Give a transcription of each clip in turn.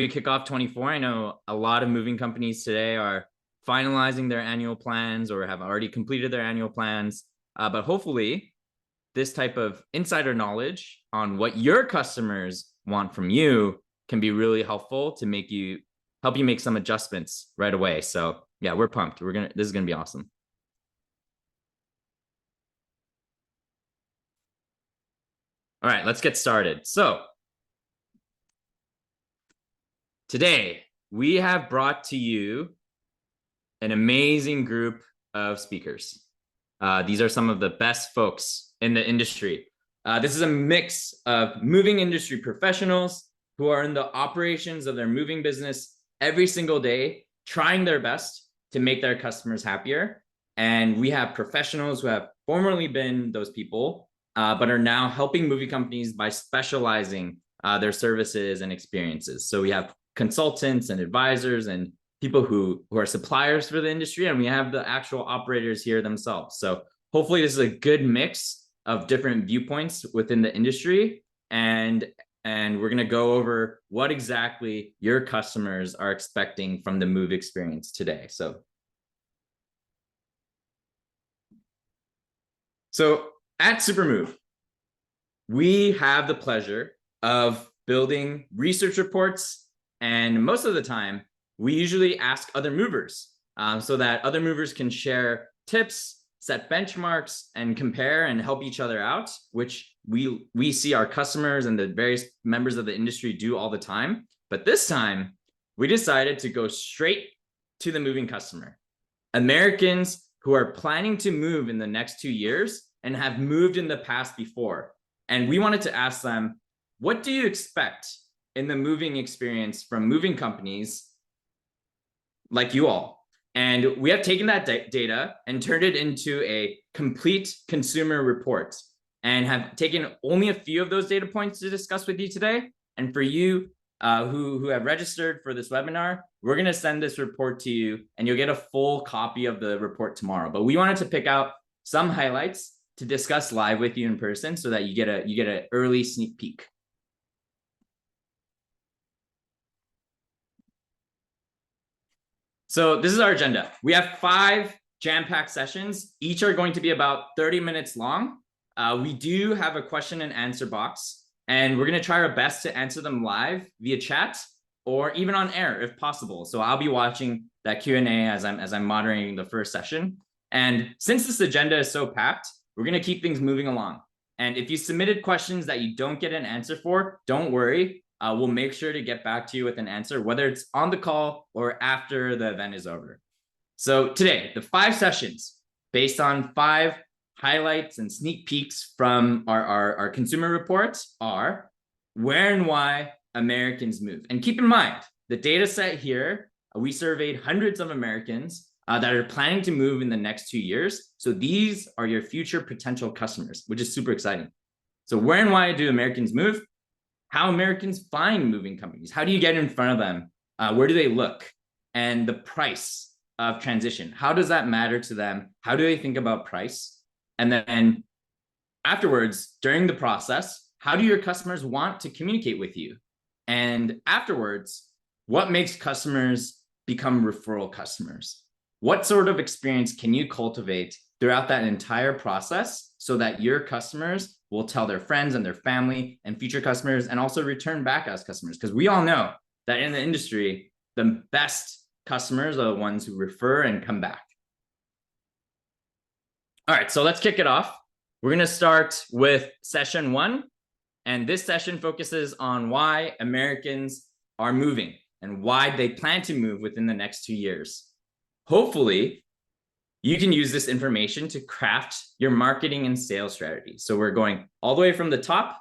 kick off 24. I know a lot of moving companies today are finalizing their annual plans or have already completed their annual plans. But hopefully, this type of insider knowledge on what your customers want from you can be really helpful to help you make some adjustments right away. So yeah, we're pumped. This is gonna be awesome. All right, let's get started. So today we have brought to you an amazing group of speakers. These are some of the best folks in the industry. This is a mix of moving industry professionals who are in the operations of their moving business every single day, trying their best to make their customers happier. And we have professionals who have formerly been those people, but are now helping movie companies by specializing their services and experiences. So we have consultants and advisors and people who are suppliers for the industry, and we have the actual operators here themselves. So hopefully this is a good mix of different viewpoints within the industry, and we're going to go over what exactly your customers are expecting from the move experience today. So at Supermove, we have the pleasure of building research reports, and most of the time we usually ask other movers so that other movers can share tips, set benchmarks, and compare and help each other out, which we see our customers and the various members of the industry do all the time. But this time, we decided to go straight to the moving customer. Americans who are planning to move in the next 2 years and have moved in the past before. And we wanted to ask them, what do you expect in the moving experience from moving companies like you all? And we have taken that data and turned it into a complete consumer report and have taken only a few of those data points to discuss with you today. And for you who have registered for this webinar, we're going to send this report to you and you'll get a full copy of the report tomorrow. But we wanted to pick out some highlights to discuss live with you in person so that you get an early sneak peek. So this is our agenda. We have 5 jam-packed sessions. Each are going to be about 30 minutes long. We do have a question and answer box, and we're going to try our best to answer them live via chat or even on air if possible. So I'll be watching that Q&A as I'm moderating the first session. And since this agenda is so packed, we're going to keep things moving along. And if you submitted questions that you don't get an answer for, don't worry. We'll make sure to get back to you with an answer, whether it's on the call or after the event is over. So today, the 5 sessions based on 5 highlights and sneak peeks from our consumer reports are where and why Americans move. And keep in mind, the data set here, we surveyed hundreds of Americans that are planning to move in the next 2 years. So these are your future potential customers, which is super exciting. So where and why do Americans move? How Americans find moving companies. How do you get in front of them? Where do they look? And the price of transition. How does that matter to them? How do they think about price? And then afterwards, during the process, how do your customers want to communicate with you? And afterwards, what makes customers become referral customers? What sort of experience can you cultivate throughout that entire process so that your customers will tell their friends and their family and future customers and also return back as customers? Because we all know that in the industry, the best customers are the ones who refer and come back. All right, so let's kick it off. We're going to start with session 1. And this session focuses on why Americans are moving and why they plan to move within the next 2 years. Hopefully, you can use this information to craft your marketing and sales strategy. So we're going all the way from the top,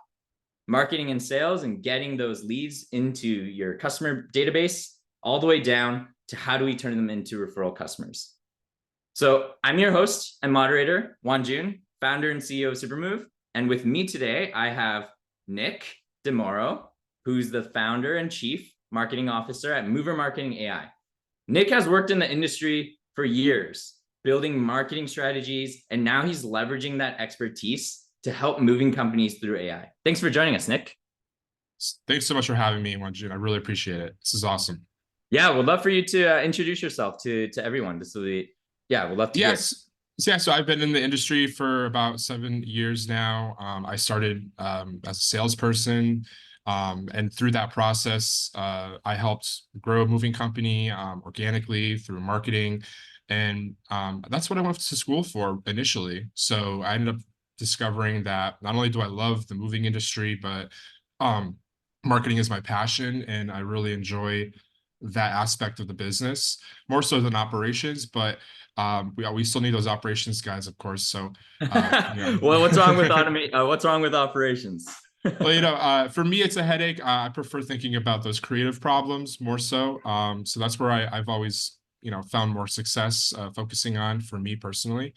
marketing and sales, and getting those leads into your customer database, all the way down to how do we turn them into referral customers. So I'm your host and moderator, Juan Jun, founder and CEO of Supermove. And with me today, I have Nick DeMoro, who's the founder and chief marketing officer at Mover Marketing AI. Nick has worked in the industry for years, building marketing strategies, and now he's leveraging that expertise to help moving companies through AI. Thanks for joining us, Nick. Thanks so much for having me, Wanjun. I really appreciate it. This is awesome. Yeah, would love for you to introduce yourself to everyone. This will be, yeah, we'd love to hear. Yes. So I've been in the industry for about 7 years now. I started as a salesperson, and through that process, I helped grow a moving company organically through marketing, and that's what I went to school for initially. So I ended up discovering that not only do I love the moving industry, but um, marketing is my passion, and I really enjoy that aspect of the business more so than operations, but we still need those operations guys, of course. So, Well, what's wrong with automate? What's wrong with operations? well, for me, it's a headache. I prefer thinking about those creative problems more so. So that's where I've always, found more success focusing on for me personally.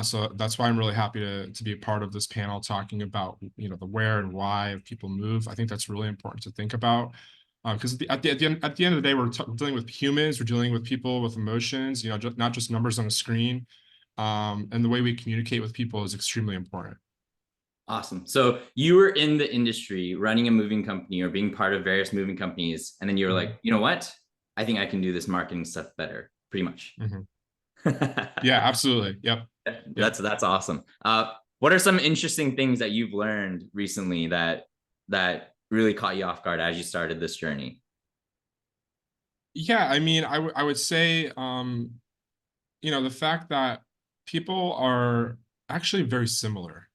So that's why I'm really happy to be a part of this panel talking about, the where and why of people move. I think that's really important to think about. Because at the end of the day, we're dealing with humans, we're dealing with people with emotions, not just numbers on a screen. And the way we communicate with people is extremely important. Awesome. So you were in the industry running a moving company or being part of various moving companies, and then you were Mhm. like, you know what? I think I can do this marketing stuff better, pretty much. Mhm. Yeah, absolutely. Yep. Yep. That's awesome. What are some interesting things that you've learned recently that really caught you off guard as you started this journey? Yeah, I mean, I would say, the fact that people are actually very similar.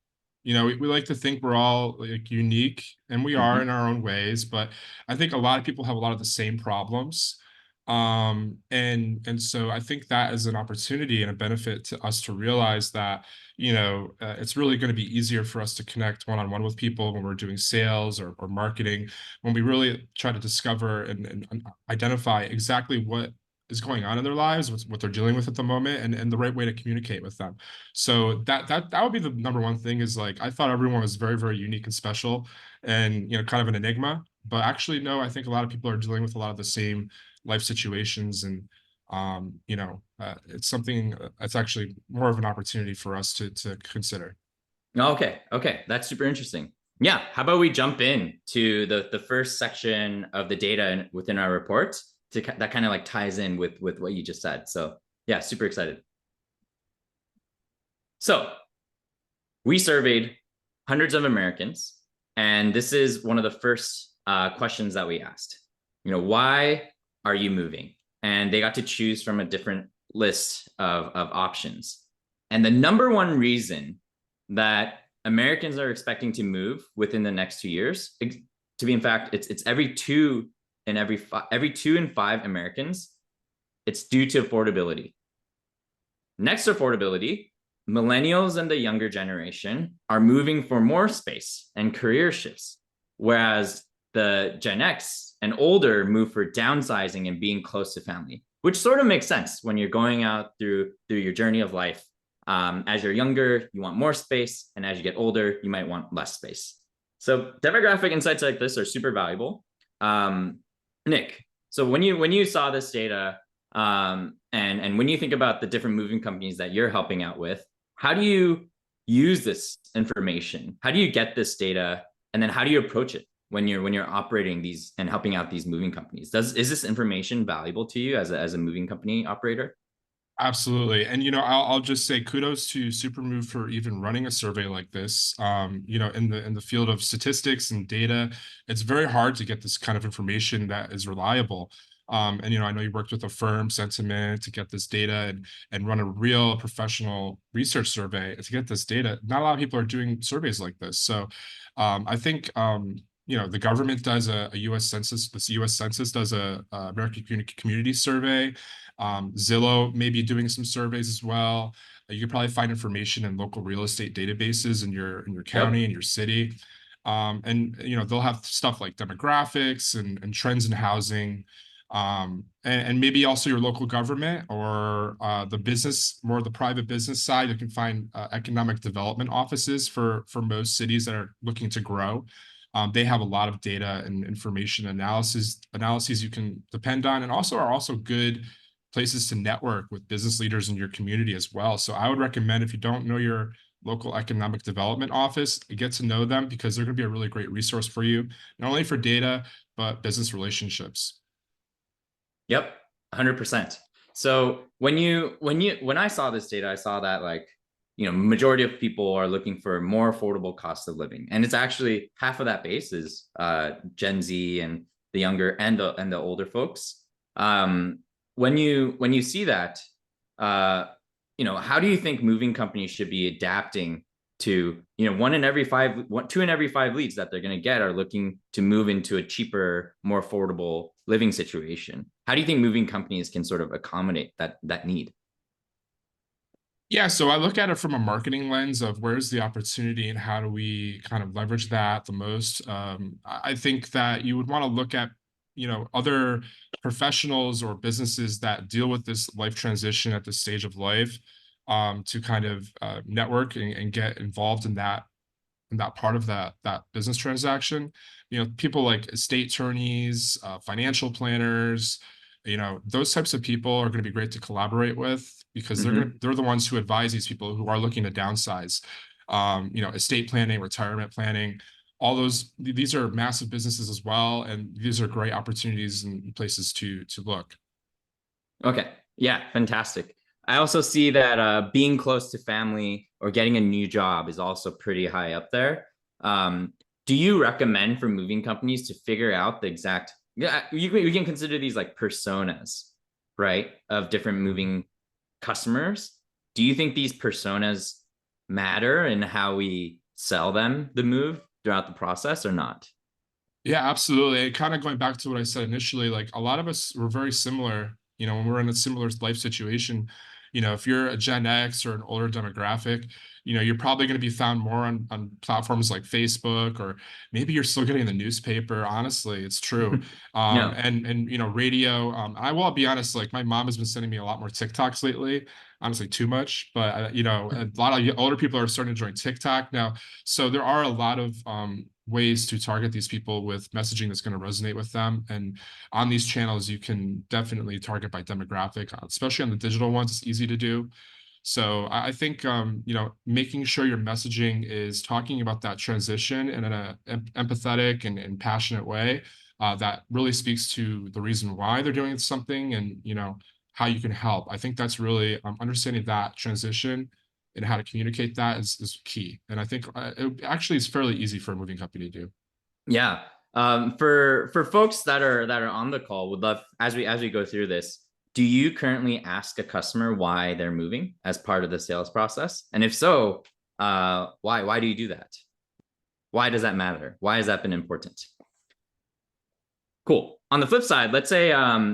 We like to think we're all like unique, and we are Mhm. in our own ways, but I think a lot of people have a lot of the same problems. And so I think that is an opportunity and a benefit to us to realize that, it's really going to be easier for us to connect one-on-one with people when we're doing sales or marketing, when we really try to discover and identify exactly what is going on in their lives, what they're dealing with at the moment, and the right way to communicate with them. So that would be the number one thing. Is like, I thought everyone was very, very unique and special, and kind of an enigma. But actually, no, I think a lot of people are dealing with a lot of the same life situations, and it's something that's actually more of an opportunity for us to consider. Okay, that's super interesting. Yeah, how about we jump in to the first section of the data within our report that kind of like ties in with what you just said. So yeah, super excited. So we surveyed hundreds of Americans, and this is one of the first questions that we asked. Why are you moving? And they got to choose from a different list of options. And the number one reason that Americans are expecting to move within the next 2 years, to be in fact, it's every 2 in 5 Americans, it's due to affordability. Next to affordability, millennials and the younger generation are moving for more space and career shifts, whereas the Gen X and older move for downsizing and being close to family, which sort of makes sense when you're going out through your journey of life. As you're younger, you want more space, and as you get older, you might want less space. So demographic insights like this are super valuable. Nick, so when you saw this data, and when you think about the different moving companies that you're helping out with, how do you use this information? How do you get this data? And then how do you approach it when you're operating these and helping out these moving companies? Is this information valuable to you as a moving company operator? Absolutely. And I'll just say kudos to Supermove for even running a survey like this. In the field of statistics and data, it's very hard to get this kind of information that is reliable. And I know you worked with a firm, Sentiment, to get this data and run a real professional research survey to get this data. Not a lot of people are doing surveys like this. So I think the government does a U.S. Census. This U.S. Census does a American Community Survey. Zillow may be doing some surveys as well. You could probably find information in local real estate databases in your county Yep. and your city. And they'll have stuff like demographics and trends in housing, and maybe also your local government or the business, more the private business side. You can find economic development offices for most cities that are looking to grow. They have a lot of data and information analyses you can depend on, and are also good places to network with business leaders in your community as well. So I would recommend, if you don't know your local economic development office, get to know them because they're going to be a really great resource for you, not only for data, but business relationships. Yep, 100%. So when I saw this data, I saw that like, majority of people are looking for more affordable cost of living, and it's actually half of that base is Gen Z and the younger and the older folks. When you see that, uh, how do you think moving companies should be adapting to, two in every five leads that they're going to get are looking to move into a cheaper, more affordable living situation? How do you think moving companies can sort of accommodate that need? Yeah, so I look at it from a marketing lens of where's the opportunity and how do we kind of leverage that the most. I think that you would want to look at, other professionals or businesses that deal with this life transition at this stage of life, to kind of network and get involved in that part of that business transaction. People like estate attorneys, financial planners, those types of people are going to be great to collaborate with because Mm-hmm. they're the ones who advise these people who are looking to downsize. Estate planning, retirement planning, all these are massive businesses as well, and these are great opportunities and places to look. Okay. Yeah, fantastic. I also see that being close to family or getting a new job is also pretty high up there. Um, do you recommend for moving companies to figure out the exact, yeah, we can consider these like personas, right, of different moving customers? Do you think these personas matter in how we sell them the move throughout the process or not? Yeah, absolutely. Kind of going back to what I said initially, like a lot of us were very similar, when we're in a similar life situation. If you're a Gen X or an older demographic, you're probably going to be found more on platforms like Facebook, or maybe you're still getting the newspaper. Honestly, it's true. No. And radio. I will be honest, like my mom has been sending me a lot more TikToks lately, honestly, too much. But a lot of older people are starting to join TikTok now. So there are a lot of ways to target these people with messaging that's going to resonate with them. And on these channels, you can definitely target by demographic, especially on the digital ones. It's easy to do. So I think making sure your messaging is talking about that transition in an empathetic and passionate way that really speaks to the reason why they're doing something, and how you can help. I think that's really understanding that transition and how to communicate that is key. And I think it actually is fairly easy for a moving company to do. Yeah. For folks that are on the call, would love as we go through this. Do you currently ask a customer why they're moving as part of the sales process? And if so, why? Why do you do that? Why does that matter? Why has that been important? Cool. On the flip side, let's say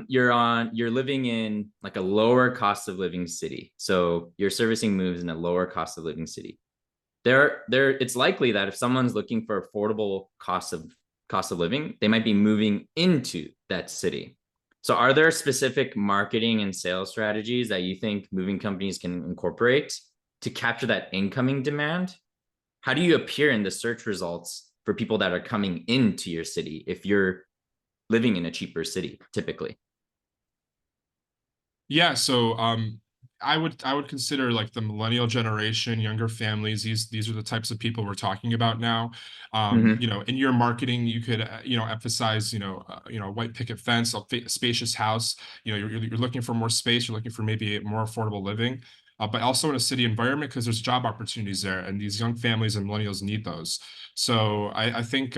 you're living in like a lower cost of living city. So you're servicing moves in a lower cost of living city. There it's likely that if someone's looking for affordable cost of living, they might be moving into that city. So are there specific marketing and sales strategies that you think moving companies can incorporate to capture that incoming demand? How do you appear in the search results for people that are coming into your city if you're living in a cheaper city typically? Yeah, so I would consider like the millennial generation, younger families. These are the types of people we're talking about now. Mm-hmm. In your marketing, you could emphasize white picket fence, a spacious house. You're looking for more space. You're looking for maybe a more affordable living. But also in a city environment because there's job opportunities there, and these young families and millennials need those. So I think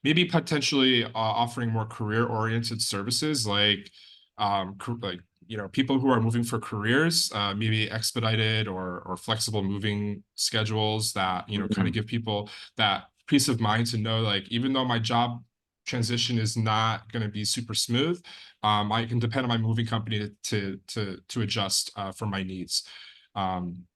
maybe potentially offering more career-oriented services like people who are moving for careers, maybe expedited or flexible moving schedules that kind of Mm-hmm. give people that peace of mind to know, like, even though my job transition is not going to be super smooth, I can depend on my moving company to adjust for my needs. You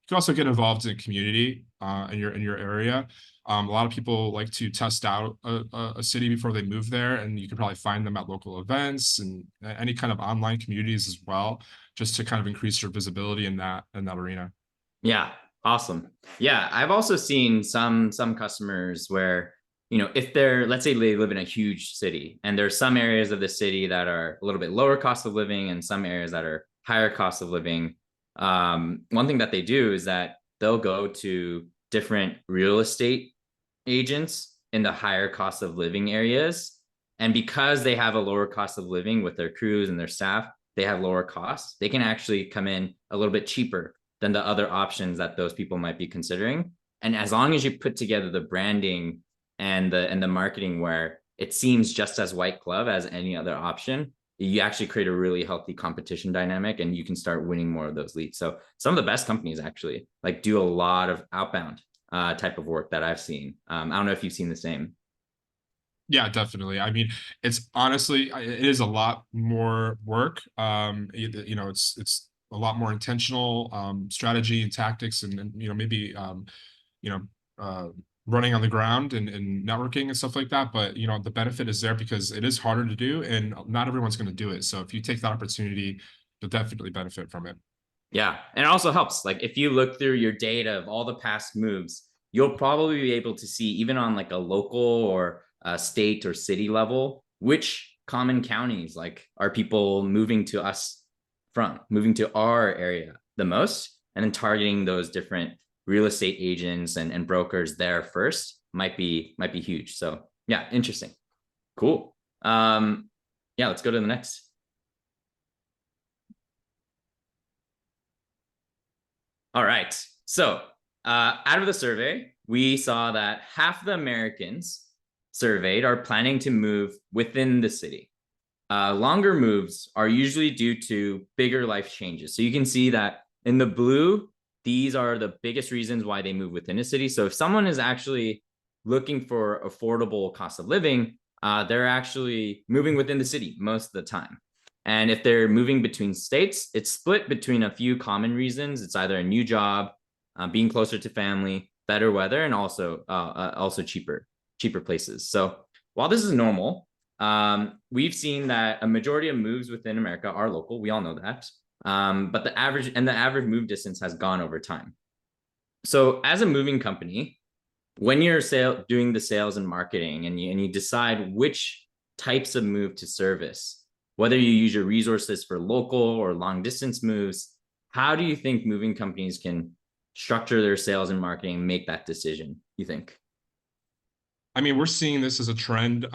can also get involved in community in your area. A lot of people like to test out a city before they move there, and you can probably find them at local events and any kind of online communities as well, just to kind of increase your visibility in that arena. Yeah, awesome. Yeah, I've also seen some customers where, if they're, let's say they live in a huge city and there's some areas of the city that are a little bit lower cost of living and some areas that are higher cost of living. One thing that they do is that they'll go to different real estate agents in the higher cost of living areas. And because they have a lower cost of living with their crews and their staff, they have lower costs. They can actually come in a little bit cheaper than the other options that those people might be considering. And as long as you put together the branding and the marketing where it seems just as white glove as any other option, you actually create a really healthy competition dynamic and you can start winning more of those leads. So some of the best companies actually like do a lot of outbound type of work that I've seen. I don't know if you've seen the same. Yeah, definitely. I mean, it's honestly, it is a lot more work. You know, it's a lot more intentional strategy and tactics, and you know, maybe you know, uh, running on the ground and networking and stuff like that. But you know, the benefit is there because it is harder to do, and not everyone's going to do it. So if you take that opportunity, you'll definitely benefit from it. Yeah. And it also helps. Like if you look through your data of all the past moves, you'll probably be able to see, even on like a local or a state or city level, which common counties like are people moving to us from, moving to our area the most, and then targeting those different real estate agents and brokers there first might be huge. So yeah, interesting. Cool. Yeah, let's go to the next. All right. So, out of the survey, we saw that half the Americans surveyed are planning to move within the city. Longer moves are usually due to bigger life changes. So you can see that in the blue, these are the biggest reasons why they move within a city. So if someone is actually looking for affordable cost of living, they're actually moving within the city most of the time. And if they're moving between states, it's split between a few common reasons. It's either a new job, being closer to family, better weather, and also cheaper places. So while this is normal, we've seen that a majority of moves within America are local. We all know that. But the average move distance has gone over time. So as a moving company, when you're doing the sales and marketing and you decide which types of move to service, whether you use your resources for local or long distance moves, how do you think moving companies can structure their sales and marketing and make that decision, you think? I mean, we're seeing this as a trend.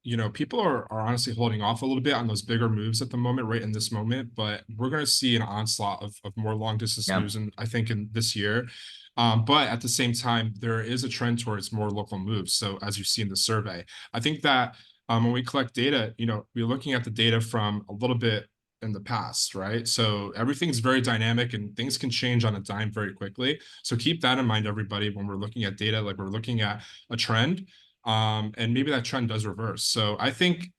You know, people are honestly holding off a little bit on those bigger moves at the moment, right in this moment, but we're going to see an onslaught of more long distance Yeah. moves, and I think in this year. But at the same time, there is a trend towards more local moves. So as you see in the survey, I think that when we collect data, you know, we're looking at the data from a little bit in the past, right? So everything's very dynamic and things can change on a dime very quickly. So keep that in mind, everybody, when we're looking at data, like we're looking at a trend, and maybe that trend does reverse. So I think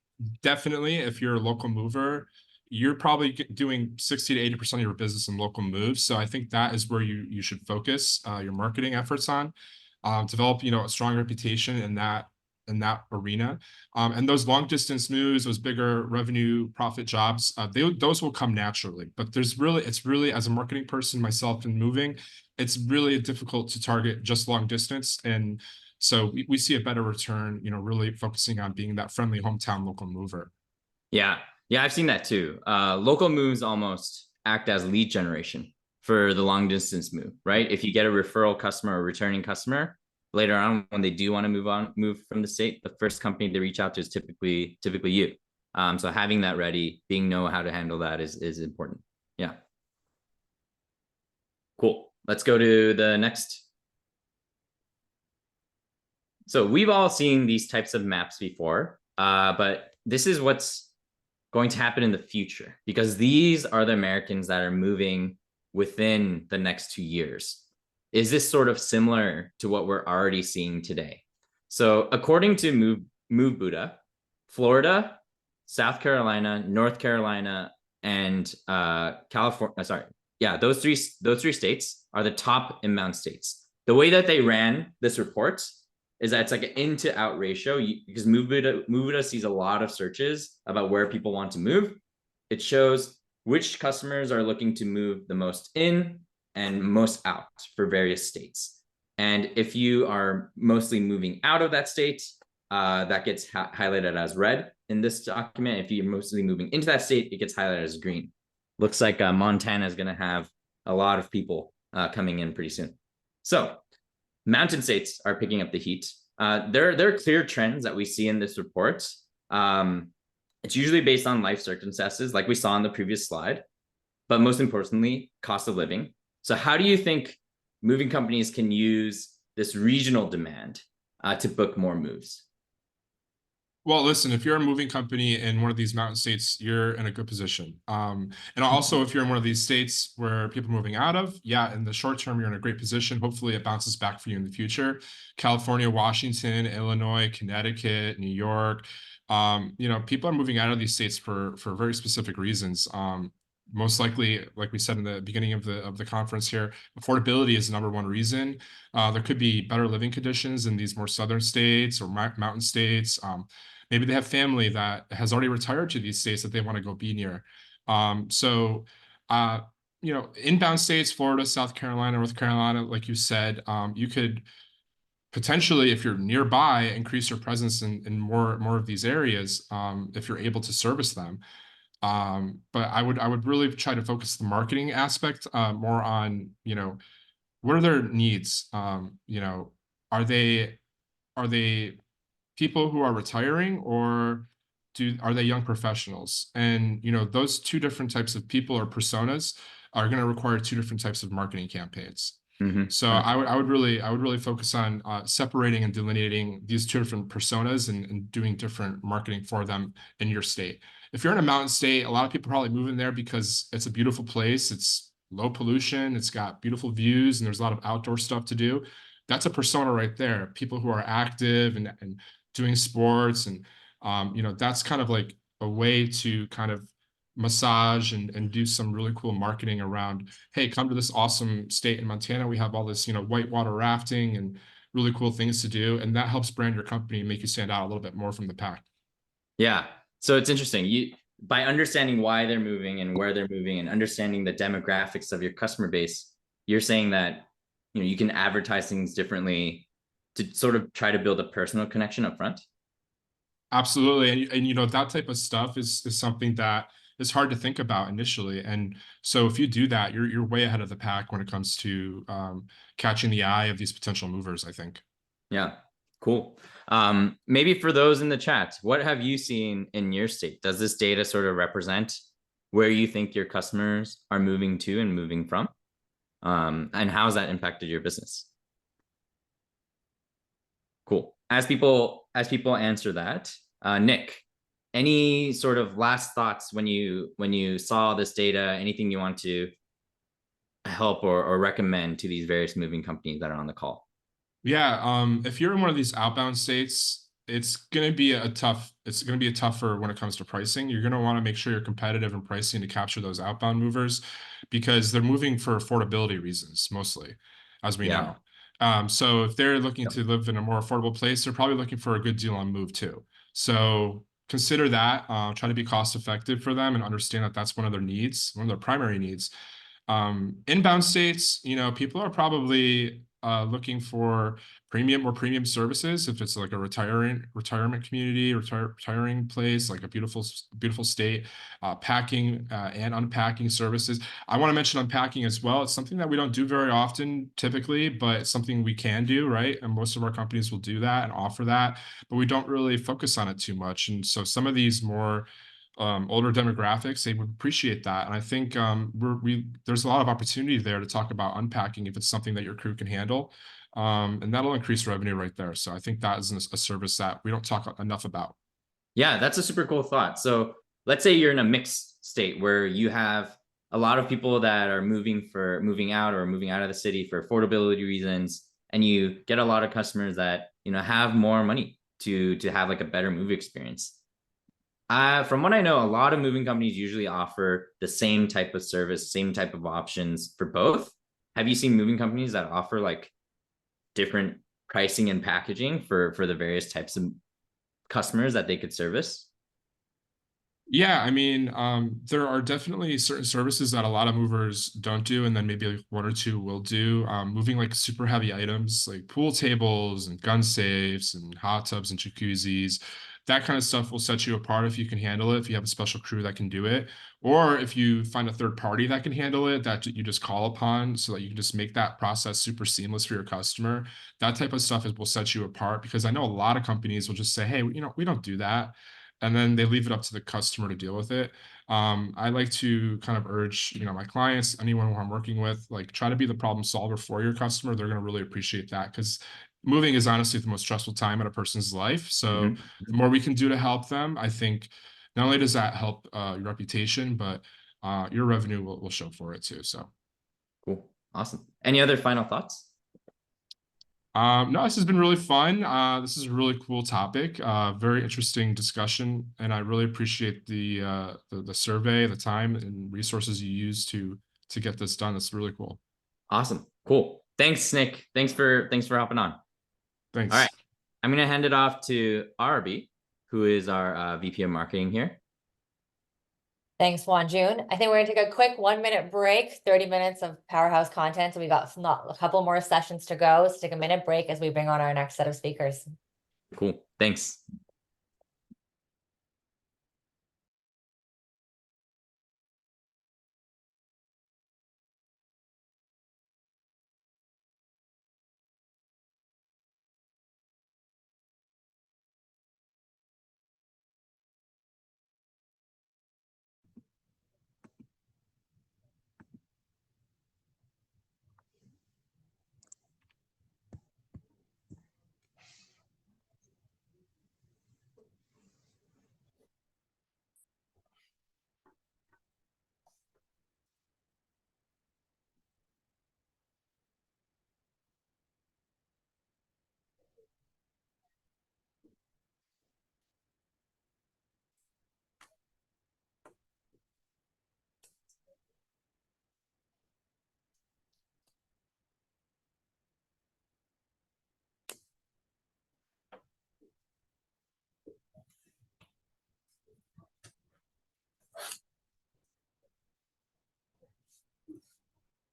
definitely if you're a local mover, you're probably doing 60 to 80% of your business in local moves. So I think that is where you should focus your marketing efforts on. Develop, you know, a strong reputation in that arena. And those long distance moves, those bigger revenue profit jobs, those will come naturally. But it's really, as a marketing person myself in moving, it's really difficult to target just long distance. And so we see a better return, you know, really focusing on being that friendly hometown local mover. Yeah. Yeah, I've seen that too. Local moves almost act as lead generation for the long distance move, right? If you get a referral customer or returning customer, later on when they do want to move from the state, the first company they reach out to is typically you. So having that ready, know how to handle that is important. Yeah. Cool. Let's go to the next. So we've all seen these types of maps before, but this is what's going to happen in the future, because these are the Americans that are moving within the next 2 years. Is this sort of similar to what we're already seeing today? So according to Move Buddha, Florida, South Carolina, North Carolina, and California, sorry, yeah, those three states are the top inbound states. The way that they ran this report is that it's like an in to out ratio, because Move Buddha sees a lot of searches about where people want to move. It shows which customers are looking to move the most in and most out for various states. And if you are mostly moving out of that state, that gets highlighted as red in this document. If you're mostly moving into that state, it gets highlighted as green. Looks like Montana is going to have a lot of people coming in pretty soon. So mountain states are picking up the heat. There are clear trends that we see in this report. It's usually based on life circumstances, like we saw in the previous slide, but most importantly, cost of living. So how do you think moving companies can use this regional demand to book more moves? Well, listen, if you're a moving company in one of these mountain states, you're in a good position. And also, if you're in one of these states where people are moving out of, yeah, in the short term, you're in a great position. Hopefully, it bounces back for you in the future. California, Washington, Illinois, Connecticut, New York. People are moving out of these states for very specific reasons. Most likely, like we said in the beginning of the conference here, affordability is the number one reason. There could be better living conditions in these more southern states or mountain states. Maybe they have family that has already retired to these states that they want to go be near. So, inbound states, Florida, South Carolina, North Carolina, like you said, you could potentially, if you're nearby, increase your presence in more of these areas, if you're able to service them. But I would really try to focus the marketing aspect more on, what are their needs? Are they people who are retiring, or are they young professionals? And those two different types of people or personas are going to require two different types of marketing campaigns. So I would really focus on separating and delineating these two different personas and doing different marketing for them in your state. If you're in a mountain state, a lot of people probably move in there because it's a beautiful place. It's low pollution. It's got beautiful views, and there's a lot of outdoor stuff to do. That's a persona right there. People who are active and doing sports, and that's kind of like a way to kind of massage and do some really cool marketing around, hey, come to this awesome state in Montana. We have all this, whitewater rafting and really cool things to do. And that helps brand your company and make you stand out a little bit more from the pack. Yeah. So it's interesting. By understanding why they're moving and where they're moving and understanding the demographics of your customer base, you're saying that you can advertise things differently to sort of try to build a personal connection up front. Absolutely. And that type of stuff is something that is hard to think about initially. And so if you do that, you're way ahead of the pack when it comes to catching the eye of these potential movers, I think. Yeah, cool. Maybe for those in the chat, what have you seen in your state? Does this data sort of represent where you think your customers are moving to and moving from? And how has that impacted your business? Cool. As people answer that, Nick, any sort of last thoughts when you saw this data? Anything you want to help or recommend to these various moving companies that are on the call? Yeah, if you're in one of these outbound states, it's going to be a tougher when it comes to pricing. You're going to want to make sure you're competitive in pricing to capture those outbound movers, because they're moving for affordability reasons mostly, as we Yeah. know. So if they're looking to live in a more affordable place, they're probably looking for a good deal on move too. So consider that, try to be cost effective for them and understand that that's one of their needs, one of their primary needs. Inbound states, people are probably looking for more premium services. If it's like a retirement community, retiring place, like a beautiful state, packing and unpacking services. I want to mention unpacking as well. It's something that we don't do very often typically, but it's something we can do, right? And most of our companies will do that and offer that, but we don't really focus on it too much. And so some of these more older demographics, they would appreciate that. And I think there's a lot of opportunity there to talk about unpacking if it's something that your crew can handle. And that'll increase revenue right there. So I think that is a service that we don't talk enough about. Yeah, that's a super cool thought. So let's say you're in a mixed state where you have a lot of people that are moving out or moving out of the city for affordability reasons, and you get a lot of customers that have more money to have like a better movie experience. From what I know, a lot of moving companies usually offer the same type of service, same type of options for both. Have you seen moving companies that offer like different pricing and packaging for the various types of customers that they could service? Yeah, I mean, there are definitely certain services that a lot of movers don't do, and then maybe like one or two will do. Moving like super heavy items like pool tables and gun safes and hot tubs and jacuzzis. That kind of stuff will set you apart if you can handle it, if you have a special crew that can do it, or if you find a third party that can handle it that you just call upon so that you can just make that process super seamless for your customer. That type of stuff will set you apart, because I know a lot of companies will just say, hey, we don't do that. And then they leave it up to the customer to deal with it. I like to kind of urge, my clients, anyone who I'm working with, like, try to be the problem solver for your customer. They're going to really appreciate that, because moving is honestly the most stressful time in a person's life. So the more we can do to help them, I think not only does that help your reputation, but your revenue will show for it too. So Cool. Awesome. Any other final thoughts? no, this has been really fun. This is a really cool topic, very interesting discussion, and I really appreciate the survey, the time and resources you use to get this done. It's really cool. Awesome. Cool. Thanks, Nick. Thanks for hopping on. Thanks. All right. I'm going to hand it off to RB, who is our VP of marketing here. Thanks, Juan June. I think we're gonna take a quick 1-minute break, 30 minutes of powerhouse content. So we got a couple more sessions to go. So take a minute break as we bring on our next set of speakers. Cool. Thanks.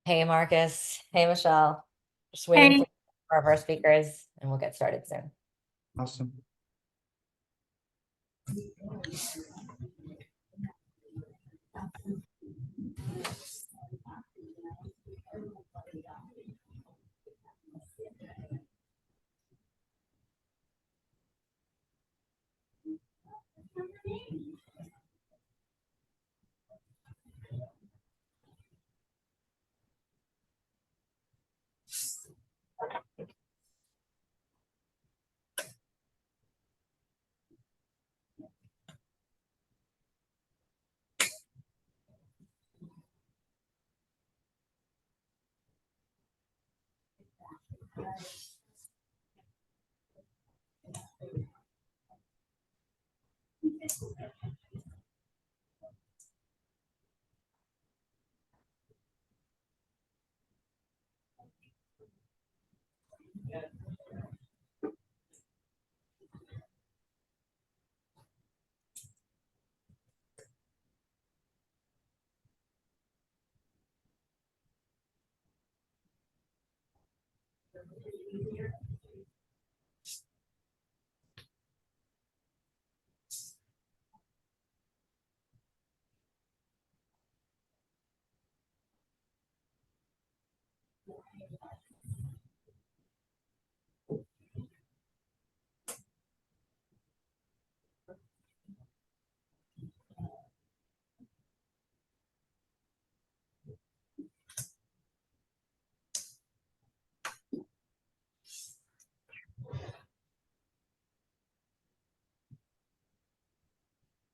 Hey, Marcus. Hey, Michelle. Just waiting Hey. for our speakers and we'll get started soon. Awesome.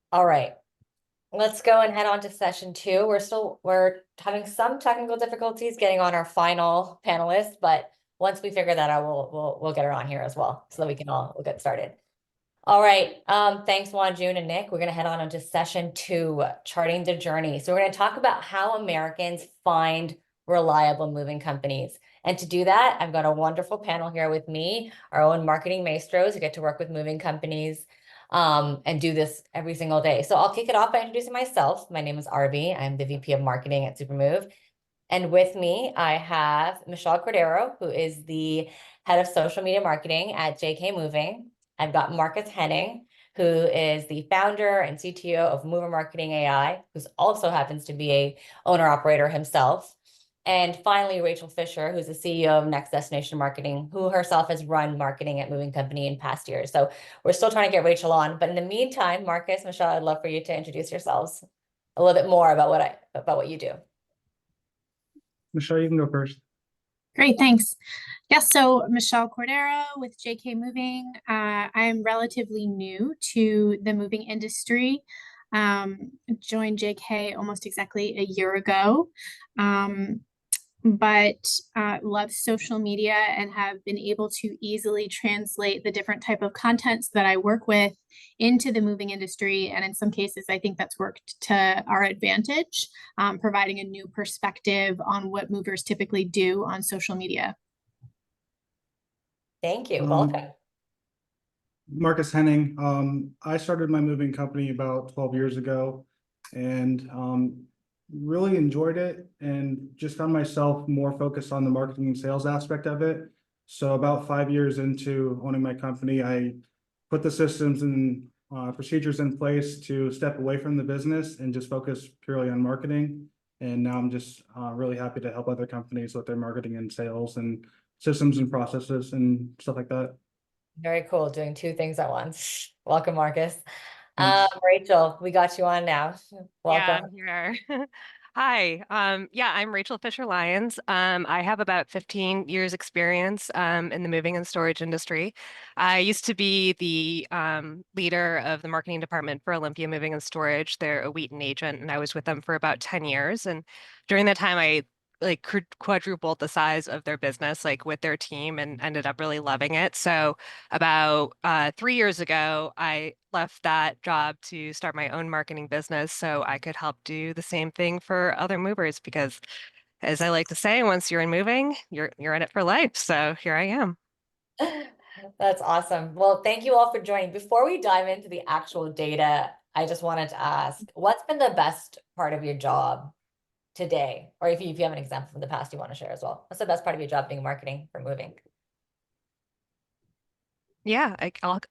All right. Let's go and head on to session 2. We're having some technical difficulties getting on our final panelist, but once we figure that out, we'll get her on here as well so that we'll get started. All right. Thanks, Juan June and Nick. We're going to head on into session 2, charting the journey. So we're going to talk about how Americans find reliable moving companies. And to do that, I've got a wonderful panel here with me, our own marketing maestros who get to work with moving companies and do this every single day. So I'll kick it off by introducing myself. My name is Arby. I'm the VP of Marketing at Supermove. And with me, I have Michelle Cordero, who is the head of social media marketing at JK Moving. I've got Marcus Henning, who is the founder and CTO of Mover Marketing AI, who also happens to be a owner-operator himself. And finally, Rachel Fisher, who's the CEO of Next Destination Marketing, who herself has run marketing at Moving Company in past years. So we're still trying to get Rachel on. But in the meantime, Marcus, Michelle, I'd love for you to introduce yourselves a little bit more about what you do. Michelle, you can go first. Great, thanks. Yes, so Michelle Cordero with JK Moving. I'm relatively new to the moving industry. Joined JK almost exactly a year ago. But love social media and have been able to easily translate the different type of contents that I work with into the moving industry. And in some cases, I think that's worked to our advantage, providing a new perspective on what movers typically do on social media. Thank you. Welcome. Marcus Henning. I started my moving company about 12 years ago and really enjoyed it and just found myself more focused on the marketing and sales aspect of it. So about 5 years into owning my company, I put the systems and procedures in place to step away from the business and just focus purely on marketing. And now I'm just really happy to help other companies with their marketing and sales and systems and processes and stuff like that. Very cool, doing two things at once. Welcome, Marcus. Thanks. Rachel, we got you on now. Welcome. Yeah, I'm here. Hi. Yeah, I'm Rachel Fisher Lyons. I have about 15 years experience in the moving and storage industry. I used to be the leader of the marketing department for Olympia Moving and Storage. They're a Wheaton agent, and I was with them for about 10 years. And during that time, I like quadrupled the size of their business, like with their team, and ended up really loving it. So about 3 years ago, I left that job to start my own marketing business so I could help do the same thing for other movers, because as I like to say, once you're in moving, you're in it for life. So here I am. That's awesome. Well, thank you all for joining. Before we dive into the actual data, I just wanted to ask, what's been the best part of your job today? Or if you have an example from the past you want to share as well. What's the best part of your job being marketing for moving? Yeah, I'll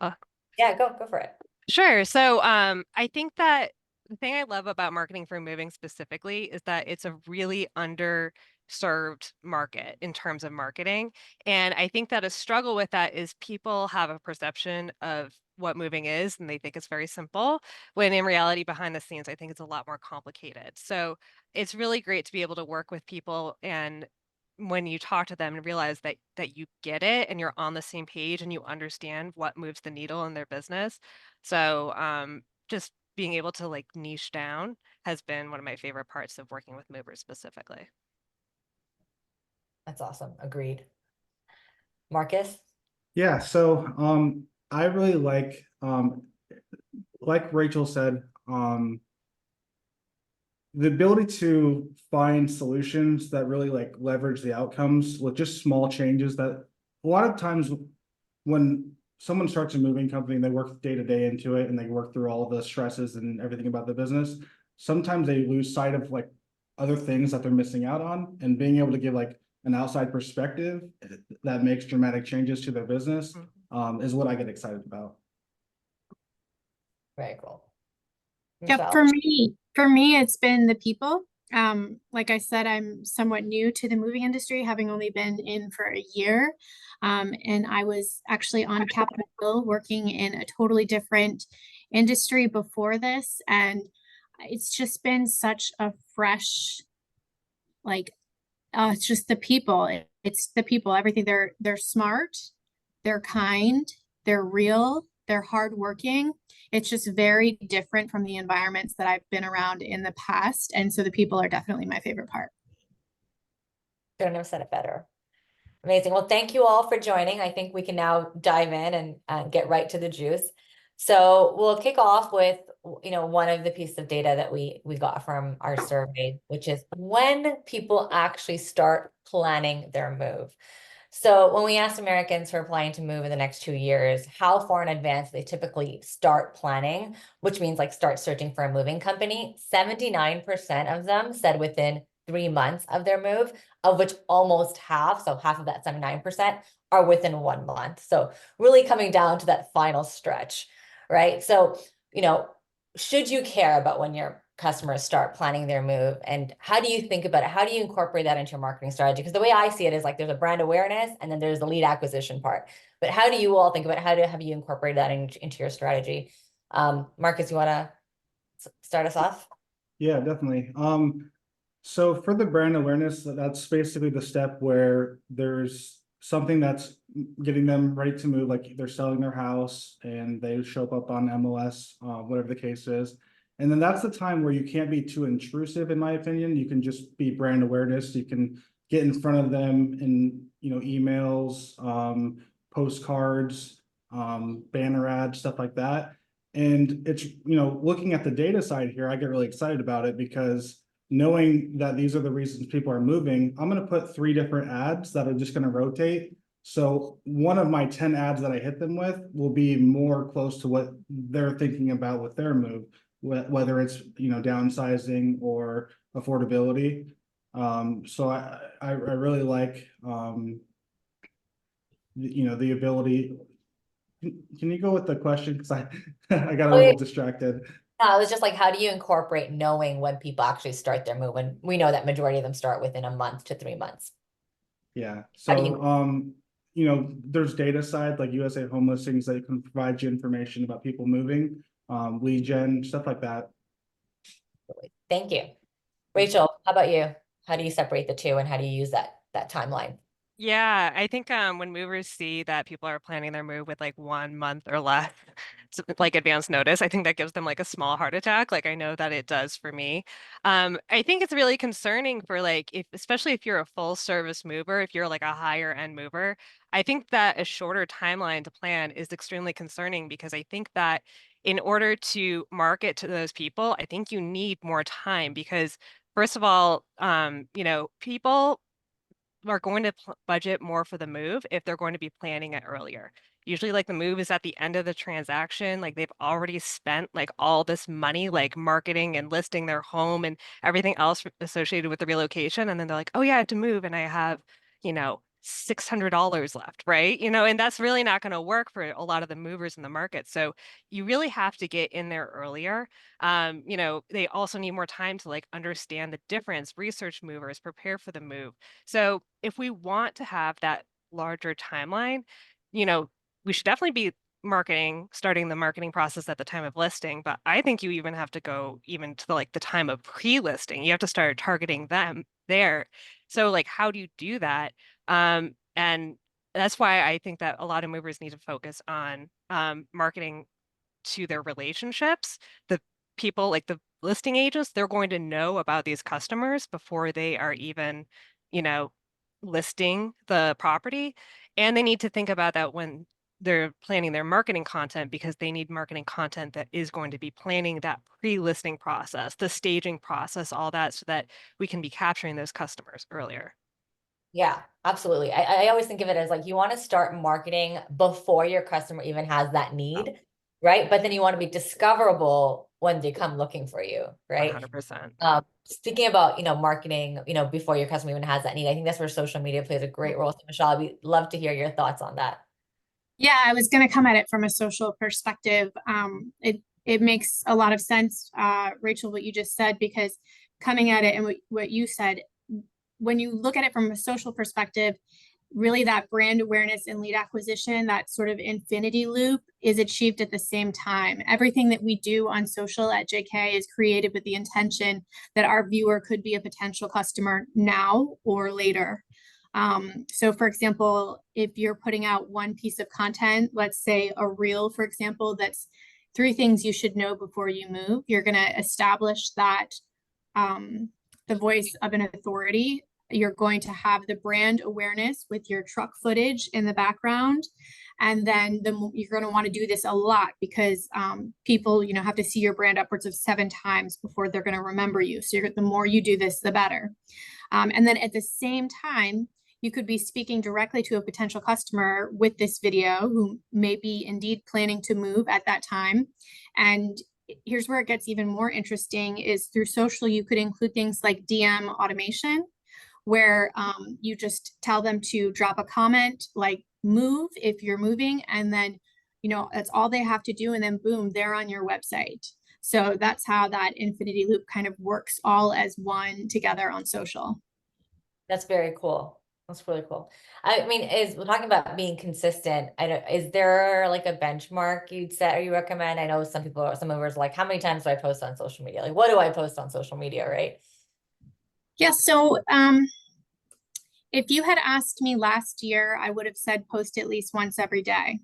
Yeah, go for it. Sure. So I think that the thing I love about marketing for moving specifically is that it's a really underserved market in terms of marketing. And I think that a struggle with that is people have a perception of what moving is and they think it's very simple, when in reality, behind the scenes, I think it's a lot more complicated. So it's really great to be able to work with people, and when you talk to them and realize that you get it and you're on the same page and you understand what moves the needle in their business. So just being able to like niche down has been one of my favorite parts of working with movers specifically. That's awesome. Agreed. Marcus? Yeah, so I really like Rachel said, the ability to find solutions that really like leverage the outcomes with just small changes. That a lot of times when someone starts a moving company, they work day to day into it and they work through all of the stresses and everything about the business. Sometimes they lose sight of like other things that they're missing out on, and being able to give like an outside perspective that makes dramatic changes to their business is what I get excited about. Very cool. Yeah, Michelle? for me, it's been the people. Like I said, I'm somewhat new to the moving industry, having only been in for a year. And I was actually on Capitol Hill working in a totally different industry before this. And it's just been such a fresh, like, it's just the people. It's the people, everything. They're smart, they're kind, they're real, they're hardworking. It's just very different from the environments that I've been around in the past. And so the people are definitely my favorite part. Couldn't have said it better. Amazing. Well, thank you all for joining. I think we can now dive in and get right to the juice. So we'll kick off with, one of the pieces of data that we got from our survey, which is when people actually start planning their move. So when we asked Americans who are planning to move in the next 2 years, how far in advance they typically start planning, which means like start searching for a moving company, 79% of them said within 3 months of their move, of which almost half, so half of that 79%, are within 1 month. So really coming down to that final stretch. right? So, should you care about when your customers start planning their move, and how do you think about it? How do you incorporate that into your marketing strategy? Because the way I see it is like there's a brand awareness and then there's the lead acquisition part. But how do you all think about how have you incorporated that into your strategy? Marcus, you want to start us off? Yeah, definitely. So for the brand awareness, that's basically the step where there's something that's getting them ready to move, like they're selling their house and they show up on MLS, whatever the case is. And then that's the time where you can't be too intrusive, in my opinion. You can just be brand awareness. You can get in front of them in, emails, postcards, banner ads, stuff like that. And it's, looking at the data side here, I get really excited about it because knowing that these are the reasons people are moving, I'm going to put 3 different ads that are just going to rotate. So one of my 10 ads that I hit them with will be more close to what they're thinking about with their move, whether it's, downsizing or affordability. So I really like, the ability. Can you go with the question? Because I got a little distracted. No, it was just like, how do you incorporate knowing when people actually start their move? And we know that majority of them start within a month to 3 months. Yeah. How do So, there's data side like USA Home Listings that can provide you information about people moving, lead gen, stuff like that. Thank you. Rachel, how about you? How do you separate the two and how do you use that timeline? Yeah, I think when movers see that people are planning their move with like 1 month or less, like advance notice, I think that gives them like a small heart attack. Like I know that it does for me. I think it's really concerning for like especially if you're a full service mover, if you're like a higher end mover, I think that a shorter timeline to plan is extremely concerning because I think that in order to market to those people, I think you need more time because first of all, people are going to budget more for the move if they're going to be planning it earlier. Usually like the move is at the end of the transaction, like they've already spent like all this money like marketing and listing their home and everything else associated with the relocation and then they're like, "Oh yeah, I have to move and I have, $600 left," right? And that's really not going to work for a lot of the movers in the market. So you really have to get in there earlier. They also need more time to like understand the difference, research movers, prepare for the move. So if we want to have that larger timeline, we should definitely be starting the marketing process at the time of listing. But I think you even have to go even to the time of pre-listing. You have to start targeting them there. So like, how do you do that? And that's why I think that a lot of movers need to focus on marketing to their relationships. The people like the listing agents, they're going to know about these customers before they are even, you know, listing the property. And they need to think about that when they're planning their marketing content because they need marketing content that is going to be planning that pre-listing process, the staging process, all that, so that we can be capturing those customers earlier. Yeah, absolutely. I always think of it as like you want to start marketing before your customer even has that need, right? But then you want to be discoverable when they come looking for you, right? 100%. Speaking about, marketing, before your customer even has that need, I think that's where social media plays a great role. So Michelle, we'd love to hear your thoughts on that. Yeah, I was going to come at it from a social perspective. It makes a lot of sense, Rachel, what you just said, because coming at it and what you said, when you look at it from a social perspective, really that brand awareness and lead acquisition, that sort of infinity loop is achieved at the same time. Everything that we do on social at JK is created with the intention that our viewer could be a potential customer now or later. So for example, if you're putting out one piece of content, let's say a reel, for example, that's 3 things you should know before you move, you're going to establish that the voice of an authority. You're going to have the brand awareness with your truck footage in the background. And then you're going to want to do this a lot because people, have to see your brand upwards of 7 times before they're going to remember you. So the more you do this, the better. And then at the same time, you could be speaking directly to a potential customer with this video who may be indeed planning to move at that time. And here's where it gets even more interesting is through social, you could include things like DM automation, where you just tell them to drop a comment like move if you're moving, and then you know, that's all they have to do. And then boom, they're on your website. So that's how that infinity loop kind of works all as one together on social. That's very cool. That's really cool. I mean, we're talking about being consistent. I don't, is there like a benchmark you'd set or you recommend? I know some people, some of us are like, how many times do I post on social media? Like, what do I post on social media, right? Yeah, so if you had asked me last year, I would have said post at least once every day.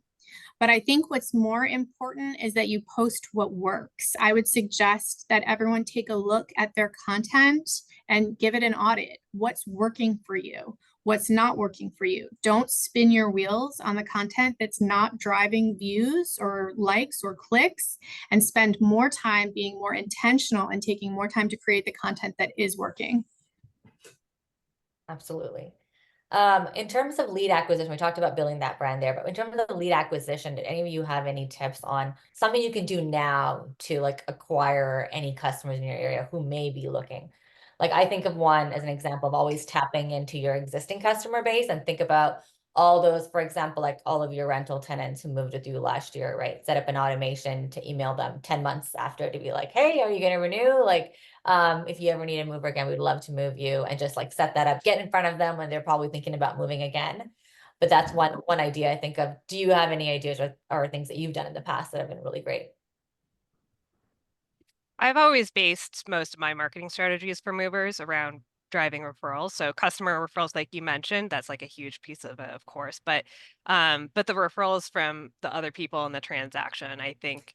But I think what's more important is that you post what works. I would suggest that everyone take a look at their content and give it an audit. What's working for you? What's not working for you? Don't spin your wheels on the content that's not driving views or likes or clicks, and spend more time being more intentional and taking more time to create the content that is working. Absolutely. In terms of lead acquisition, we talked about building that brand there, but in terms of lead acquisition, did any of you have any tips on something you can do now to like acquire any customers in your area who may be looking? Like I think of one as an example of always tapping into your existing customer base and think about all those, for example, like all of your rental tenants who moved with you last year, right? Set up an automation to email them 10 months after to be like, hey, are you going to renew? Like, if you ever need a mover again, we'd love to move you, and just like set that up, get in front of them when they're probably thinking about moving again. But that's one idea I think of. Do you have any ideas or things that you've done in the past that have been really great? I've always based most of my marketing strategies for movers around driving referrals. So customer referrals, like you mentioned, that's like a huge piece of it, of course. But the referrals from the other people in the transaction, I think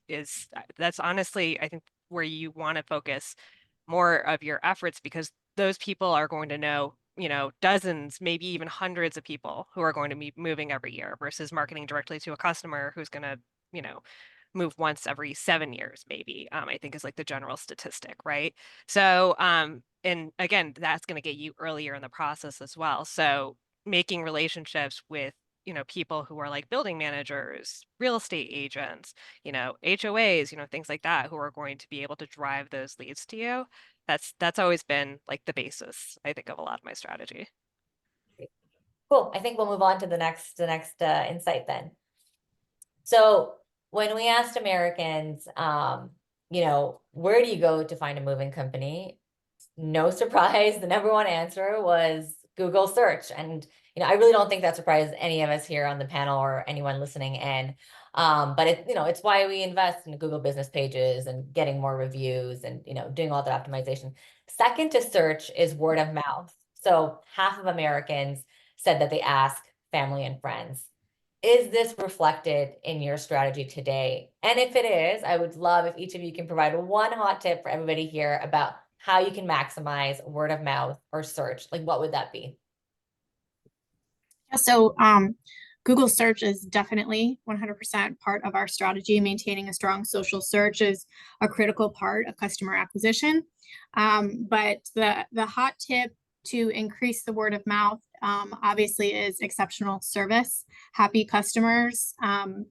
that's honestly, I think where you want to focus more of your efforts, because those people are going to know, you know, dozens, maybe even hundreds of people who are going to be moving every year versus marketing directly to a customer who's going to, you know, move once every 7 years, maybe, I think is like the general statistic, right? So, and again, that's going to get you earlier in the process as well. So making relationships with, you know, people who are like building managers, real estate agents, you know, HOAs, you know, things like that, who are going to be able to drive those leads to you. That's always been like the basis, I think, of a lot of my strategy. Cool. I think we'll move on to the next insight then. So when we asked Americans, you know, where do you go to find a moving company? No surprise, the number one answer was Google search. And, you know, I really don't think that surprised any of us here on the panel or anyone listening in. But it, you know, it's why we invest in Google business pages and getting more reviews and, you know, doing all that optimization. Second to search is word of mouth. So half of Americans said that they ask family and friends. Is this reflected in your strategy today? And if it is, I would love if each of you can provide one hot tip for everybody here about how you can maximize word of mouth or search. Like, what would that be? So Google search is definitely 100% part of our strategy. Maintaining a strong social search is a critical part of customer acquisition. But the hot tip to increase the word of mouth obviously is exceptional service. Happy customers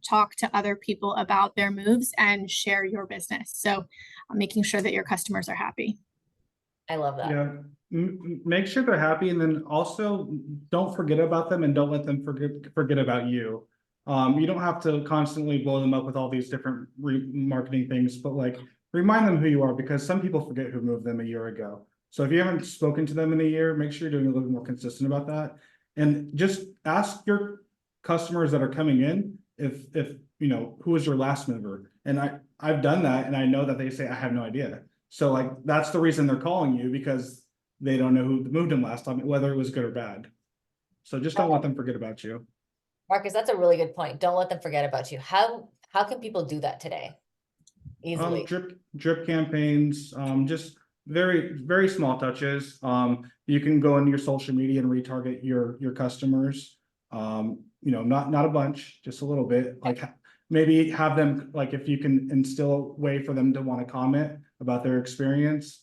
talk to other people about their moves and share your business. So making sure that your customers are happy. I love that. Yeah, make sure they're happy, and then also don't forget about them, and don't let them forget about you. You don't have to constantly blow them up with all these different marketing things, but like remind them who you are, because some people forget who moved them a year ago. So if you haven't spoken to them in a year, make sure you're doing a little bit more consistent about that, and just ask your customers that are coming in if you know who was your last mover. And I've done that, and I know that they say I have no idea. So like that's the reason they're calling you, because they don't know who moved them last time, whether it was good or bad. So just don't let them forget about you. Marcus, that's a really good point. Don't let them forget about you. How can people do that today? Easily. Drip campaigns, just very small touches. You can go into your social media and retarget your customers. You know, not a bunch, just a little bit. Like maybe have them, like if you can instill a way for them to want to comment about their experience,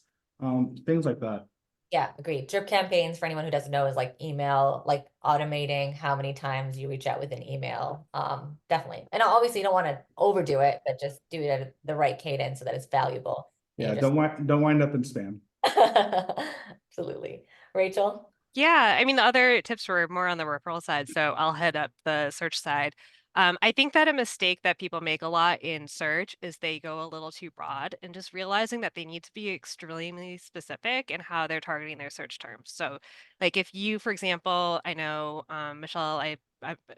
things like that. Yeah, agreed. Drip campaigns, for anyone who doesn't know, is like email, like automating how many times you reach out with an email. Definitely. And obviously you don't want to overdo it, but just do it at the right cadence so that it's valuable. Yeah, don't wind up in spam. Absolutely. Rachel? Yeah, I mean, the other tips were more on the referral side, so I'll head up the search side. I think that a mistake that people make a lot in search is they go a little too broad and just realizing that they need to be extremely specific in how they're targeting their search terms. So, like if you, for example, I know, Michelle, I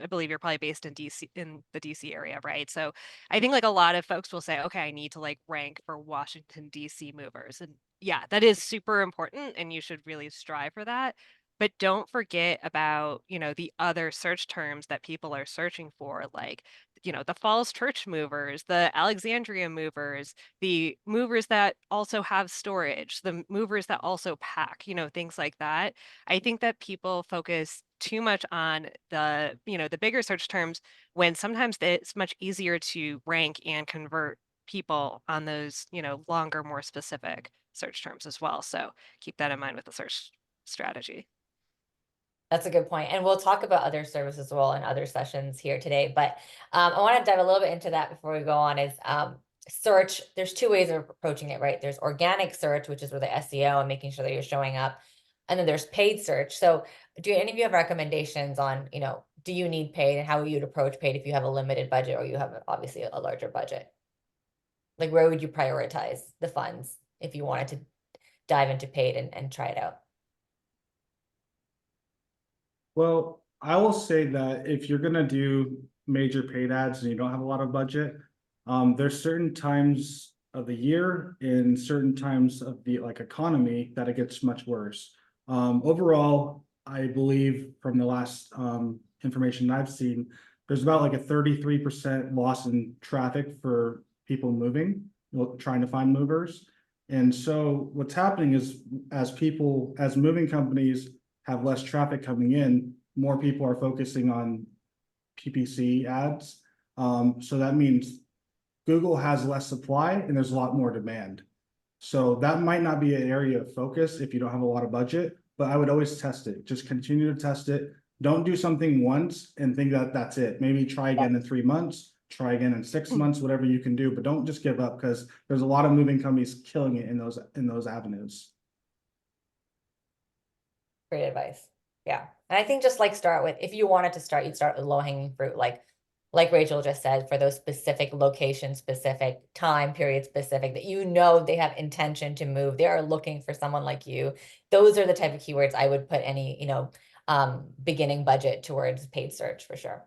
believe you're probably based in DC, in the DC area, right? So I think like a lot of folks will say, okay, I need to like rank for Washington, DC movers. And yeah, that is super important and you should really strive for that. But don't forget about, you know, the other search terms that people are searching for, like, you know, the Falls Church movers, the Alexandria movers, the movers that also have storage, the movers that also pack, you know, things like that. I think that people focus too much on the, you know, the bigger search terms when sometimes it's much easier to rank and convert people on those, you know, longer, more specific search terms as well. So keep that in mind with the search strategy. That's a good point. And we'll talk about other services as well in other sessions here today. But I want to dive a little bit into that before we go on is search. There's two ways of approaching it, right? There's organic search, which is where the SEO and making sure that you're showing up. And then there's paid search. So do any of you have recommendations on, you know, do you need paid and how would you approach paid if you have a limited budget or you have obviously a larger budget? Like where would you prioritize the funds if you wanted to dive into paid and try it out? Well, I will say that if you're gonna do major paid ads and you don't have a lot of budget, there's certain times of the year and certain times of the like economy that it gets much worse. Overall, I believe from the last information I've seen, there's about like a 33% loss in traffic for people moving, trying to find movers. And so what's happening is as moving companies have less traffic coming in, more people are focusing on PPC ads. So that means Google has less supply and there's a lot more demand. So that might not be an area of focus if you don't have a lot of budget, but I would always test it. Just continue to test it. Don't do something once and think that that's it. Maybe try again in 3 months, try again in 6 months, whatever you can do, but don't just give up because there's a lot of moving companies killing it in those avenues. Great advice. Yeah. And I think just like start with, if you wanted to start, you'd start with low hanging fruit, like Rachel just said, for those specific location specific, time period specific, that you know they have intention to move. They are looking for someone like you. Those are the type of keywords I would put any, you know, beginning budget towards paid search for sure.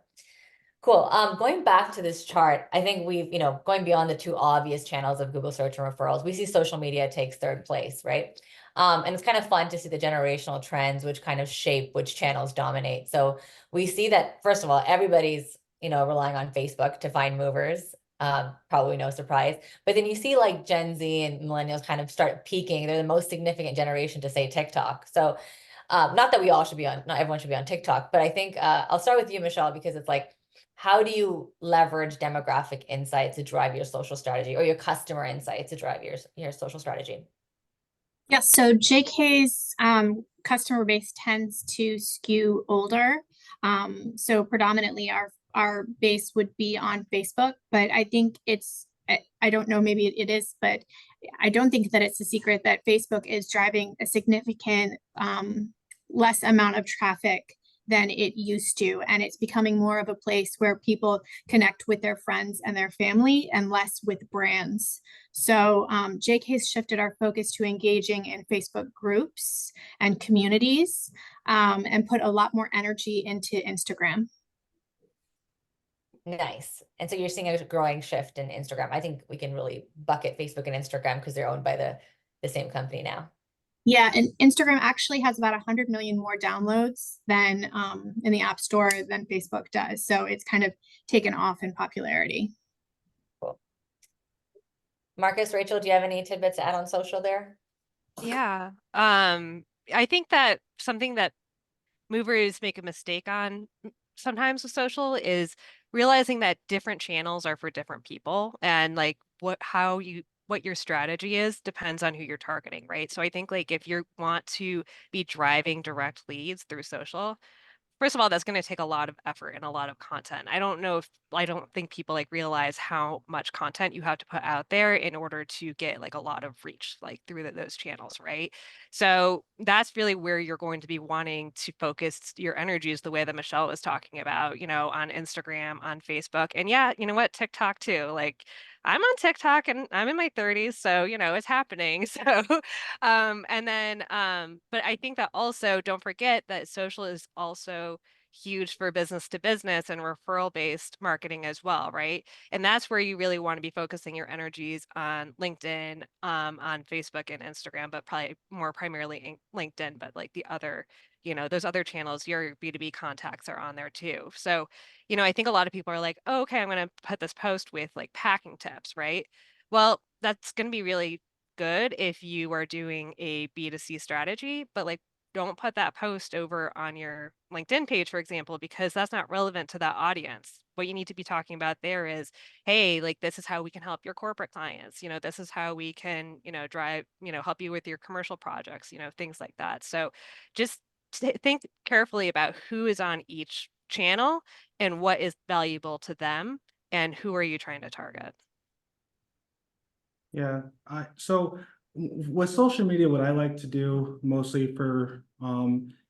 Cool. Going back to this chart, I think we've, you know, going beyond the two obvious channels of Google search and referrals, we see social media takes third place, right? And it's kind of fun to see the generational trends, which kind of shape which channels dominate. So we see that, first of all, everybody's, you know, relying on Facebook to find movers. Probably no surprise. But then you see like Gen Z and millennials kind of start peaking. They're the most significant generation to say TikTok. So not that we all should be on, not everyone should be on TikTok, but I think I'll start with you, Michelle, because it's like, how do you leverage demographic insight to drive your social strategy or your customer insight to drive your social strategy? Yeah, so JK's customer base tends to skew older. So predominantly our base would be on Facebook, but I think I don't know, maybe it is, but I don't think that it's a secret that Facebook is driving a significant less amount of traffic than it used to. And it's becoming more of a place where people connect with their friends and their family and less with brands. So JK's shifted our focus to engaging in Facebook groups and communities and put a lot more energy into Instagram. Nice. And so you're seeing a growing shift in Instagram. I think we can really bucket Facebook and Instagram because they're owned by the same company now. Yeah, and Instagram actually has about 100 million more downloads than in the App Store than Facebook does. So it's kind of taken off in popularity. Cool. Marcus, Rachel, do you have any tidbits to add on social there? Yeah. I think that something that movers make a mistake on sometimes with social is realizing that different channels are for different people and like what your strategy is depends on who you're targeting, right? So I think like if you want to be driving direct leads through social, first of all, that's going to take a lot of effort and a lot of content. I don't think people like realize how much content you have to put out there in order to get like a lot of reach, like through those channels, right? So that's really where you're going to be wanting to focus your energies the way that Michelle was talking about, on Instagram, on Facebook, and yeah, you know what, TikTok too. Like I'm on TikTok and I'm in my 30s, so it's happening. So and then but I think that also don't forget that social is also huge for business to business and referral based marketing as well, right? And that's where you really want to be focusing your energies on LinkedIn, on Facebook and Instagram, but probably more primarily in LinkedIn, but like the other, those other channels, your B2B contacts are on there too. So, I think a lot of people are like, oh, okay, I'm going to put this post with like packing tips, right? Well, that's going to be really good if you are doing a B2C strategy, but like don't put that post over on your LinkedIn page, for example, because that's not relevant to that audience. What you need to be talking about there is, hey, like this is how we can help your corporate clients. This is how we can, drive, help you with your commercial projects, things like that. So just think carefully about who is on each channel and what is valuable to them and who are you trying to target. Yeah, so with social media, what I like to do mostly for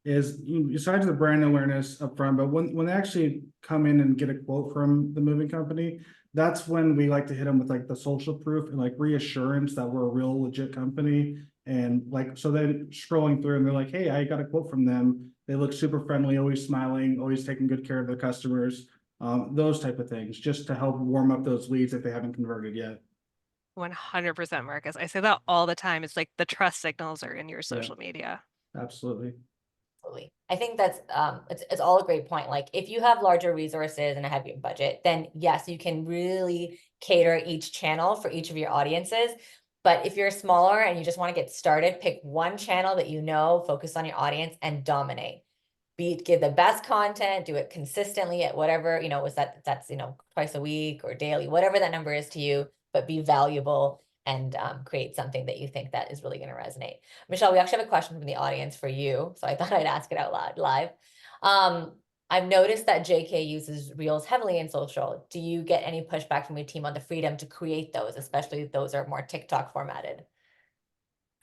is besides the brand awareness up front, but when they actually come in and get a quote from the moving company, that's when we like to hit them with like the social proof and like reassurance that we're a real legit company. And like, so then scrolling through and they're like, hey, I got a quote from them. They look super friendly, always smiling, always taking good care of their customers. Those type of things, just to help warm up those leads if they haven't converted yet. 100%, Marcus. I say that all the time. It's like the trust signals are in your Yeah. social media. Absolutely. Absolutely. I think that's it's all a great point. Like if you have larger resources and a heavier budget, then yes, you can really cater each channel for each of your audiences. But if you're smaller and you just want to get started, pick one channel that focus on your audience and dominate. Give the best content, do it consistently at whatever, that's twice a week or daily, whatever that number is to you, but be valuable and create something that you think that is really going to resonate. Michelle, we actually have a question from the audience for you, so I thought I'd ask it out loud live. I've noticed that JK uses Reels heavily in social. Do you get any pushback from your team on the freedom to create those, especially if those are more TikTok formatted?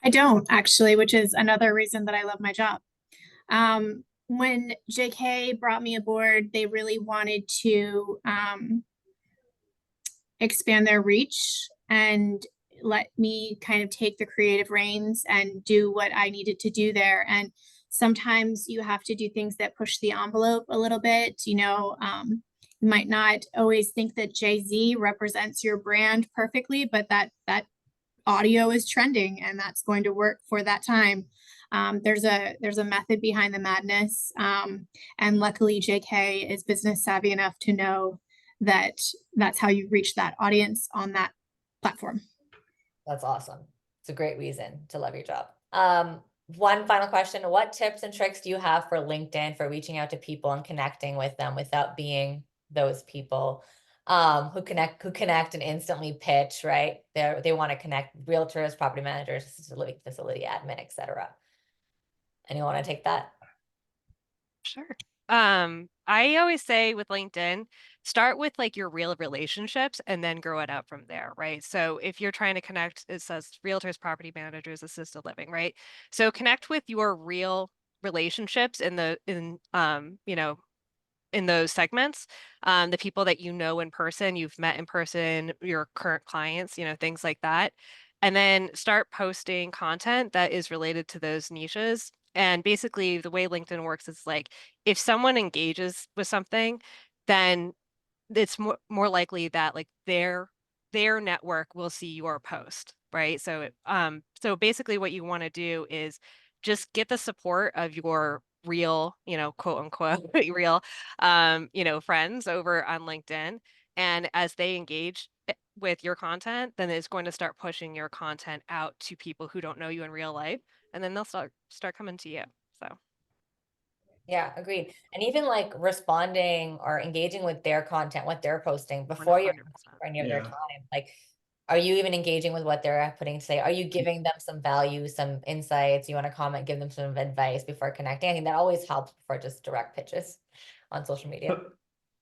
I don't actually, which is another reason that I love my job. When JK brought me aboard, they really wanted to expand their reach and let me kind of take the creative reins and do what I needed to do there. And sometimes you have to do things that push the envelope a little bit. You might not always think that Jay-Z represents your brand perfectly, but that audio is trending and that's going to work for that time. There's a method behind the madness. And luckily JK is business savvy enough to know that that's how you reach that audience on that platform. That's awesome. It's a great reason to love your job. One final question. What tips and tricks do you have for LinkedIn for reaching out to people and connecting with them without being those people who connect and instantly pitch, right? They want to connect realtors, property managers, facility admin, etc. Anyone want to take that? Sure. I always say with LinkedIn, start with like your real relationships and then grow it out from there, right? So if you're trying to connect, it says realtors, property managers, assisted living, right? So connect with your real relationships in those segments, the people that in person, you've met in person, your current clients, things like that. And then start posting content that is related to those niches. And basically, the way LinkedIn works is like if someone engages with something, then it's more likely that like their network will see your post, right? So basically what you want to do is just get the support of your real, quote unquote real friends over on LinkedIn, and as they engage with your content, then it's going to start pushing your content out to people who don't know you in real life, and then they'll start coming to you. So Yeah, agreed. And even like responding or engaging with their content, what they're posting before you're 100%. any of their Yeah. time. Like Are you even engaging with what they're putting to say? Are you giving them some value, some insights? You want to comment, give them some advice before connecting? I think that always helps before just direct pitches on social media.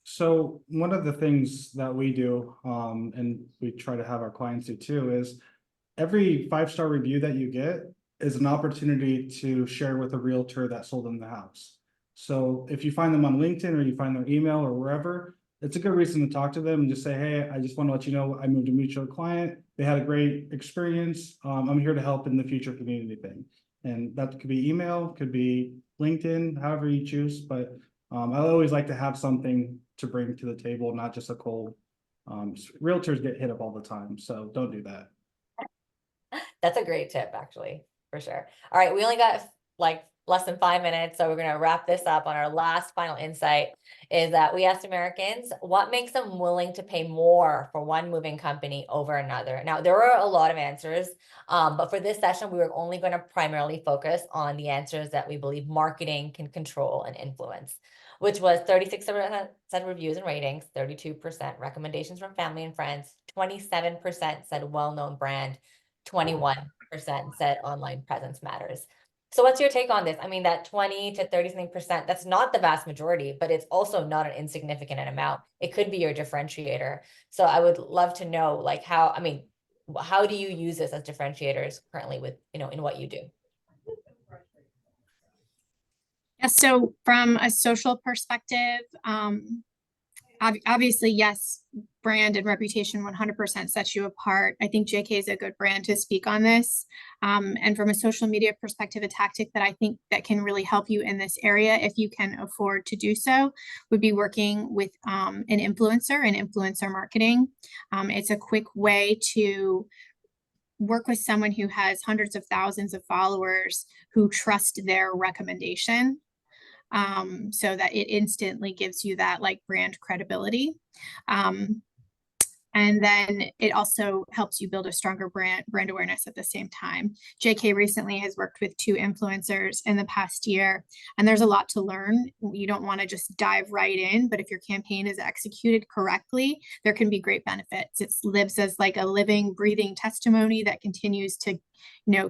So one of the things that we do, and we try to have our clients do too, is every 5-star review that you get is an opportunity to share with a realtor that sold them the house. So if you find them on LinkedIn or you find their email or wherever, it's a good reason to talk to them and just say, hey, I just want to let you know I moved a mutual client. They had a great experience. I'm here to help in the future community thing. And that could be email, could be LinkedIn, however you choose. But I always like to have something to bring to the table, not just a cold. Realtors get hit up all the time, so don't do that. That's a great tip, actually, for sure. All right, we only got like less than 5 minutes, so we're gonna wrap this up on our last final insight is that we asked Americans what makes them willing to pay more for one moving company over another. Now, there were a lot of answers, but for this session, we were only going to primarily focus on the answers that we believe marketing can control and influence, which was 36% said reviews and ratings, 32% recommendations from family and friends, 27% said well-known brand, 21% said online presence matters. So what's your take on this? I mean, that 20 to 30 something percent, that's not the vast majority, but it's also not an insignificant amount. It could be your differentiator. So I would love to know, like, how, I mean, how do you use this as differentiators currently with, in what you do? Yeah, so from a social perspective, obviously, yes, brand and reputation 100% sets you apart. I think JK is a good brand to speak on this. And from a social media perspective, a tactic that I think that can really help you in this area, if you can afford to do so, would be working with an influencer and influencer marketing. It's a quick way to work with someone who has hundreds of thousands of followers who trust their recommendation, so that it instantly gives you that like brand credibility. And then it also helps you build a stronger brand awareness at the same time. JK recently has worked with 2 influencers in the past year, and there's a lot to learn. You don't want to just dive right in, but if your campaign is executed correctly, there can be great benefits. It lives as like a living, breathing testimony that continues to,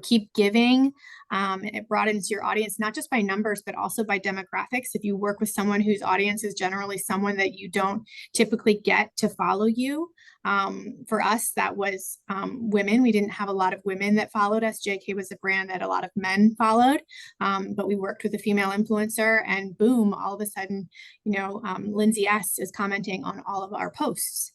keep giving. It broadens your audience, not just by numbers, but also by demographics. If you work with someone whose audience is generally someone that you don't typically get to follow you, for us, that was women. We didn't have a lot of women that followed us. JK was a brand that a lot of men followed, but we worked with a female influencer, and boom, all of a sudden, Lindsay S is commenting on all of our posts.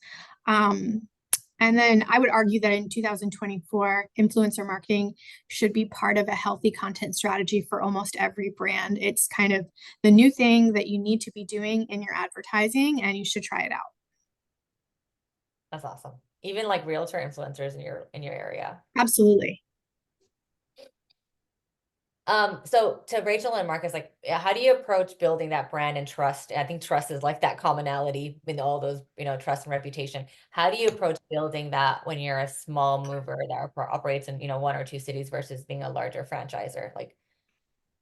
And then I would argue that in 2024, influencer marketing should be part of a healthy content strategy for almost every brand. It's kind of the new thing that you need to be doing in your advertising, and you should try it out. That's awesome. Even like realtor influencers in your area. Absolutely. So to Rachel and Marcus, like, how do you approach building that brand and trust? I think trust is like that commonality in all those, trust and reputation. How do you approach building that when you're a small mover that operates in, 1 or 2 cities versus being a larger franchisor? Like, do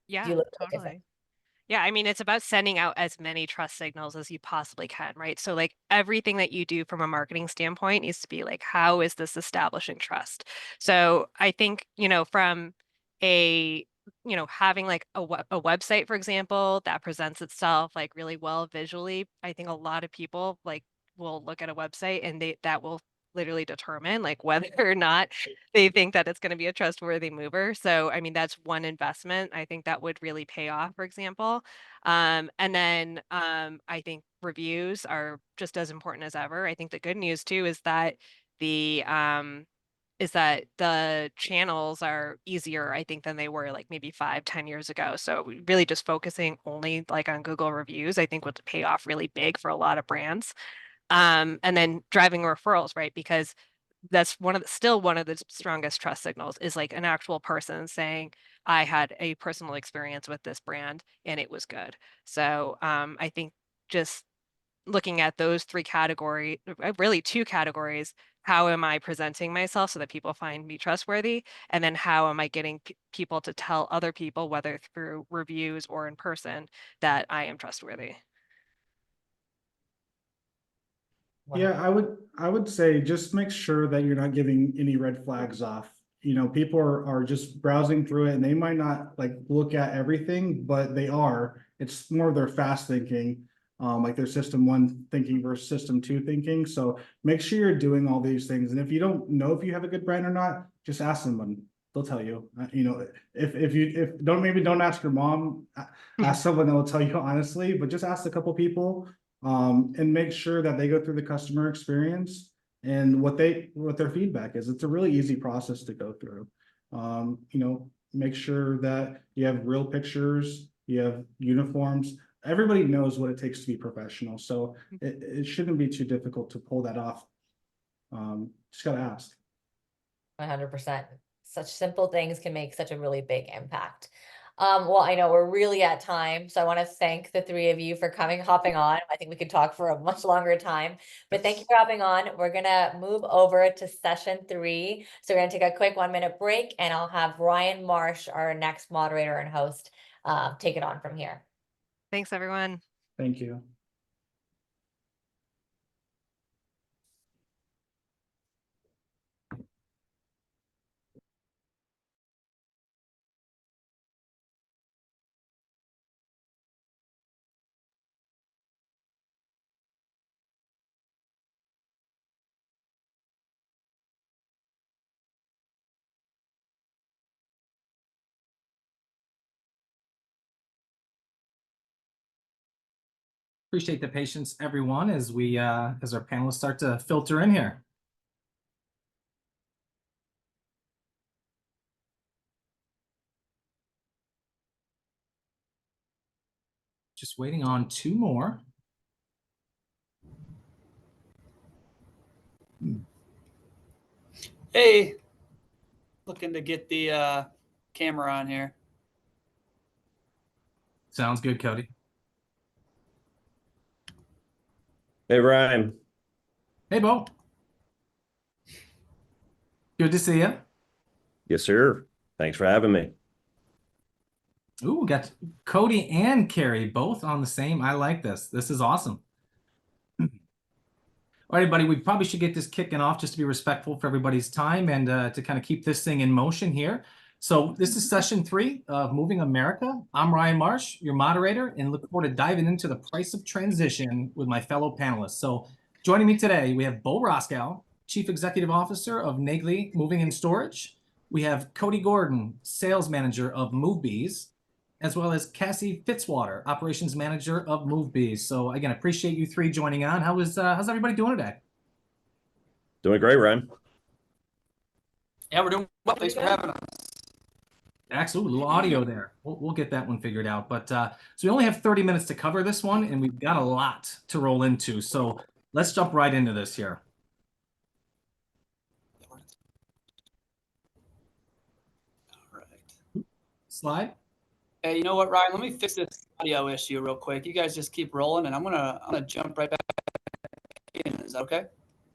Yeah, you look at it different? totally. Yeah, I mean, it's about sending out as many trust signals as you possibly can, right? So, like, everything that you do from a marketing standpoint needs to be like, how is this establishing trust? So, I think, from a, having like a website, for example, that presents itself like really well visually, I think a lot of people like will look at a website and that will literally determine like whether or not they think that it's going to be a trustworthy mover. So, I mean, that's one investment I think that would really pay off, for example. And then I think reviews are just as important as ever. I think the good news too the is that the channels are easier, I think, than they were like maybe 5-10 years ago. So really just focusing only like on Google reviews, I think would pay off really big for a lot of brands. And then driving referrals, right? Because that's still one of the strongest trust signals is like an actual person saying, I had a personal experience with this brand and it was good. So I think just looking at those 3 categories, really 2 categories, how am I presenting myself so that people find me trustworthy? And then how am I getting people to tell other people, whether through reviews or in person, that I am trustworthy? Yeah, I would say just make sure that you're not giving any red flags off. You know, people are just browsing through it and they might not like look at everything, but they are. It's more of their fast thinking, like their system one thinking versus system two thinking. So make sure you're doing all these things. And if you don't know if you have a good brand or not, just ask someone. They'll tell you. You know, if don't ask your mom, ask someone that will tell you honestly, but just ask a couple people and make sure that they go through the customer experience and what their feedback is. It's a really easy process to go through. You know, make sure that you have real pictures, you have uniforms. Everybody knows what it takes to be professional, so it shouldn't be too difficult to pull that off. Just gotta ask. 100%. Such simple things can make such a really big impact. Well, I know we're really at time, so I want to thank the three of you for hopping on. I think we could talk for a much longer time, but thank you for hopping on. We're gonna move over to session 3. So we're gonna take a quick 1-minute break, and I'll have Ryan Marsh, our next moderator and host, take it on from here. Thanks, everyone. Thank you. Appreciate the patience, everyone, as we as our panelists start to filter in here. Just waiting on 2 more. Hey, looking to get the camera on here. Sounds good, Cody. Hey, Ryan. Hey, Bo. Good to see you. Yes, sir. Thanks for having me. Ooh, we got Cody and Carrie both on the same. I like this. This is awesome. All right, everybody, we probably should get this kicking off just to be respectful for everybody's time and to kind of keep this thing in motion here. So this is session 3 of Moving America. I'm Ryan Marsh, your moderator, and look forward to diving into the price of transition with my fellow panelists. So joining me today, we have Bo Roscoe, Chief Executive Officer of Nagley Moving and Storage. We have Cody Gordon, Sales Manager of MoveBees, as well as Cassie Fitzwater, Operations Manager of MoveBees. So again, appreciate you 3 joining on. How's everybody doing today? Doing great, Ryan. Yeah, we're doing well. Thanks for having us. Excellent, a little audio there. We'll get that one figured out. But so we only have 30 minutes to cover this one, and we've got a lot to roll into. So let's jump right into this here. All right. Slide. Hey, you know what, Ryan? Let me fix this audio issue real quick. You guys just keep rolling, and I'm gonna jump right back in. Is that okay?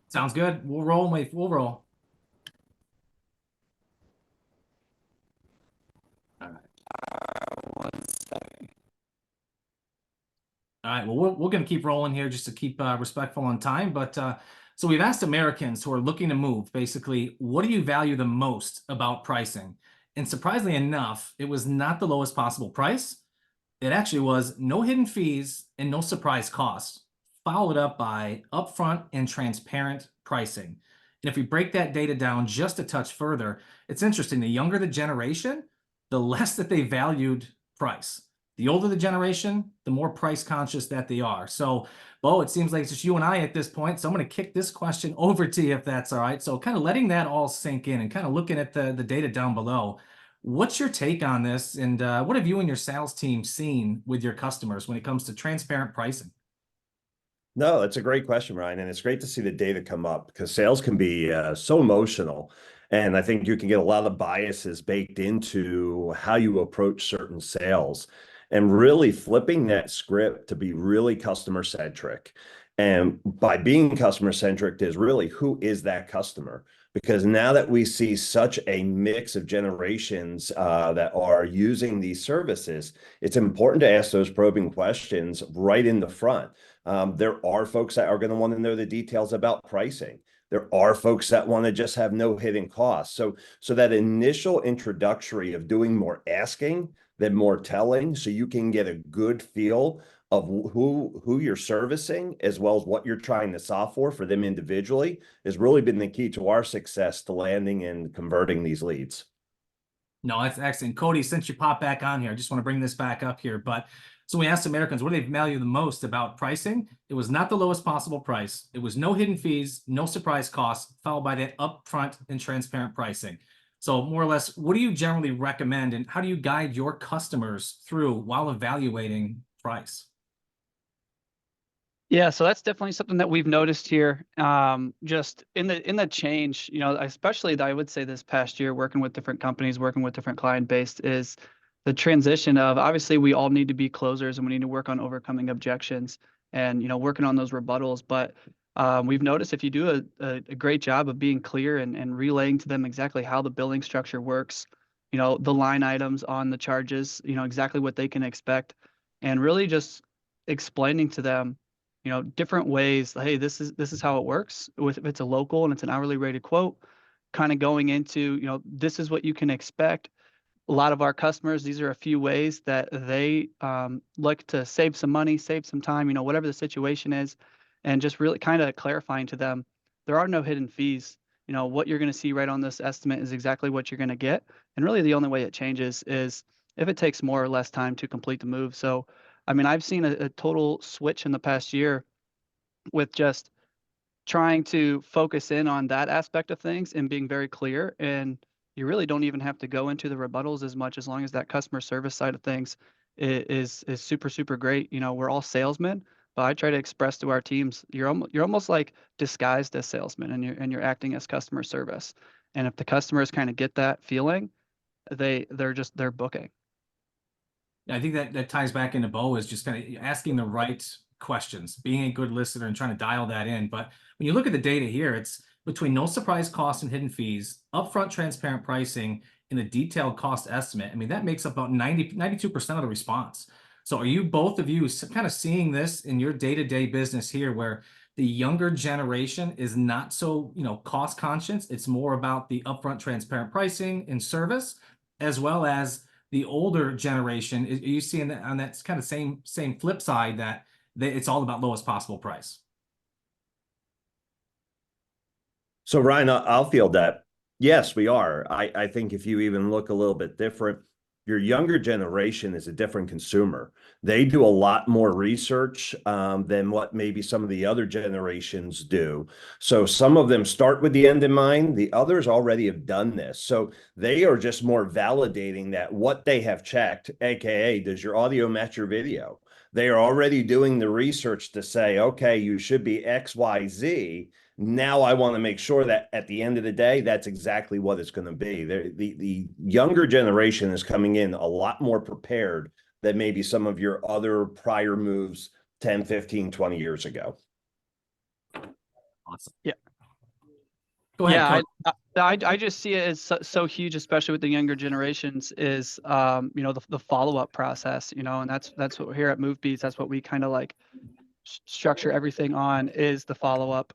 Sounds good. We'll roll, wait, we'll roll. All right. 1 second. All right, well, we're going to keep rolling here just to keep respectful on time. But so we've asked Americans who are looking to move, basically, what do you value the most about pricing? And surprisingly enough, it was not the lowest possible price. It actually was no hidden fees and no surprise costs, followed up by upfront and transparent pricing. And if we break that data down just a touch further, it's interesting. The younger the generation, the less that they valued price. The older the generation, the more price conscious that they are. So, Bo, it seems like it's just you and I at this point. So I'm going to kick this question over to you if that's all right. So kind of letting that all sink in and kind of looking at the data down below. What's your take on this? And what have you and your sales team seen with your customers when it comes to transparent pricing? No, that's a great question, Ryan. And it's great to see the data come up because sales can be so emotional. And I think you can get a lot of biases baked into how you approach certain sales and really flipping that script to be really customer centric. And by being customer centric is really who is that customer? because now that we see such a mix of generations that are using these services, it's important to ask those probing questions right in the front. There are folks that are going to want to know the details about pricing. There are folks that want to just have no hidden costs. So that initial introductory of doing more asking than more telling, so you can get a good feel of who you're servicing, as well as what you're trying to solve for them individually, has really been the key to our success to landing and converting these leads. No, that's excellent. Cody, since you popped back on here, I just want to bring this back up here. But so we asked Americans, what do they value the most about pricing? It was not the lowest possible price. It was no hidden fees, no surprise costs, followed by that upfront and transparent pricing. So more or less, what do you generally recommend, and how do you guide your customers through while evaluating price? Yeah, so that's definitely something that we've noticed here. Just in the change, you know, especially I would say this past year, working with different companies, working with different client base, is the transition of, obviously we all need to be closers and we need to work on overcoming objections and, you know, working on those rebuttals. But we've noticed if you do a great job of being clear and relaying to them exactly how the billing structure works, you know, the line items on the charges, you know, exactly what they can expect, and really just explaining to them, you know, different ways. Hey, this is how it works. If it's a local and it's an hourly rated quote, kind of going into, you know, this is what you can expect. A lot of our customers, these are a few ways that they like to save some money, save some time, you know, whatever the situation is, and just really kind of clarifying to them, there are no hidden fees. You know, what you're going to see right on this estimate is exactly what you're going to get. And really the only way it changes is if it takes more or less time to complete the move. So, I mean, I've seen a total switch in the past year with just trying to focus in on that aspect of things and being very clear. And you really don't even have to go into the rebuttals as much, as long as that customer service side of things is super, super great. You know, we're all salesmen, but I try to express to our teams, you're almost like disguised as salesmen, and you're acting as customer service. And if the customers kind of get that feeling, they're booking. I think that ties back into Bo, is just kind of asking the right questions, being a good listener and trying to dial that in. But when you look at the data here, it's between no surprise costs and hidden fees, upfront transparent pricing, and a detailed cost estimate. I mean, that makes up about 92% of the response. So are you, both of you, kind of seeing this in your day-to-day business here, where the younger generation is not so, you know, cost conscious? It's more about the upfront transparent pricing and service, as well as the older generation. Are you seeing that on that kind of same flip side, that it's all about lowest possible price? So Ryan, I'll field that. Yes, we are. I think if you even look a little bit different, your younger generation is a different consumer. They do a lot more research than what maybe some of the other generations do. So some of them start with the end in mind. The others already have done this. So they are just more validating that what they have checked, AKA, does your audio match your video? They are already doing the research to say, okay, you should be X, Y, Z. Now I want to make sure that at the end of the day, that's exactly what it's going to be. The younger generation is coming in a lot more prepared than maybe some of your other prior moves 10, 15, 20 years ago. Awesome. Yeah. Go ahead. Yeah, I just see it as so huge, especially with the younger generations, is you know, the follow-up process, you know, and that's what we're here at MoveBeats. That's what we kind of like structure everything on, is the follow-up.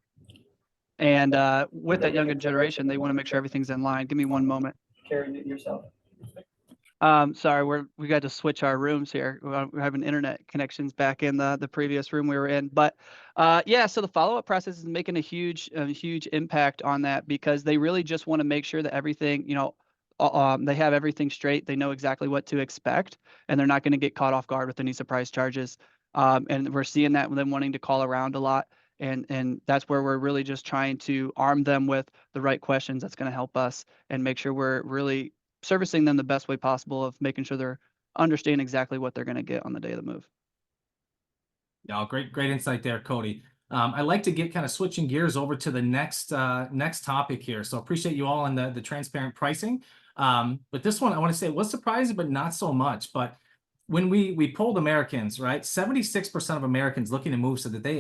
And with that younger generation, they want to make sure everything's in line. Give me one moment. Carry it yourself. Sorry, we got to switch our rooms here. We're having internet connections back in the previous room we were in. But yeah, so the follow-up process is making a huge impact on that, because they really just want to make sure that everything, you know, they have everything straight. They know exactly what to expect, and they're not going to get caught off guard with any surprise charges. And we're seeing that with them wanting to call around a lot. And that's where we're really just trying to arm them with the right questions that's going to help us and make sure we're really servicing them the best way possible, of making sure they're understanding exactly what they're going to get on the day of the move. Yeah, great insight there, Cody. I'd like to get kind of switching gears over to the next topic here. So appreciate you all on the transparent pricing. But this one, I want to say, it was surprising, but not so much. But when we polled Americans, right, 76% of Americans looking to move said that they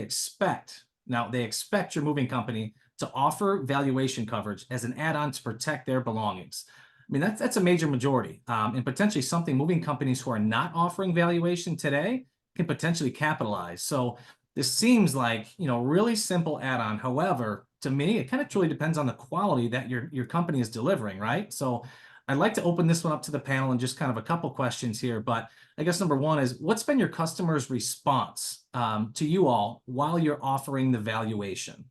expect your moving company to offer valuation coverage as an add-on to protect their belongings. I mean, that's a major majority, and potentially something moving companies who are not offering valuation today can potentially capitalize. So this seems like, really simple add-on. However, to me, it kind of truly depends on the quality that your company is delivering, right? So I'd like to open this one up to the panel and just kind of a couple questions here. But I guess number one is, what's been your customer's response to you all while you're offering the valuation?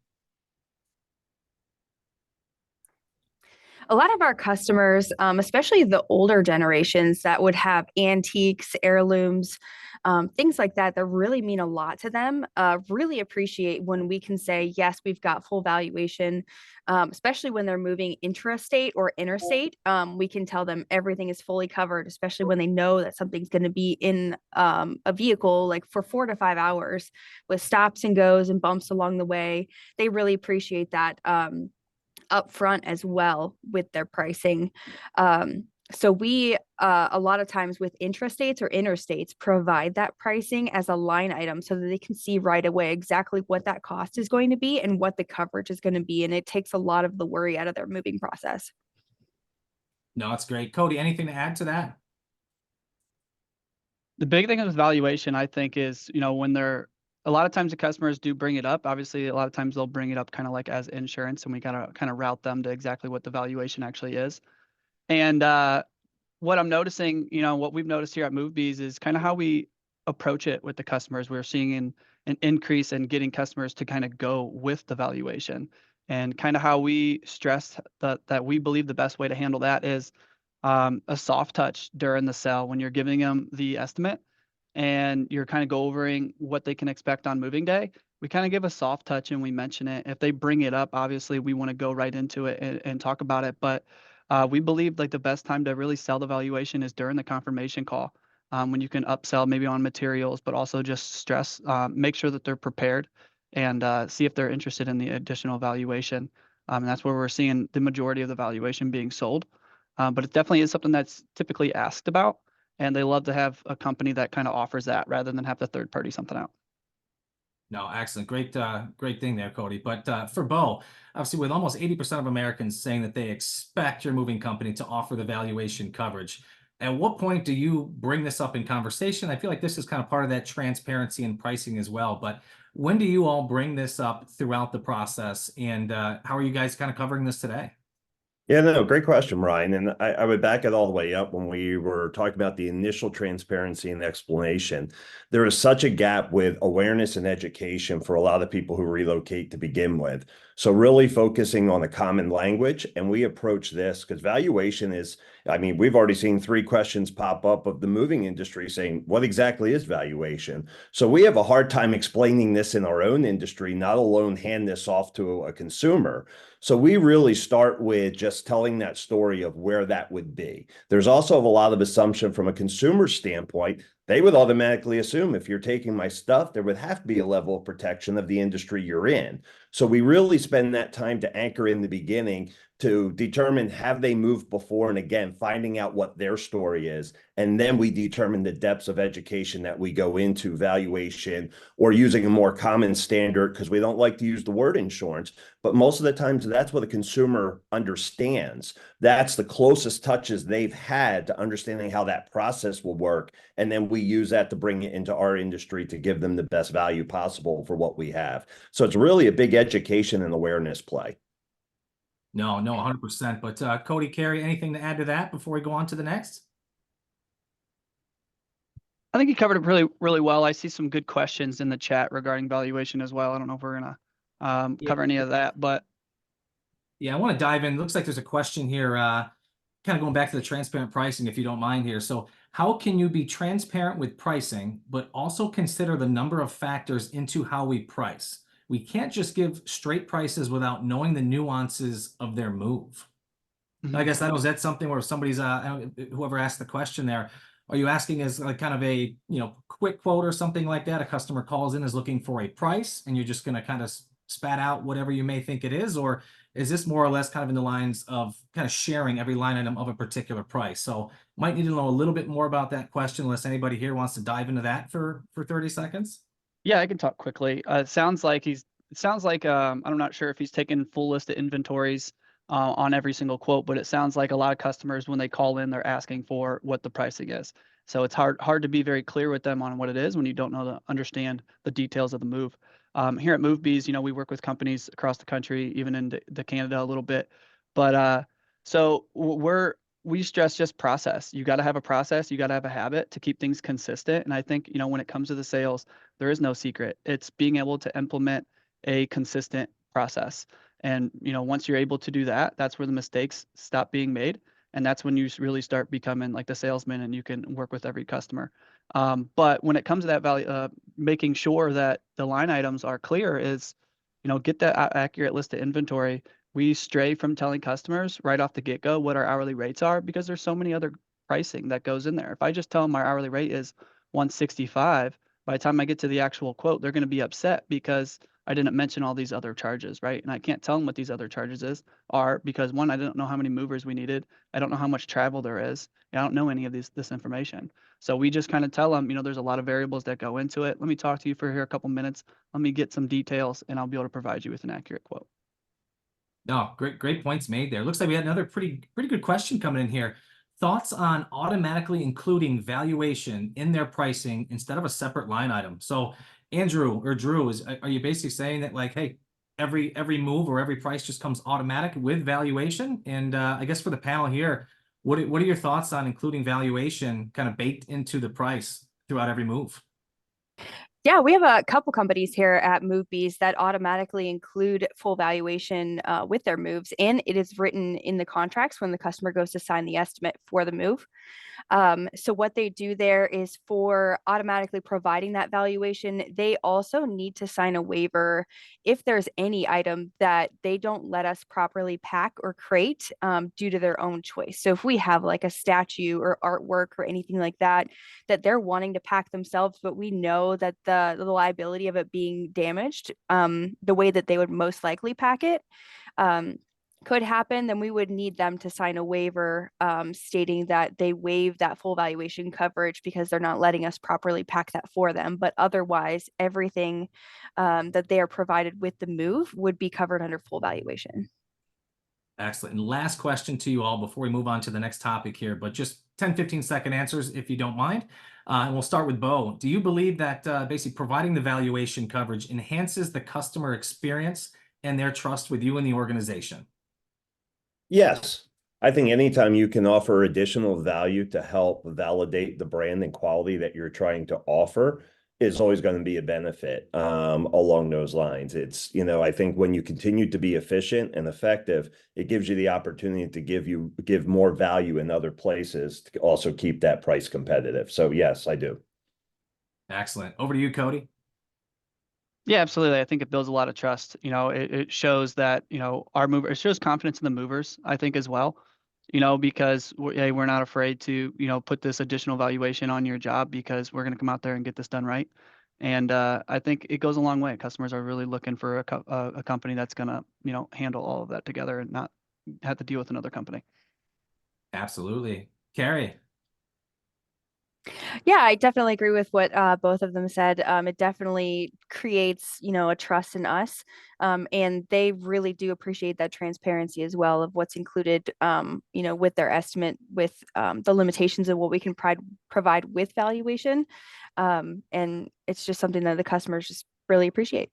A lot of our customers, especially the older generations that would have antiques, heirlooms, things like that, that really mean a lot to them, really appreciate when we can say, yes, we've got full valuation, especially when they're moving intrastate or interstate. We can tell them everything is fully covered, especially when they know that something's going to be in a vehicle like for 4 to 5 hours with stops and goes and bumps along the way. They really appreciate that. Upfront as well with their pricing. So we, a lot of times with intrastates or interstates, provide that pricing as a line item so that they can see right away exactly what that cost is going to be and what the coverage is going to be. And it takes a lot of the worry out of their moving process. No, that's great. Cody, anything to add to that? The big thing with valuation, I think, is, when a lot of times the customers do bring it up. Obviously, a lot of times they'll bring it up kind of like as insurance, and we gotta kind of route them to exactly what the valuation actually is. And what I'm noticing, what we've noticed here at MoveBees is kind of how we approach it with the customers. We're seeing an increase in getting customers to kind of go with the valuation, and kind of how we stress that we believe the best way to handle that is a soft touch during the sale when you're giving them the estimate and you're kind of go overing what they can expect on moving day. We kind of give a soft touch and we mention it. If they bring it up, obviously we want to go right into it and talk about it. But we believe like the best time to really sell the valuation is during the confirmation call, when you can upsell maybe on materials, but also just stress, make sure that they're prepared and see if they're interested in the additional valuation. And that's where we're seeing the majority of the valuation being sold. But it definitely is something that's typically asked about. And they love to have a company that kind of offers that rather than have the third party something out. No, excellent. Great thing there, Cody. But for Bo, obviously with almost 80% of Americans saying that they expect your moving company to offer the valuation coverage, at what point do you bring this up in conversation? I feel like this is kind of part of that transparency and pricing as well. But when do you all bring this up throughout the process? And how are you guys kind of covering this today? Yeah, no, great question, Ryan. And I would back it all the way up when we were talking about the initial transparency and explanation. There is such a gap with awareness and education for a lot of people who relocate to begin with. So really focusing on a common language, and we approach this because valuation is, we've already seen 3 questions pop up of the moving industry saying, what exactly is valuation? So we have a hard time explaining this in our own industry, not alone hand this off to a consumer. So we really start with just telling that story of where that would be. There's also a lot of assumption from a consumer standpoint. They would automatically assume if you're taking my stuff, there would have to be a level of protection of the industry you're in. So we really spend that time to anchor in the beginning to determine have they moved before, and again, finding out what their story is. And then we determine the depths of education that we go into valuation or using a more common standard, because we don't like to use the word insurance, but most of the times that's what a consumer understands. That's the closest touches they've had to understanding how that process will work. And then we use that to bring it into our industry to give them the best value possible for what we have. So it's really a big education and awareness play. No, 100%. But Cody, Carrie, anything to add to that before we go on to the next? I think you covered it really, really well. I see some good questions in the chat regarding valuation as well. I don't know if we're gonna cover any of that, but yeah, I want to dive in. Looks like there's a question here, kind of going back to the transparent pricing, if you don't mind here. So how can you be transparent with pricing, but also consider the number of factors into how we price? We can't just give straight prices without knowing the nuances of their move. I guess that's something where somebody's whoever asked the question there, are you asking as like kind of a quick quote or something like that? A customer calls in, is looking for a price, and you're just going to kind of spat out whatever you may think it is? Or is this more or less kind of in the lines of kind of sharing every line item of a particular price? So might need to know a little bit more about that question, unless anybody here wants to dive into that for 30 seconds. yeah, I can talk quickly. It sounds like he's it sounds like I'm not sure if he's taken full list of inventories on every single quote, but it sounds like a lot of customers when they call in, they're asking for what the pricing is. So it's hard to be very clear with them on what it is when you don't know to understand the details of the move. Here at MoveBees, we work with companies across the country, even in the Canada a little bit. But so we stress just process. You got to have a process. You got to have a habit to keep things consistent. And I think, when it comes to the sales, there is no secret. It's being able to implement a consistent process. And, once you're able to do that, that's where the mistakes stop being made. And that's when you really start becoming like the salesman and you can work with every customer. But when it comes to that value, making sure that the line items are clear is, get that accurate list of inventory. We stray from telling customers right off the get-go what our hourly rates are because there's so many other pricing that goes in there. If I just tell them my hourly rate is 165, by the time I get to the actual quote, they're going to be upset because I didn't mention all these other charges, right? And I can't tell them what these other charges are because one, I don't know how many movers we needed. I don't know how much travel there is. I don't know any of this information. So we just kind of tell them, there's a lot of variables that go into it. Let me talk to you for here a couple minutes. Let me get some details and I'll be able to provide you with an accurate quote. No, great points made there. Looks like we had another pretty good question coming in here. Thoughts on automatically including valuation in their pricing instead of a separate line item? So Andrew or Drew, are you basically saying that like, hey, every move or every price just comes automatic with valuation? And I guess for the panel here, what are your thoughts on including valuation kind of baked into the price throughout every move? Yeah, we have a couple companies here at MoveBees that automatically include full valuation with their moves, and it is written in the contracts when the customer goes to sign the estimate for the move. So what they do there is for automatically providing that valuation, they also need to sign a waiver if there's any item that they don't let us properly pack or crate due to their own choice. So if we have like a statue or artwork or anything like that, that they're wanting to pack themselves, but we know that the liability of it being damaged, the way that they would most likely pack it, could happen, then we would need them to sign a waiver stating that they waive that full valuation coverage because they're not letting us properly pack that for them. But otherwise, everything that they are provided with the move would be covered under full valuation. Excellent. And last question to you all before we move on to the next topic here, but just 10-15-second answers if you don't mind. And we'll start with Bo. Do you believe that basically providing the valuation coverage enhances the customer experience and their trust with you and the organization? Yes. I think anytime you can offer additional value to help validate the brand and quality that you're trying to offer is always going to be a benefit along those lines. It's, I think when you continue to be efficient and effective, it gives you the opportunity to give more value in other places to also keep that price competitive. So yes, I do. Excellent. Over to you, Cody. Yeah, absolutely. I think it builds a lot of trust. It shows that, it shows confidence in the movers, I think, as well, because we're not afraid to, put this additional valuation on your job because we're going to come out there and get this done right. And I think it goes a long way. Customers are really looking for a company that's going to, handle all of that together and not have to deal with another company. Absolutely. Carrie. Yeah, I definitely agree with what both of them said. It definitely creates, a trust in us. And they really do appreciate that transparency as well of what's included, with their estimate, with the limitations of what we can provide with valuation. And it's just something that the customers just really appreciate.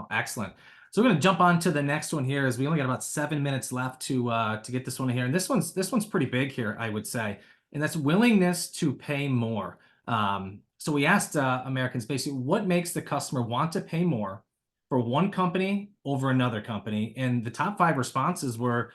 Excellent. So we're going to jump on to the next one here as we only got about 7 minutes left to get this one here. And this one's pretty big here, I would say. And that's willingness to pay more. So we asked Americans basically what makes the customer want to pay more for one company over another company. And the top 5 responses were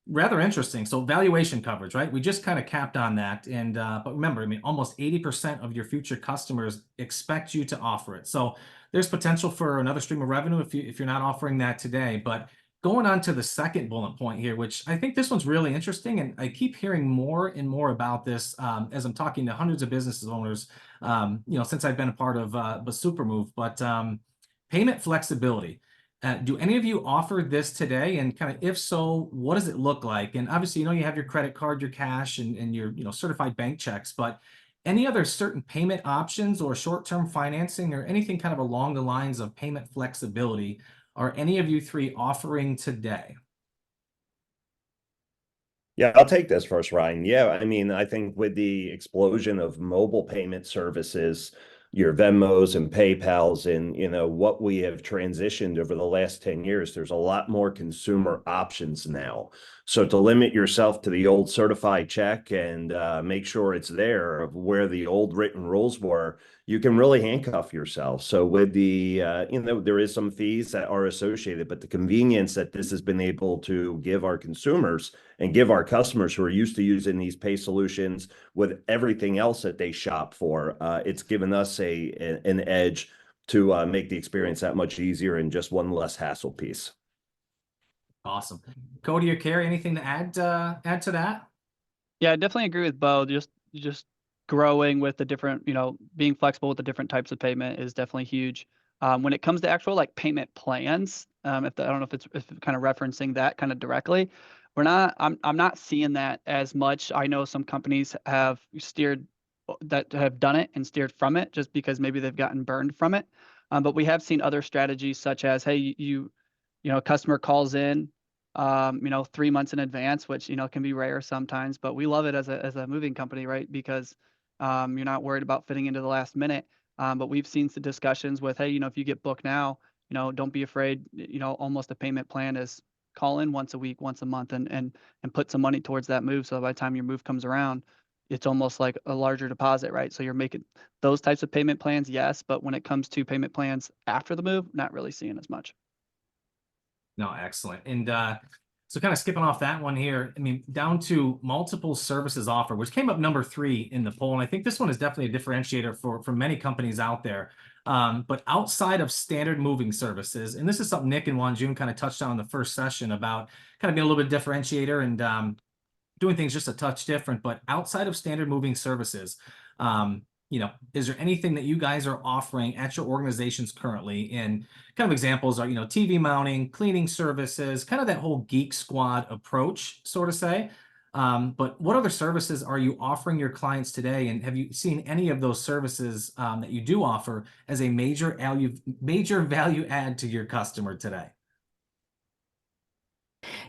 rather interesting. So valuation coverage, right? We just kind of capped on that. And but remember, almost 80% of your future customers expect you to offer it. So there's potential for another stream of revenue if you're not offering that today. But going on to the second bullet point here, which I think this one's really interesting, and I keep hearing more and more about this as I'm talking to hundreds of business owners, since I've been a part of the Supermove. But payment flexibility. Do any of you offer this today? And kind of, if so, what does it look like? And obviously, you have your credit card, your cash, and your certified bank checks. But any other certain payment options or short-term financing or anything kind of along the lines of payment flexibility are any of you three offering today? Yeah, I'll take this first, Ryan. Yeah, I mean, I think with the explosion of mobile payment services, your Venmos and PayPals, and what we have transitioned over the last 10 years, there's a lot more consumer options now. So to limit yourself to the old certified check and make sure it's there of where the old written rules were, you can really handcuff yourself. So with the, there is some fees that are associated, but the convenience that this has been able to give our consumers and give our customers who are used to using these pay solutions with everything else that they shop for, it's given us an edge to make the experience that much easier and just one less hassle piece. Awesome. Cody or Carrie, anything to add to that? Yeah, I definitely agree with Bo. Just growing with the different, being flexible with the different types of payment is definitely huge. When it comes to actual like payment plans, I don't know if it's kind of referencing that kind of directly. I'm not seeing that as much. I know some companies have steered that have done it and steered from it just because maybe they've gotten burned from it. But we have seen other strategies such as, hey, a customer calls in, 3 months in advance, which, can be rare sometimes, but we love it as a moving company, right? Because you're not worried about fitting into the last minute. But we've seen some discussions with, hey, if you get booked now, don't be afraid, almost a payment plan is call in once a week, once a month, and put some money towards that move. So by the time your move comes around, it's almost like a larger deposit, right? So you're making those types of payment plans, yes, but when it comes to payment plans after the move, not really seeing as much. No, excellent. And so kind of skipping off that one here, I mean, down to multiple services offered, which came up number 3 in the poll. And I think this one is definitely a differentiator for many companies out there. But outside of standard moving services, and this is something Nick and Wanjun kind of touched on in the first session about kind of being a little bit differentiator and doing things just a touch different, but outside of standard moving services, is there anything that you guys are offering at your organizations currently? And kind of examples are, TV mounting, cleaning services, kind of that whole Geek Squad approach, sort of say. But what other services are you offering your clients today? And have you seen any of those services that you do offer as a major value add to your customer today?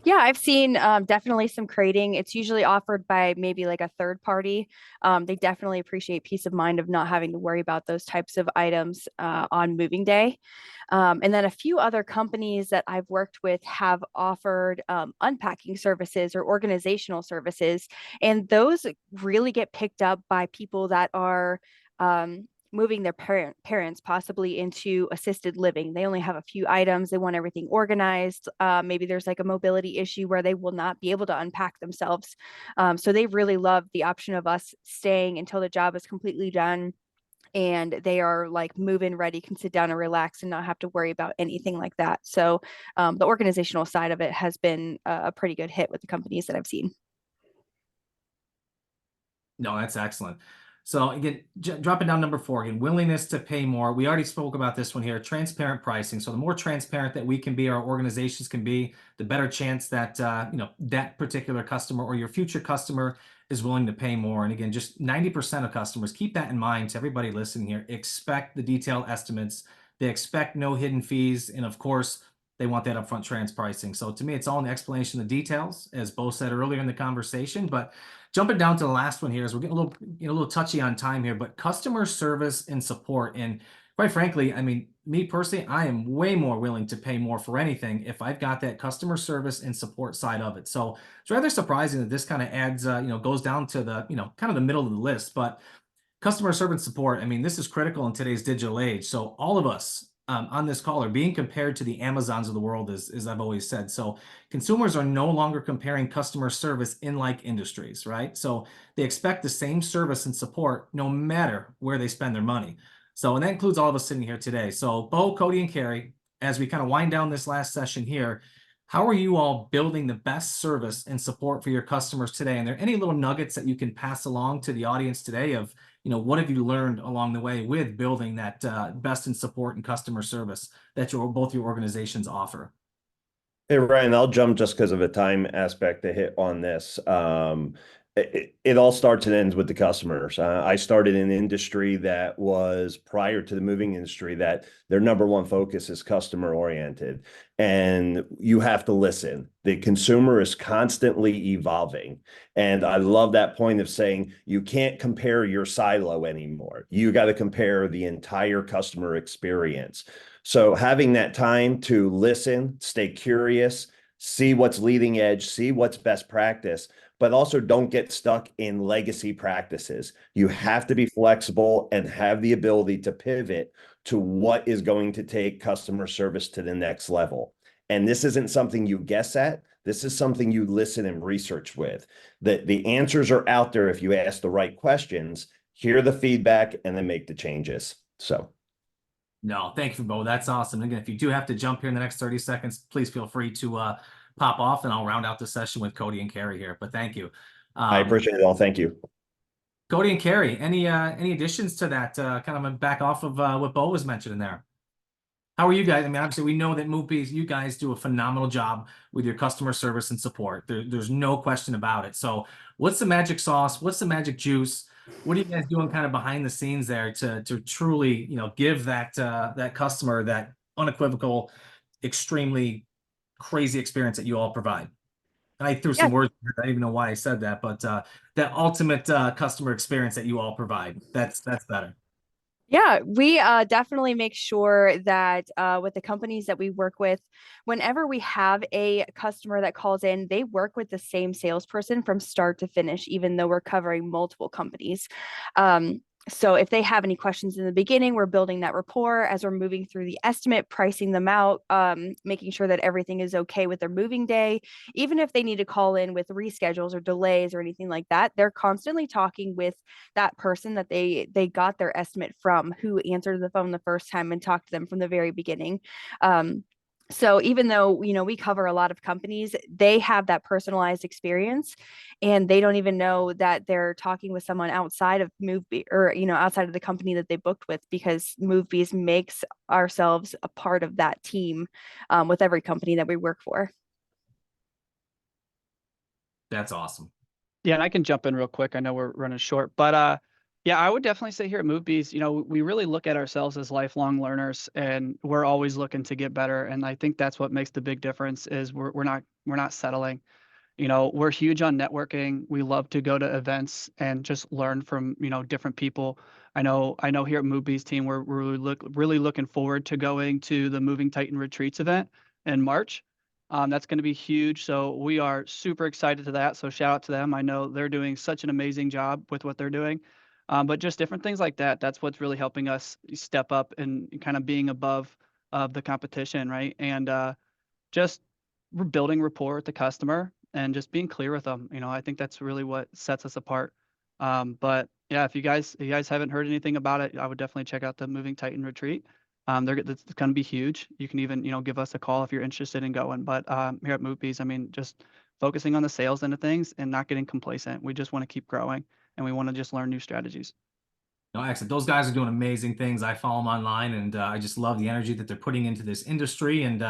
Yeah, I've seen definitely some crating. It's usually offered by maybe like a third party. They definitely appreciate peace of mind of not having to worry about those types of items on moving day. And then a few other companies that I've worked with have offered unpacking services or organizational services. And those really get picked up by people that are moving their parents possibly into assisted living. They only have a few items. They want everything organized. Maybe there's like a mobility issue where they will not be able to unpack themselves. So they really love the option of us staying until the job is completely done and they are like move-in ready, can sit down and relax and not have to worry about anything like that. So the organizational side of it has been a pretty good hit with the companies that I've seen. No, that's excellent. So again, dropping down number 4, again, willingness to pay more. We already spoke about this one here, transparent pricing. So the more transparent that we can be, our organizations can be, the better chance that, that particular customer or your future customer is willing to pay more. And again, just 90% of customers, keep that in mind to everybody listening here, expect the detailed estimates. They expect no hidden fees. And of course, they want that upfront trans pricing. So to me, it's all in the explanation of the details, as Bo said earlier in the conversation. But jumping down to the last one here, as we're getting a little touchy on time here, but customer service and support. And quite frankly, I mean, me personally, I am way more willing to pay more for anything if I've got that customer service and support side of it. So it's rather surprising that this kind of adds, goes down to the, kind of the middle of the list. But customer service support, I mean, this is critical in today's digital age. So all of us on this call are being compared to the Amazons of the world, as I've always said. So consumers are no longer comparing customer service in like industries, right? So they expect the same service and support no matter where they spend their money. So, and that includes all of us sitting here today. So Bo, Cody, and Carrie, as we kind of wind down this last session here, how are you all building the best service and support for your customers today? And are there any little nuggets that you can pass along to the audience today of, what have you learned along the way with building that best in support and customer service that both your organizations offer? Hey, Ryan, I'll jump just because of a time aspect to hit on this. it all starts and ends with the customers. I started in an industry that was prior to the moving industry that their number one focus is customer oriented, and you have to listen. The consumer is constantly evolving. And I love that point of saying you can't compare your silo anymore. You got to compare the entire customer experience. So having that time to listen, stay curious, see what's leading edge, see what's best practice, but also don't get stuck in legacy practices. You have to be flexible and have the ability to pivot to what is going to take customer service to the next level. And this isn't something you guess at. This is something you listen and research with. The answers are out there if you ask the right questions, hear the feedback, and then make the changes. So. No, thank you, Bo. That's awesome. Again, if you do have to jump here in the next 30 seconds, please feel free to pop off, and I'll round out the session with Cody and Carrie here. But thank you. I appreciate it all. Thank you. Cody and Carrie, any additions to that? Kind of back off of what Bo was mentioning there. How are you guys? I mean, obviously, we know that MoveBees, you guys do a phenomenal job with your customer service and support. There's no question about it. So what's the magic sauce? What's the magic juice? What are you guys doing kind of behind the scenes there to truly, you know, give that that customer that unequivocal, extremely crazy experience that you all provide? I threw some words, I don't even know why I said that, but that ultimate customer experience that you all provide, that's better. Yeah, we definitely make sure that with the companies that we work with, whenever we have a customer that calls in, they work with the same salesperson from start to finish, even though we're covering multiple companies. So if they have any questions in the beginning, we're building that rapport as we're moving through the estimate, pricing them out, making sure that everything is okay with their moving day. Even if they need to call in with reschedules or delays or anything like that, they're constantly talking with that person that they got their estimate from, who answered the phone the first time and talked to them from the very beginning. So even though, you know, we cover a lot of companies, they have that personalized experience, and they don't even know that they're talking with someone outside of MoveBee, or, you know, outside of the company that they booked with, because MoveBees makes ourselves a part of that team with every company that we work for. That's awesome. Yeah, and I can jump in real quick. I know we're running short, but yeah, I would definitely say here at MoveBees, you know, we really look at ourselves as lifelong learners, and we're always looking to get better. And I think that's what makes the big difference is we're not settling. You know, we're huge on networking. We love to go to events and just learn from, you know, different people. I know here at MoveBees team, we're really looking forward to going to the Moving Titan Retreats event in March. That's going to be huge. So we are super excited to that. So shout out to them. I know they're doing such an amazing job with what they're doing. But just different things like that. That's what's really helping us step up and kind of being above the competition, right? And just building rapport with the customer and just being clear with them. You know, I think that's really what sets us apart. But yeah, if you guys haven't heard anything about it, I would definitely check out the Moving Titan Retreat. It's going to be huge. You can even, you know, give us a call if you're interested in going. But here at MoveBees, I mean, just focusing on the sales end of things and not getting complacent. We just want to keep growing, and we want to just learn new strategies. No, excellent. Those guys are doing amazing things. I follow them online, and I just love the energy that they're putting into this industry. And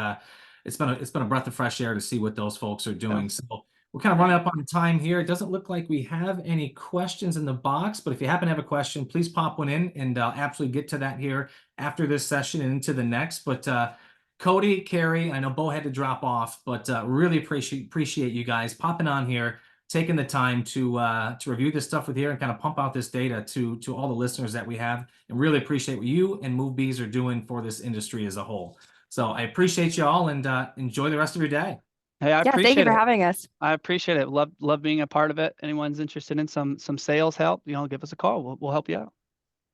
it's been a breath of fresh air to see what those folks are doing. Yeah. So we're kind of running up on time here. It doesn't look like we have any questions in the box, but if you happen to have a question, please pop one in, and I'll absolutely get to that here after this session and into the next. But Cody, Carrie, I know Bo had to drop off, but really appreciate you guys popping on here, taking the time to review this stuff with you and kind of pump out this data to all the listeners that we have, and really appreciate what you and MoveBees are doing for this industry as a whole. So I appreciate you all, and enjoy the rest of your day. Hey, I Yeah, appreciate thank you for it. having us. I appreciate it. Love being a part of it. Anyone's interested in some sales help, you know, give us a call. We'll help you out.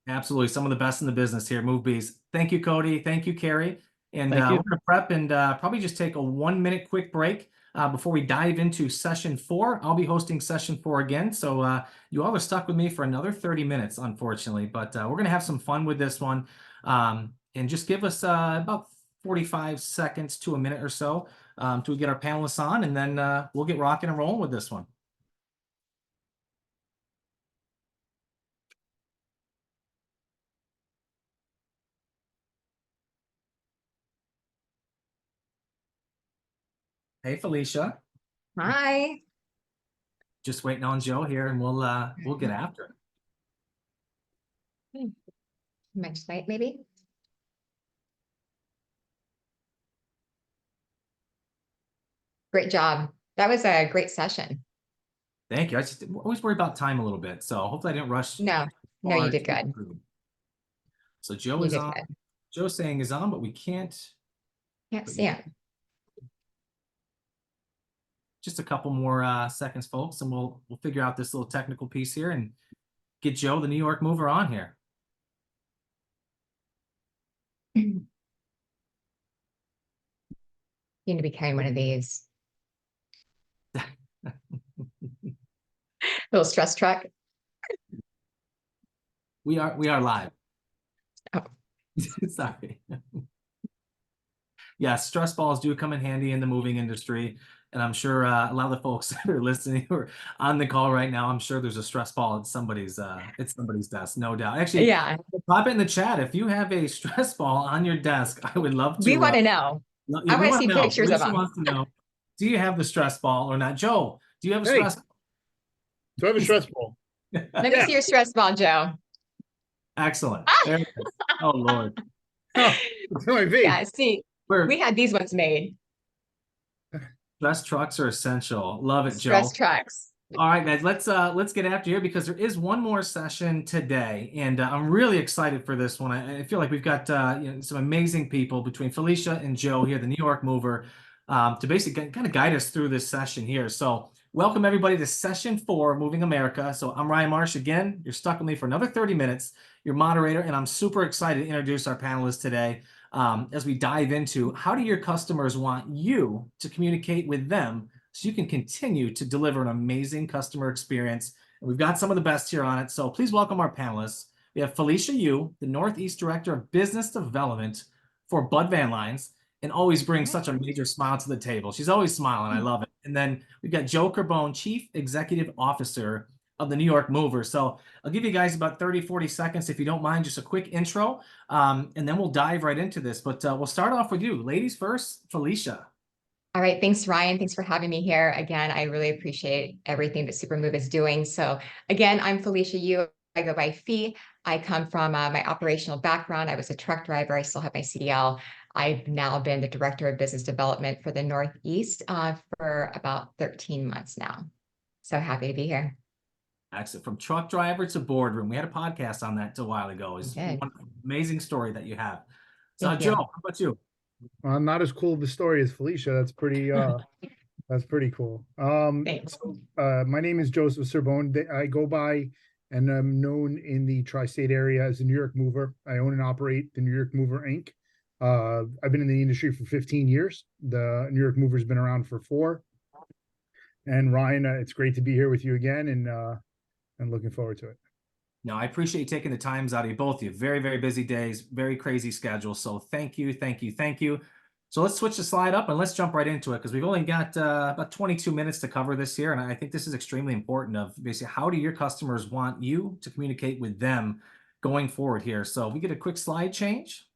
Absolutely. Some of the best in the business here at MoveBees. Thank you, Cody. Thank you, Carrie. And Thank you. we're going to prep and probably just take a 1-minute quick break before we dive into session 4. I'll be hosting session 4 again. So you all are stuck with me for another 30 minutes, unfortunately. But we're going to have some fun with this one. And just give us about 45 seconds to a minute or so to get our panelists on. And then we'll get rocking and rolling with this one. Hey, Felicia. Hi. just waiting on Joe here, and we'll get after it. Next slide, maybe. Great job. That was a great session. Thank you. I just always worry about time a little bit, so hopefully I didn't rush. No, you far did too good. through. So Joe You is did on. good. Joe's saying is on, but we can't. Can't see it. Just a couple more seconds, folks, and we'll figure out this little technical piece here and get Joe, the New York mover, on here. You need to be carrying one of these. Little stress truck. We are live. Oh. Sorry. Yeah, stress balls do come in handy in the moving industry. And I'm sure a lot of the folks that are listening or on the call right now, I'm sure there's a stress ball at somebody's desk, no doubt. Actually, Yeah, pop it in the chat. If you have a stress ball on your desk, I would love to. we want to know. I want to see pictures of Alicia them. wants to know, do you have the stress ball or not? Joe, do you have a stress? Do I have a stress ball? Let me see your stress ball, Joe. Excellent. There it is. Oh, Lord. Oh, it's my V. Yeah, see, we had these ones made. Stress trucks are essential. Love it, Joe. Stress trucks. All right, guys, let's get after here because there is one more session today, and I'm really excited for this one. I feel like we've got some amazing people between Felicia and Joe here, the New York mover, to basically kind of guide us through this session here. So welcome everybody to session 4 of Moving America. So I'm Ryan Marsh again. You're stuck with me for another 30 minutes. Your moderator, and I'm super excited to introduce our panelists today as we dive into how do your customers want you to communicate with them so you can continue to deliver an amazing customer experience. And we've got some of the best here on it. So please welcome our panelists. We have Felicia Yu, the Northeast Director of Business Development for Bud Van Lines, and always brings such a major smile to the table. She's always smiling. I love it. And then we've got Joe Carbone, Chief Executive Officer of the New York Mover. So I'll give you guys about 30, 40 seconds, if you don't mind, just a quick intro, and then we'll dive right into this. But we'll start off with you. Ladies first, Felicia. All right, thanks, Ryan. Thanks for having me here. Again, I really appreciate everything that Supermove is doing. So again, I'm Felicia Yu. I go by Fee. I come from my operational background. I was a truck driver. I still have my CDL. I've now been the Director of Business Development for the Northeast for about 13 months now. So happy to be here. Excellent. From truck driver to boardroom. We had a podcast on that a while ago. It's one amazing story that you have. So Joe, how about you? Not as cool of a story as Felicia. That's pretty cool. Thanks. My name is Joseph Serbone. I go by and I'm known in the tri-state area as a New York mover. I own and operate the New York Mover Inc. I've been in the industry for 15 years. The New York Mover's been around for 4. And Ryan, it's great to be here with you again, and looking forward to it. No, I appreciate you taking the times out of you, both of you. Very, very busy days, very crazy schedule. So thank you, thank you, thank you. So let's switch the slide up and let's jump right into it because we've only got about 22 minutes to cover this here. And I think this is extremely important of basically how do your customers want you to communicate with them going forward here. So we get a quick slide change.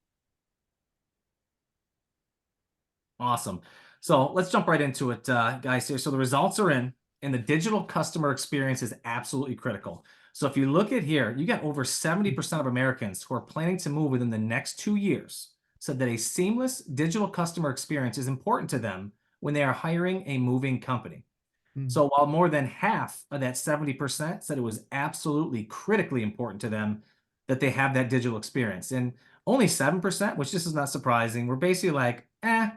Awesome. So let's jump right into it, guys here. So the results are in, and the digital customer experience is absolutely critical. So if you look at here, you got over 70% of Americans who are planning to move within the next 2 years said that a seamless digital customer experience is important to them when they are hiring a moving company. So while more than half of that 70% said it was absolutely critically important to them that they have that digital experience, and only 7%, which this is not surprising, were basically like, I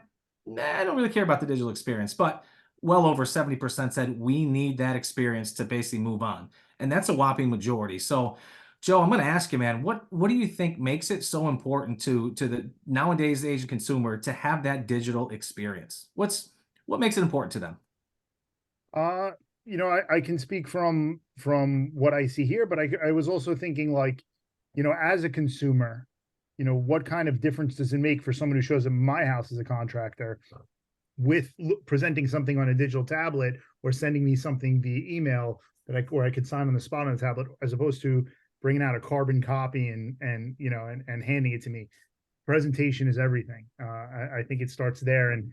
don't really care about the digital experience, but well over 70% said we need that experience to basically move on. And that's a whopping majority. So Joe, I'm going to ask you, man, what do you think makes it so important to the nowadays Asian consumer to have that digital experience? What makes it important to them? I can speak from what I see here, but I was also thinking like, as a consumer, what kind of difference does it make for someone who shows up at my house as a contractor with presenting something on a digital tablet or sending me something via email that I could sign on the spot on the tablet, as opposed to bringing out a carbon copy and handing it to me. Presentation is everything. I think it starts there. And,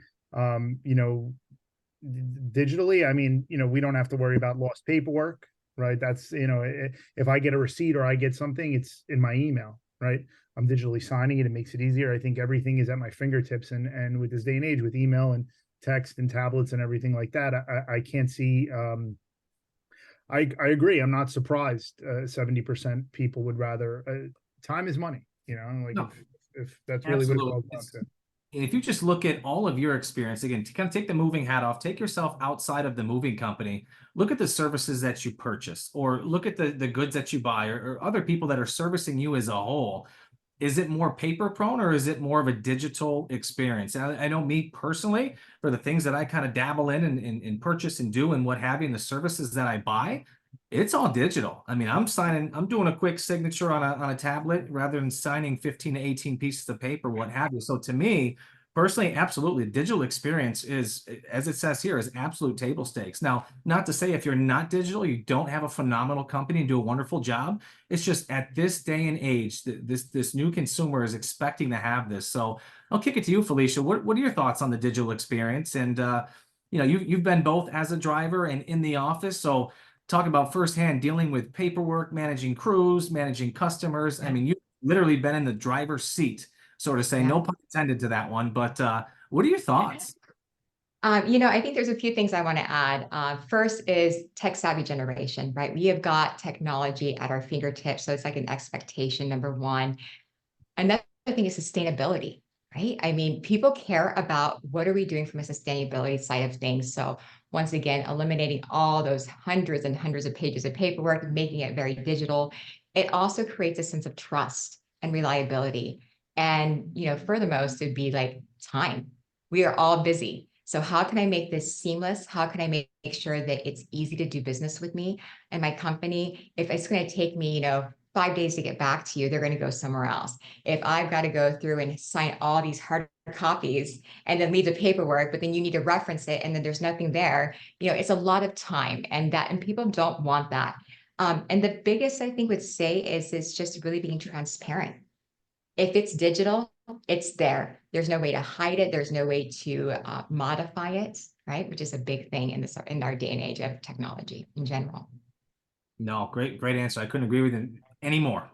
digitally, I mean, we don't have to worry about lost paperwork, right? That's, if I get a receipt or I get something, it's in my email, right? I'm digitally signing it. It makes it easier. I think everything is at my fingertips, and with this day and age, with email and text and tablets and everything like that, I can't see. I agree. I'm not surprised. 70% people would rather. Time is money. Like No, if that's really what it absolutely. boils down to. If you just look at all of your experience, again, to kind of take the moving hat off, take yourself outside of the moving company, look at the services that you purchase, or look at the goods that you buy, or other people that are servicing you as a whole. Is it more paper prone, or is it more of a digital experience? I know me personally, for the things that I kind of dabble in and purchase and do and what have you, and the services that I buy, it's all digital. I mean, I'm doing a quick signature on a tablet rather than signing 15 to 18 pieces of paper, what have you. So to me, personally, absolutely, digital experience is, as it says here, is absolute table stakes. Now, not to say if you're not digital, you don't have a phenomenal company and do a wonderful job. It's just at this day and age, this new consumer is expecting to have this. So I'll kick it to you, Felicia. What are your thoughts on the digital experience? And you've been both as a driver and in the office, so talk about firsthand dealing with paperwork, managing crews, managing customers. I mean, you've literally been in the driver's seat, so to say. No pun intended to that one, but what are your thoughts? I think there's a few things I want to add. First is tech savvy generation, right? We have got technology at our fingertips, so it's like an expectation, number one. Another thing is sustainability, right? I mean, people care about what are we doing from a sustainability side of things. So once again, eliminating all those hundreds and hundreds of pages of paperwork, making it very digital. It also creates a sense of trust and reliability. And, furthermost, it'd be like time. We are all busy. So how can I make this seamless? How can I make sure that it's easy to do business with me and my company? If it's going to take me, 5 days to get back to you, they're going to go somewhere else. If I've got to go through and sign all these hard copies and then leave the paperwork, but then you need to reference it and then there's nothing there, it's a lot of time, and people don't want that. And the biggest I think would say is it's just really being transparent. If it's digital, it's there. There's no way to hide it. There's no way to modify it, right? Which is a big thing in our day and age of technology in general. No, great answer. I couldn't agree with it anymore.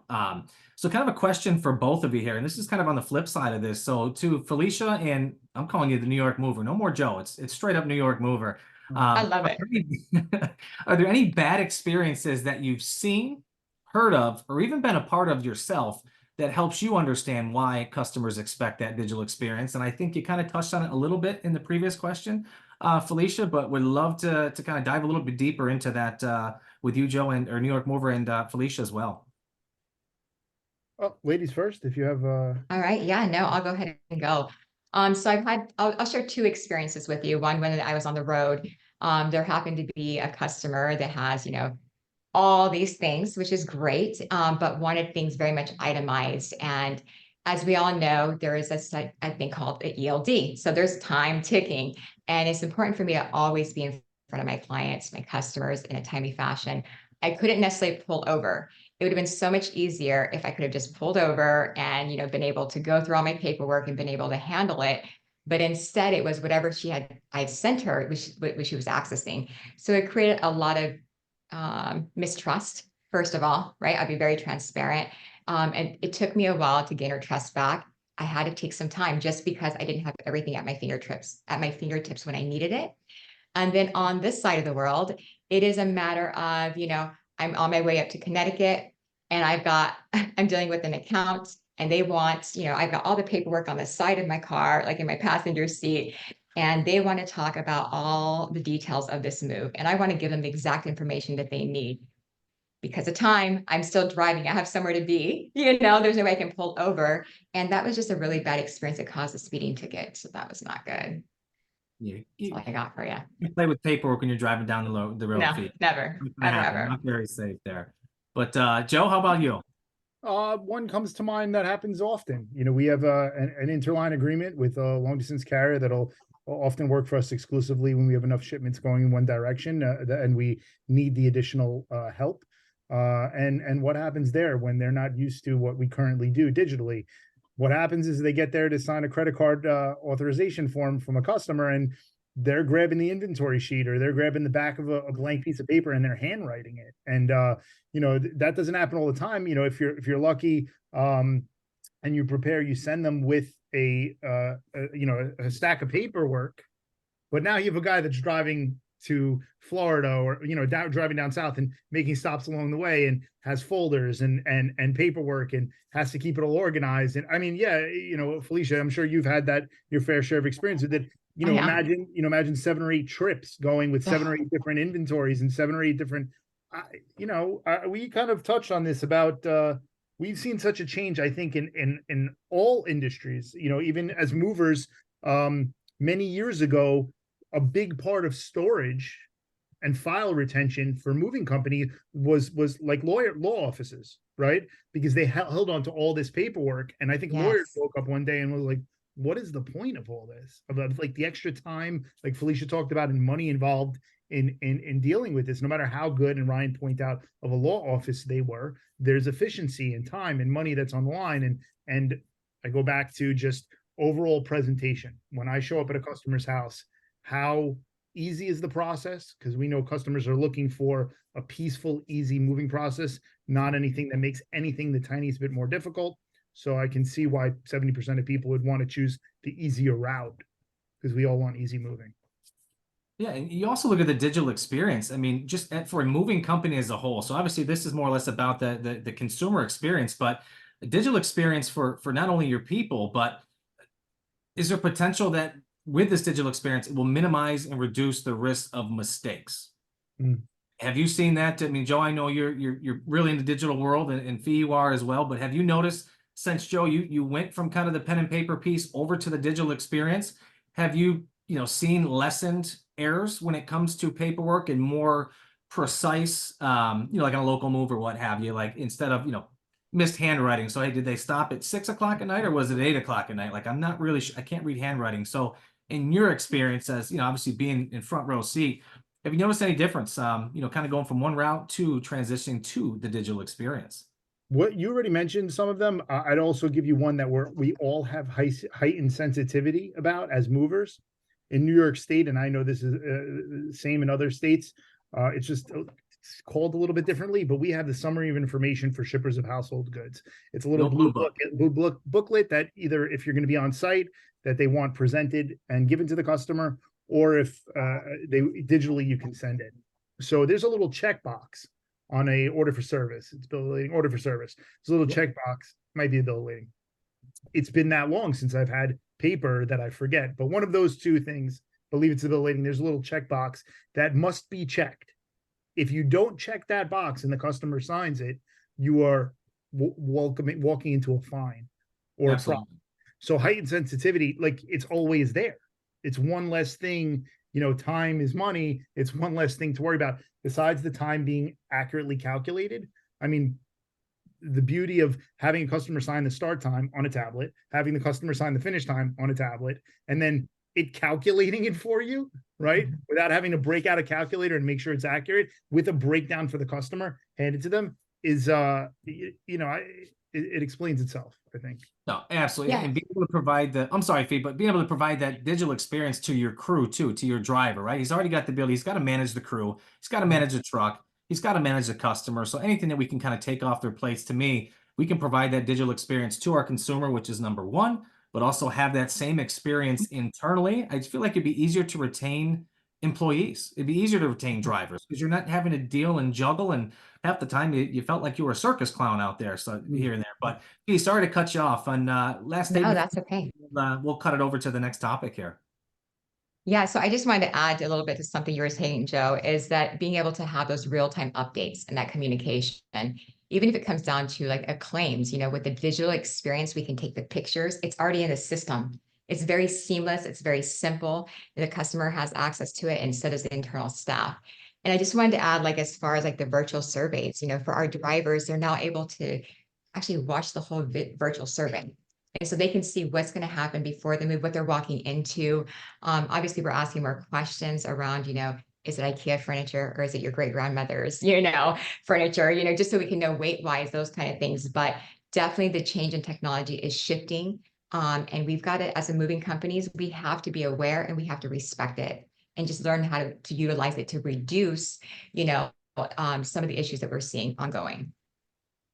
So kind of a question for both of you here, and this is kind of on the flip side of this. So to Felicia, and I'm calling you the New York mover. No more Joe. It's straight up New York mover. I love it. Are there any bad experiences that you've seen, heard of, or even been a part of yourself that helps you understand why customers expect that digital experience? And I think you kind of touched on it a little bit in the previous question, Felicia, but would love to kind of dive a little bit deeper into that with you, Joe, or New York mover, and Felicia as well. Oh, ladies first, if you have All right. Yeah, no, I'll go ahead and go. So I'll share two experiences with you. One, when I was on the road, there happened to be a customer that has, all these things, which is great, but wanted things very much itemized. And as we all know, there is a thing called the ELD. So there's time ticking, and it's important for me to always be in front of my clients, my customers in a timely fashion. I couldn't necessarily pull over. It would have been so much easier if I could have just pulled over and, been able to go through all my paperwork and been able to handle it. But instead it was whatever I sent her, which she was accessing. So it created a lot of mistrust, first of all, right? I'll be very transparent. And it took me a while to gain her trust back. I had to take some time just because I didn't have everything at my fingertips when I needed it. And then on this side of the world, it is a matter of, I'm on my way up to Connecticut and I'm dealing with an account, and they want, I've got all the paperwork on the side of my car, like in my passenger seat, and they want to talk about all the details of this move. And I want to give them the exact information that they need. Because of time, I'm still driving. I have somewhere to be, there's no way I can pull over. And that was just a really bad experience. It caused a speeding ticket. So that was not good. Yeah, That's all I got for you. You play with paperwork when you're driving down the road. No, Fee. never, ever. Not very safe there. But Joe, how about you? one comes to mind that happens often. We have an interline agreement with a long distance carrier that'll often work for us exclusively when we have enough shipments going in one direction, and we need the additional help. And what happens there when they're not used to what we currently do digitally? What happens is they get there to sign a credit card authorization form from a customer, and they're grabbing the inventory sheet or they're grabbing the back of a blank piece of paper and they're handwriting it. And you know, that doesn't happen all the time. You know, if you're lucky, and you prepare, you send them with a you know, a stack of paperwork. But now you have a guy that's driving to Florida or, you know, driving down south and making stops along the way and has folders and paperwork and has to keep it all organized. And I mean, yeah, you know, Felicia, I'm sure you've had that, your fair share of experience with it. You know, imagine 7 or 8 trips going with 7 or 8 different inventories and 7 or 8 different, you know, we kind of touched on this about, we've seen such a change, I think, in all industries, you know, even as movers, many years ago, a big part of storage and file retention for moving company was like law offices, right? Because they held on to all this paperwork. And I think lawyers woke up one day and was like, what is the point of all this? About like the extra time, like Felicia talked about, and money involved in dealing with this. No matter how good, and Ryan pointed out, of a law office they were, there's efficiency and time and money that's on the line. And I go back to just overall presentation. When I show up at a customer's house, how easy is the process? Because we know customers are looking for a peaceful, easy moving process, not anything that makes anything the tiniest bit more difficult. So I can see why 70% of people would want to choose the easier route, because we all want easy moving. Yeah, and you also look at the digital experience. I mean, just for a moving company as a whole. So obviously this is more or less about the consumer experience, but the digital experience for not only your people, but is there potential that with this digital experience, it will minimize and reduce the risk of mistakes? Have you seen that? I mean, Joe, I know you're really in the digital world, and Fee, you are as well, but have you noticed, since Joe, you went from kind of the pen and paper piece over to the digital experience, have you seen lessened errors when it comes to paperwork and more precise, like on a local move or what have you, like instead of, missed handwriting. So, hey, did they stop at 6 o'clock at night or was it 8 o'clock at night? Like, I'm not really I can't read handwriting. So in your experience as, obviously being in front row seat, have you noticed any difference, kind of going from one route to transitioning to the digital experience? What you already mentioned, some of them. I'd also give you one that we all have heightened sensitivity about as movers in New York State, and I know this is the same in other states. It's just it's called a little bit differently, but we have the summary of information for shippers of household goods. It's a little blue booklet that either, if you're going to be on site, that they want presented and given to the customer, or if they digitally, you can send it. So there's a little checkbox on a order for service. It's bill of lading, order for service. There's a little checkbox, might be a bill of lading. It's been that long since I've had paper that I forget, but one of those two things, believe it's a bill of lading, there's a little checkbox that must be checked. If you don't check that box and the customer signs it, you are walking into a fine or a problem. So heightened sensitivity, like, it's always there. It's one less thing, time is money. It's one less thing to worry about, besides the time being accurately calculated. I mean, the beauty of having a customer sign the start time on a tablet, having the customer sign the finish time on a tablet, and then it calculating it for you, right? Without having to break out a calculator and make sure it's accurate, with a breakdown for the customer handed to them, is, it explains itself, I think. No, absolutely. Yeah. And being able to provide I'm sorry, Fee, but being able to provide that digital experience to your crew too, to your driver, right? He's already got the bill. He's got to manage the crew. He's got to manage the truck. He's got to manage the customer. So anything that we can kind of take off their plates, to me, we can provide that digital experience to our consumer, which is number one, but also have that same experience internally. I just feel like it'd be easier to retain employees. It'd be easier to retain drivers because you're not having to deal and juggle, and half the time you felt like you were a circus clown out there, so here and there. But Fee, sorry to cut you off. And last statement. No, that's okay. We'll cut it over to the next topic here. Yeah, so I just wanted to add a little bit to something you were saying, Joe, is that being able to have those real-time updates and that communication, even if it comes down to like a claims, with the digital experience, we can take the pictures. It's already in the system. It's very seamless. It's very simple. The customer has access to it, and so does the internal staff. And I just wanted to add, like, as far as like the virtual surveys, for our drivers, they're now able to actually watch the whole virtual survey. And so they can see what's going to happen before they move, what they're walking into. Obviously, we're asking more questions around, is it IKEA furniture or is it your great grandmother's, furniture, just so we can know weight-wise, those kind of things. But definitely the change in technology is shifting. And we've got to, as a moving companies, we have to be aware and we have to respect it. and just learn how to utilize it to reduce, you know, some of the issues that we're seeing ongoing.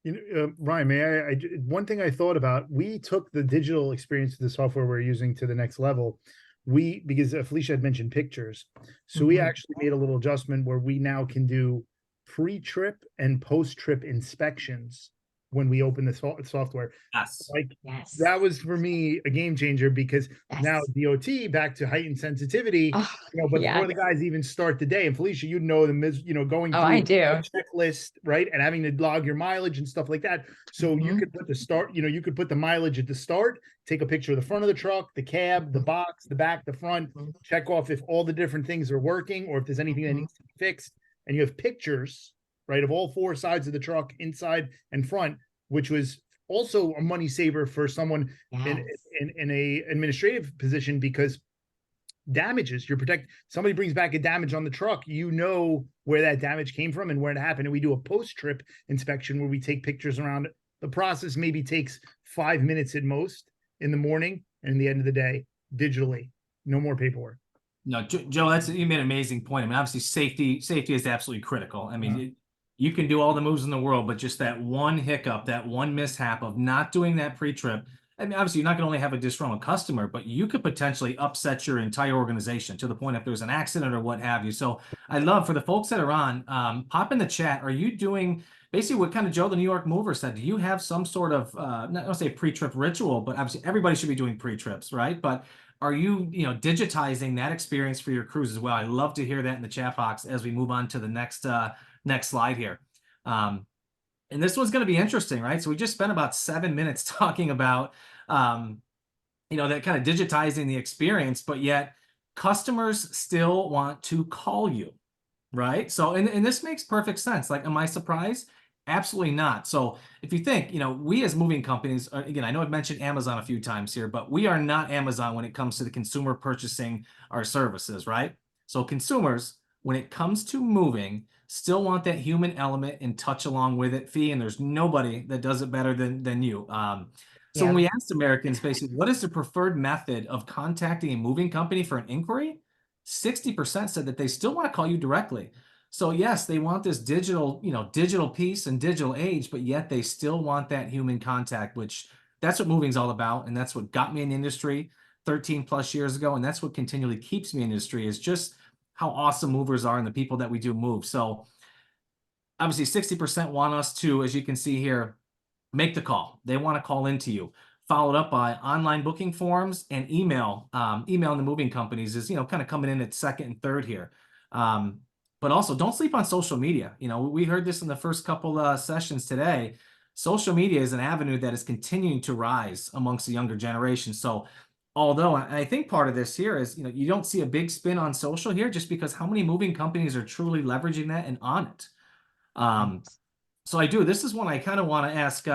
You know, Ryan, one thing I thought about, we took the digital experience of the software we're using to the next level. Because Felicia had mentioned pictures. So we actually made a little adjustment where we now can do pre-trip and post-trip inspections when we open the software. Yes. Like Yes. that was for me a game changer, because now Yes. DOT back to heightened sensitivity, Oh, but yeah. before the guys even start the day, and Felicia, you know, going Oh, through I do. a checklist, right? And having to log your mileage and stuff like that. So you Mhm. could put the start, you could put the mileage at the start, take a picture of the front of the truck, the cab, the box, the back, the front, Mhm. check off if all the different things are working or if there's anything that Mhm. needs to be fixed. And you have pictures, right, of all four sides of the truck, inside and front, which was also a money saver for someone in Yes. a administrative position, because damages, somebody brings back a damage on the truck, you know where that damage came from and where it happened. And we do a post-trip inspection where we take pictures around it. The process maybe takes 5 minutes at most in the morning, and the end of the day, digitally, no more paperwork. No, Joe, you made an amazing point. I mean, obviously safety is absolutely critical. I mean, you can do all the moves in the world, but just that one hiccup, that one mishap of not doing that pre-trip. I mean, obviously you're not going to only have a disgruntled customer, but you could potentially upset your entire organization to the point if there's an accident or what have you. So I love, for the folks that are on, pop in the chat. Are you doing basically what kind of Joe, the New York mover, said? Do you have some sort of, not going to say pre-trip ritual, but obviously everybody should be doing pre-trips, right? But are you, digitizing that experience for your crews as well? I love to hear that in the chat box as we move on to the next slide here. And this one's going to be interesting, right? So we just spent about 7 minutes talking about, that kind of digitizing the experience, but yet customers still want to call you, right? So, and this makes perfect sense. Like, am I surprised? Absolutely not. So if you think, we as moving companies, again, I know I've mentioned Amazon a few times here, but we are not Amazon when it comes to the consumer purchasing our services, right? So consumers, when it comes to moving, still want that human element and touch along with it, Fee, and there's nobody that does it better than you. So when we asked Americans basically, what is the preferred method of contacting a moving company for an inquiry? 60% said that they still want to call you directly. So yes, they want this digital piece and digital age, but yet they still want that human contact, which that's what moving is all about. And that's what got me in the industry 13 plus years ago. And that's what continually keeps me in the industry, is just how awesome movers are and the people that we do move. So obviously 60% want us to, as you can see here, make the call. They want to call into you, followed up by online booking forms and email. Email in the moving companies is, kind of coming in at second and third here. But also don't sleep on social media. We heard this in the first couple sessions today. Social media is an avenue that is continuing to rise amongst the younger generation. So although I think part of this here is, you don't see a big spin on social here, just because how many moving companies are truly leveraging that and on it. So I do. This is one I kind of want to ask,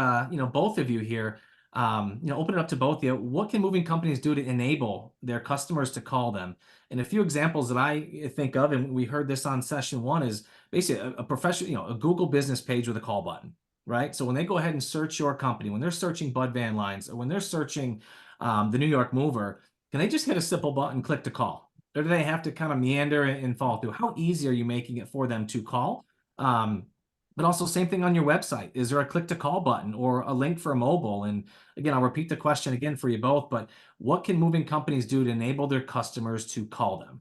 both of you here. Open it up to both of you. What can moving companies do to enable their customers to call them? And a few examples that I think of, and we heard this on session one, is basically a professional, a Google business page with a call button, right? So when they go ahead and search your company, when they're searching Bud Van Lines, or when they're searching the New York Mover, can they just hit a simple button, click to call? Or do they have to kind of meander and follow through? How easy are you making it for them to call? But also same thing on your website. Is there a click to call button or a link for a mobile? And again, I'll repeat the question again for you both, but what can moving companies do to enable their customers to call them?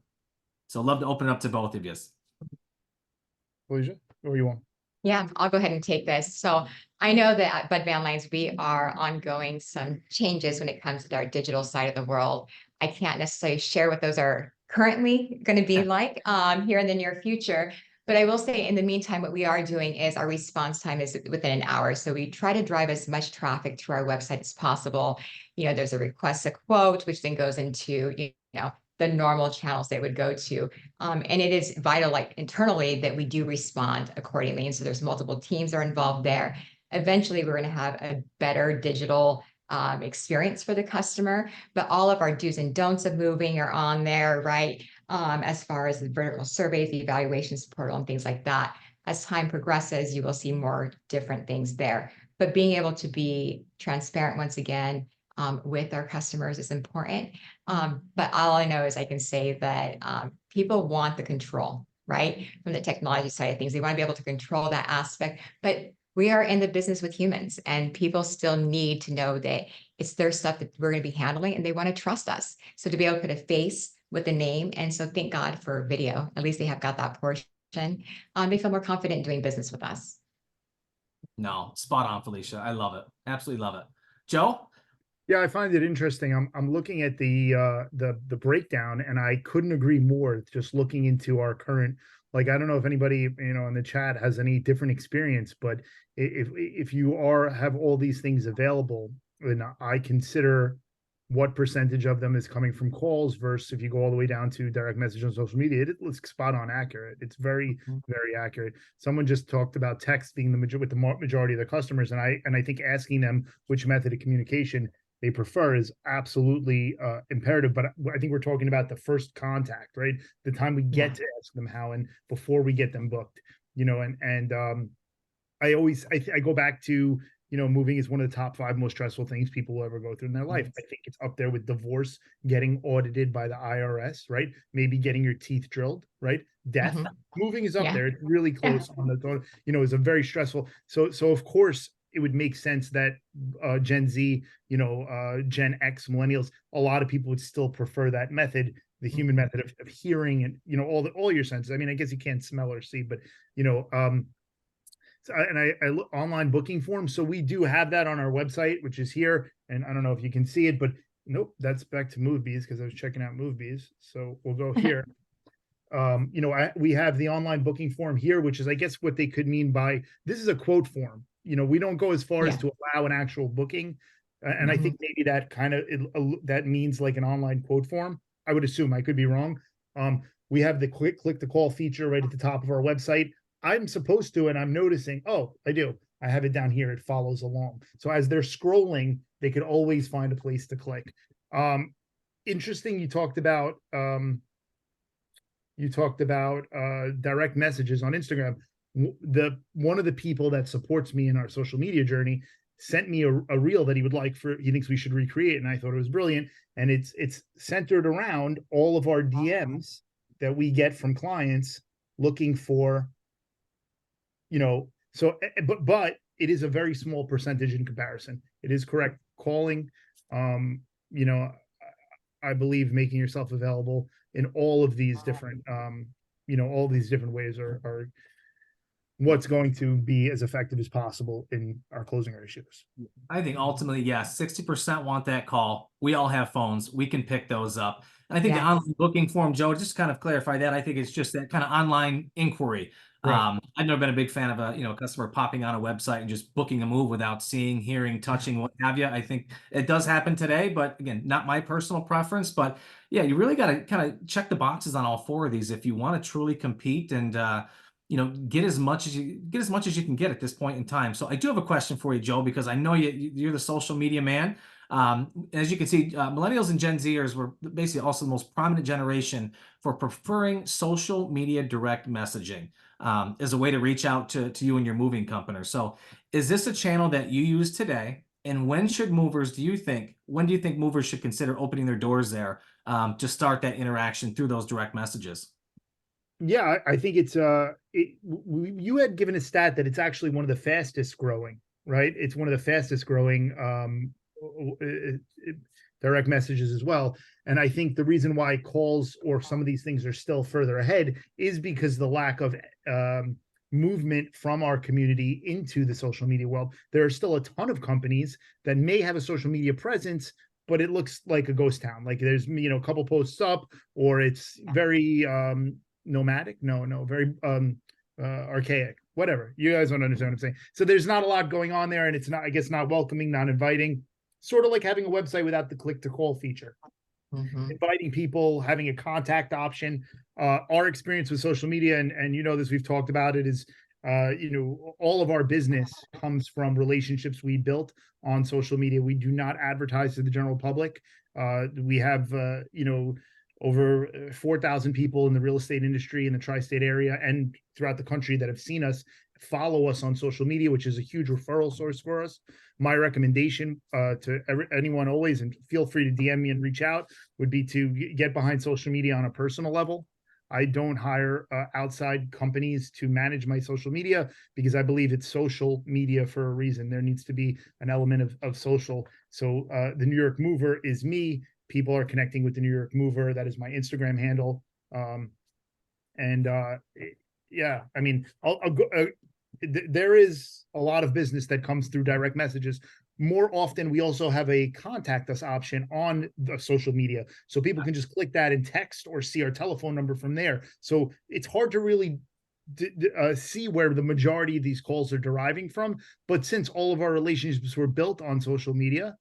So I'd love to open it up to both of you. Felicia, or you want? Yeah, I'll go ahead and take this. So I know that at Bud Van Lines, we are ongoing some changes when it comes to our digital side of the world. I can't necessarily share what those are currently going to be like here in the near future. But I will say in the meantime, what we are doing is our response time is within an hour. So we try to drive as much traffic to our website as possible. There's a request a quote, which then goes into, the normal channels they would go to. And it is vital, like internally, that we do respond accordingly. And so there's multiple teams are involved there. Eventually, we're going to have a better digital experience for the customer, but all of our do's and don'ts of moving are on there, right? As far as the vertical surveys, the evaluations portal, and things like that. As time progresses, you will see more different things there. But being able to be transparent once again with our customers is important. But all I know is I can say that People want the control, right? From the technology side of things, they want to be able to control that aspect. But we are in the business with humans, and people still need to know that it's their stuff that we're going to be handling, and they want to trust us. So to be able to put a face with a name, and so thank God for video. At least they have got that portion. They feel more confident doing business with us. No, spot on, Felicia. I love it. Absolutely love it. Joe? Yeah, I find it interesting. I'm looking at the breakdown, and I couldn't agree more. Just looking into our current, like, I don't know if anybody, you know, in the chat has any different experience, but if you have all these things available, and I consider what percentage of them is coming from calls versus if you go all the way down to direct message on social media, it's spot on accurate. It's very, very accurate. Someone just talked about text being the majority of the customers, and I think asking them which method of communication they prefer is absolutely imperative. But I think we're talking about the first contact, right? The time we get to ask them how, and before we get them booked, you know, and I go back to, you know, moving is one of the top 5 most stressful things people will ever go through in their life. I think it's up there with divorce, getting audited by the IRS, right? Maybe getting your teeth drilled, right? Death. Moving is up there. It's really close on the, you know, it's a very stressful. So of course it would make sense that Gen Z, you know, Gen X, millennials, a lot of people would still prefer that method, the human method of hearing and, you know, all your senses. I mean, I guess you can't smell or see, but, you know, and I look online booking form. So we do have that on our website, which is here. And I don't know if you can see it, but nope, that's back to MoveBees because I was checking out MoveBees. So we'll go here. You know, we have the online booking form here, which is, I guess, what they could mean by this is a quote form. You know, we don't go as far as to allow an actual booking. And I think maybe that kind of, that means like an online quote form. I would assume, I could be wrong. We have the click to call feature right at the top of our website. I'm supposed to, and I'm noticing, oh, I do. I have it down here. It follows along. So as they're scrolling, they could always find a place to click. Interesting. You talked about direct messages on Instagram. One of the people that supports me in our social media journey sent me a reel that he thinks we should recreate, and I thought it was brilliant. And it's centered around all of our DMs that we get from clients looking for, you know, so but it is a very small percentage in comparison. It is correct calling, you know, I believe making yourself available in all of these different you know, all these different ways are what's going to be as effective as possible in our closing ratios. I think ultimately, yes, 60% want that call. We all have phones. We can pick those up. And I think the online booking form, Joe, just to kind of clarify that, I think it's just that kind of online inquiry. Right. I've never been a big fan of a customer popping on a website and just booking a move without seeing, hearing, touching, what have you. I think it does happen today, but again, not my personal preference. But yeah, you really got to kind of check the boxes on all 4 of these if you want to truly compete and you know, get as much as you can get at this point in time. So I do have a question for you, Joe, because I know you're the social media man. As you can see, millennials and Gen Zers were basically also the most prominent generation for preferring social media direct messaging as a way to reach out to you and your moving company. So is this a channel that you use today? And when do you think movers should consider opening their doors there to start that interaction through those direct messages? Yeah, I think it's you had given a stat that it's actually one of the fastest growing, right? It's one of the fastest growing direct messages as well. And I think the reason why calls or some of these things are still further ahead is because the lack of movement from our community into the social media world. There are still a ton of companies that may have a social media presence, but it looks like a ghost town. Like there's, you know, a couple posts up, or it's very nomadic. Very archaic. Whatever. You guys don't understand what I'm saying. So there's not a lot going on there, and it's not, I guess, not welcoming, not inviting. Sort of like having a website without the click to call feature. Inviting people, having a contact option. Our experience with social media, and you know this, we've talked about it, is you know, all of our business comes from relationships we built on social media. We do not advertise to the general public. We have you know, over 4,000 people in the real estate industry in the tri-state area and throughout the country that have seen us, follow us on social media, which is a huge referral source for us. My recommendation to anyone always, and feel free to DM me and reach out, would be to get behind social media on a personal level. I don't hire outside companies to manage my social media because I believe it's social media for a reason. There needs to be an element of social. So the New York Mover is me. People are connecting with the New York Mover. That is my Instagram handle. Yeah, I mean, I'll go. There is a lot of business that comes through direct messages. More often, we also have a contact us option on the social media. So people can just click that and text or see our telephone number from there. So it's hard to really see where the majority of these calls are deriving from. But since all of our relationships were built on social media,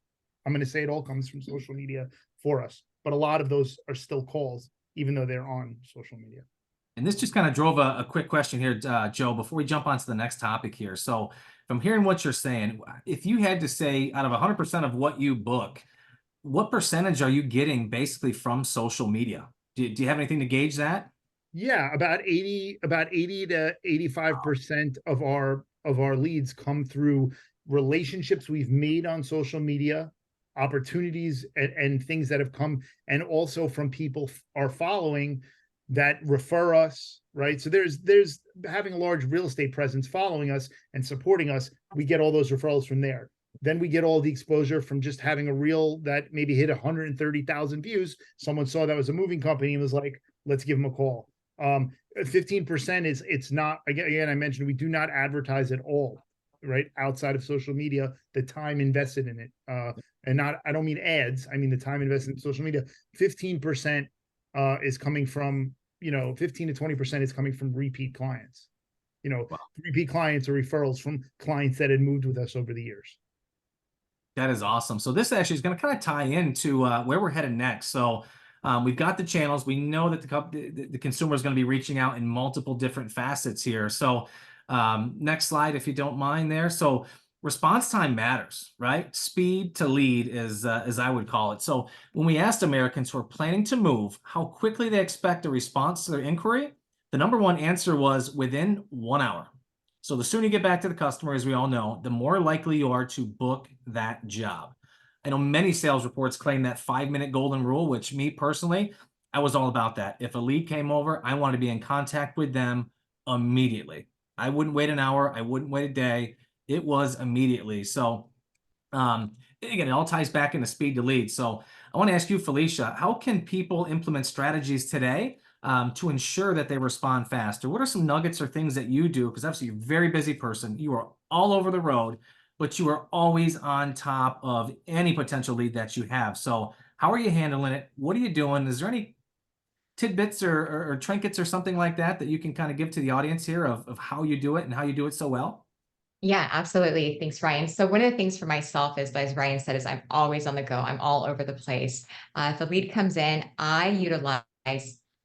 I'm going to say it all comes from social media for us. But a lot of those are still calls, even though they're on social media. And this just kind of drove a quick question here, Joe, before we jump on to the next topic here. So if I'm hearing what you're saying, if you had to say out of 100% of what you book, what percentage are you getting basically from social media? Do you have anything to gauge that? Yeah, about 80 to 85% of our leads come through relationships we've made on social media, opportunities and things that have come, and also from people are following that refer us, right? So there's having a large real estate presence following us and supporting us. We get all those referrals from there. Then we get all the exposure from just having a reel that maybe hit 130,000 views. Someone saw that was a moving company and was like, let's give them a call. 15% is, it's not, again, I mentioned we do not advertise at all, right? Outside of social media, the time invested in it. And not, I don't mean ads, I mean the time invested in social media. 15% is coming from, 15 to 20% is coming from repeat clients. Wow. Repeat clients or referrals from clients that had moved with us over the years. That is awesome. So this actually is going to kind of tie into where we're headed next. So we've got the channels. We know that the consumer is going to be reaching out in multiple different facets here. So next slide, if you don't mind there. So response time matters, right? Speed to lead is, as I would call it. So when we asked Americans who are planning to move how quickly they expect a response to their inquiry, the number one answer was within 1 hour. So the sooner you get back to the customer, as we all know, the more likely you are to book that job. I know many sales reports claim that 5-minute golden rule, which me personally, I was all about that. If a lead came over, I wanted to be in contact with them immediately. I wouldn't wait an hour. I wouldn't wait a day. It was immediately. So again, it all ties back into speed to lead. So I want to ask you, Felicia, how can people implement strategies today to ensure that they respond faster? What are some nuggets or things that you do? Because obviously you're a very busy person. You are all over the road, but you are always on top of any potential lead that you have. So how are you handling it? What are you doing? Is there any tidbits or trinkets or something like that that you can kind of give to the audience here of how you do it and how you do it so well? Yeah, absolutely. Thanks, Ryan. So one of the things for myself is, as Ryan said, is I'm always on the go. I'm all over the place. If a lead comes in, I utilize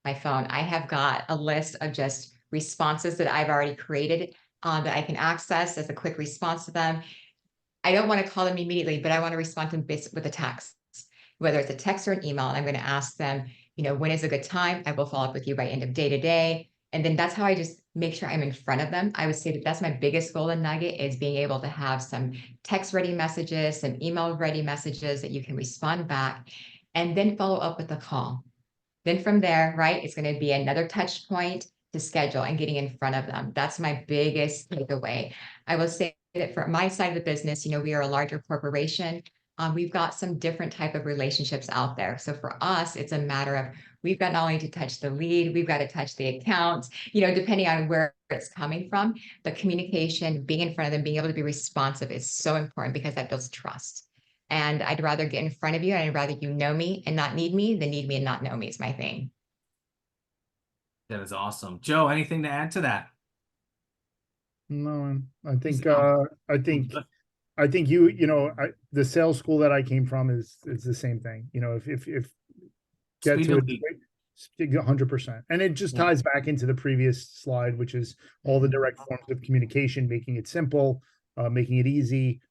my phone. I have got a list of just responses that I've already created that I can access as a quick response to them. I don't want to call them immediately, but I want to respond to them with a text, whether it's a text or an email. And I'm going to ask them, when is a good time? I will follow up with you by end of day today. And then that's how I just make sure I'm in front of them. I would say that that's my biggest golden nugget, is being able to have some text ready messages, some email ready messages that you can respond back, and then follow up with a call. Then from there, right, it's going to be another touch point to schedule and getting in front of them. That's my biggest takeaway. I will say that for my side of the business, we are a larger corporation. We've got some different type of relationships out there. So for us, it's a matter of, we've got not only to touch the lead, we've got to touch the accounts, depending on where it's coming from. The communication, being in front of them, being able to be responsive is so important, because that builds trust. And I'd rather get in front of you, and I'd rather you know me and not need me than need me and not know me is my thing. That is awesome. Joe, anything to add to that? No, I think the sales school that I came from is the same thing. If get Speed to of it, lead. 100%. And it just ties back into the previous slide, which is all the direct forms of communication, making it simple, making it easy.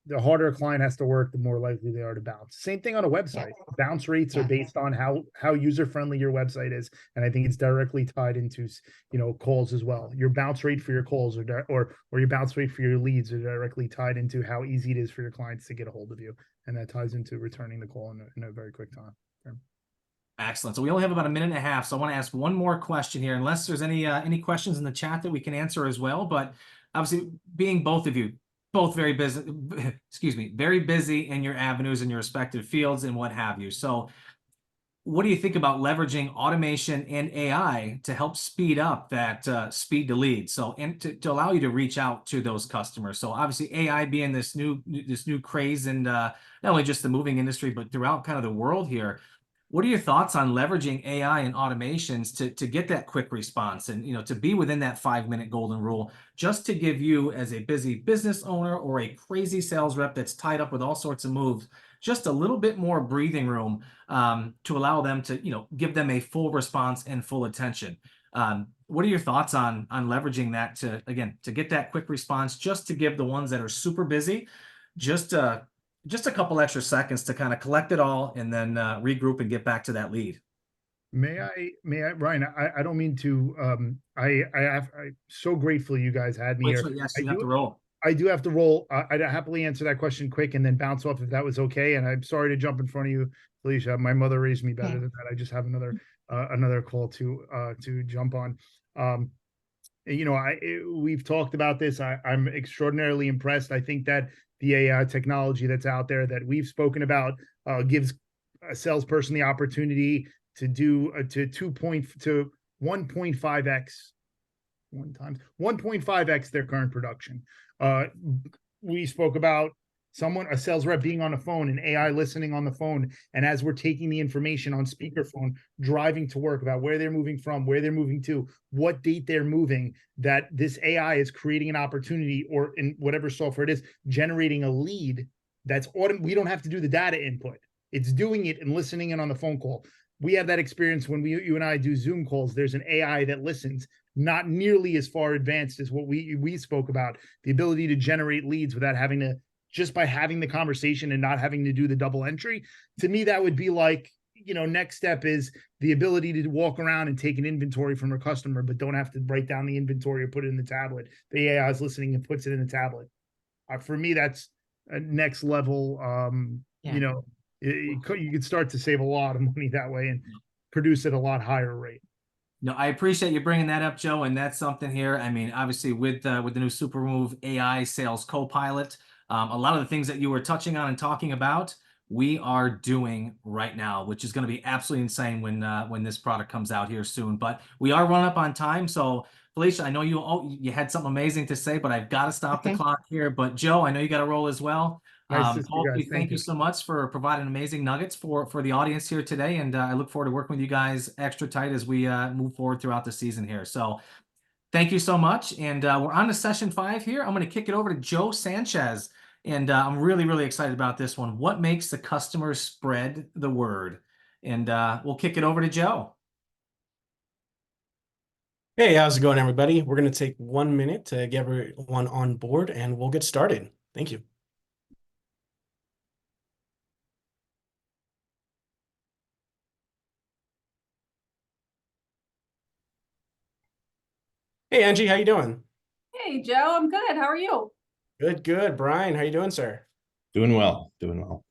The harder a client has to work, the more likely they are to bounce. Same thing on a website. Bounce rates are based on how user-friendly your website is. And I think it's directly tied into, calls as well. Your bounce rate for your calls or your bounce rate for your leads are directly tied into how easy it is for your clients to get a hold of you. And that ties into returning the call in a very quick time. Excellent. So we only have about a minute and a half. So I want to ask one more question here, unless there's any questions in the chat that we can answer as well. But obviously, being both of you, both very busy, excuse me, very busy in your avenues and your respective fields and what have you. So what do you think about leveraging automation and AI to help speed up that speed to lead? So, and to allow you to reach out to those customers. So obviously AI being this new craze and not only just the moving industry, but throughout kind of the world here. What are your thoughts on leveraging AI and automations to get that quick response and, you know, to be within that 5-minute golden rule, just to give you as a busy business owner or a crazy sales rep that's tied up with all sorts of moves, just a little bit more breathing room to allow them to, you know, give them a full response and full attention. What are your thoughts on leveraging that to, again, to get that quick response, just to give the ones that are super busy, just a couple extra seconds to kind of collect it all and then regroup and get back to that lead? May I, Ryan, I don't mean to, I'm so grateful you guys had me Wait, here. so yes, you have to roll. I do have to roll. I'd happily answer that question quick and then bounce off if that was okay. And I'm sorry to jump in front of you, Felicia. My mother raised me better than that. I just have another call to jump on. You know, we've talked about this. I'm extraordinarily impressed. I think that the AI technology that's out there that we've spoken about gives a salesperson the opportunity to do to 1.5x 1.5x their current production. We spoke about a sales rep being on the phone and AI listening on the phone. And as we're taking the information on speakerphone, driving to work about where they're moving from, where they're moving to, what date they're moving, that this AI is creating an opportunity, or in whatever software it is, generating a lead that's we don't have to do the data input. It's doing it and listening in on the phone call. We have that experience when you and I do Zoom calls. There's an AI that listens, not nearly as far advanced as what we spoke about, the ability to generate leads without having to, just by having the conversation and not having to do the double entry. To me, that would be like, you know, next step is the ability to walk around and take an inventory from a customer, but don't have to write down the inventory or put it in the tablet. The AI is listening and puts it in the tablet. For me, that's a next level. You know, you could start to save a lot of money that way and produce at a lot higher rate. No, I appreciate you bringing that up, Joe. And that's something here. I mean, obviously with the new Supermove AI Sales Copilot, a lot of the things that you were touching on and talking about, we are doing right now, which is going to be absolutely insane when this product comes out here soon. But we are running up on time. So Felicia, I know you had something amazing to say, but I've got to stop the clock here. But Joe, I know you got to roll as well. Nice to see you guys. Thank you so much for providing amazing nuggets for the audience here today. And I look forward to working with you guys extra tight as we move forward throughout the season here. So thank you so much. And we're on to session 5 here. I'm going to kick it over to Joe Sanchez. And I'm really, really excited about this one. What makes the customers spread the word? And we'll kick it over to Joe. Hey, how's it going, everybody? We're going to take 1 minute to get everyone on board and we'll get started. Thank you. Hey, Angie, how you doing? Hey, Joe, I'm good. How are you? Good, good. Brian, how you doing, sir? Doing well, doing well.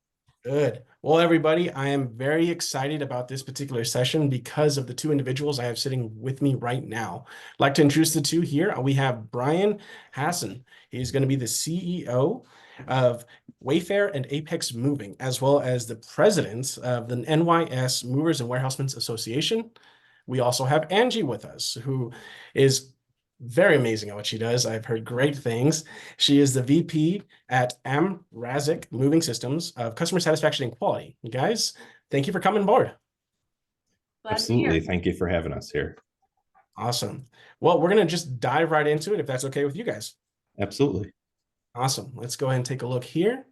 Good. Well, everybody, I am very excited about this particular session because of the 2 individuals I have sitting with me right now. I'd like to introduce the 2 here. We have Brian Hassan. He's going to be the CEO of Wayfair and Apex Moving, as well as the president of the NYS Movers and Warehousemen Association. We also have Angie with us, who is very amazing at what she does. I've heard great things. She is the VP at Amrazic Moving Systems of Customer Satisfaction and Quality. You guys, thank you for coming aboard. Absolutely. Thank you for having us here. Awesome. Well, we're going to just dive right into it, if that's okay with you guys. Absolutely. Awesome. Let's go ahead and take a look here.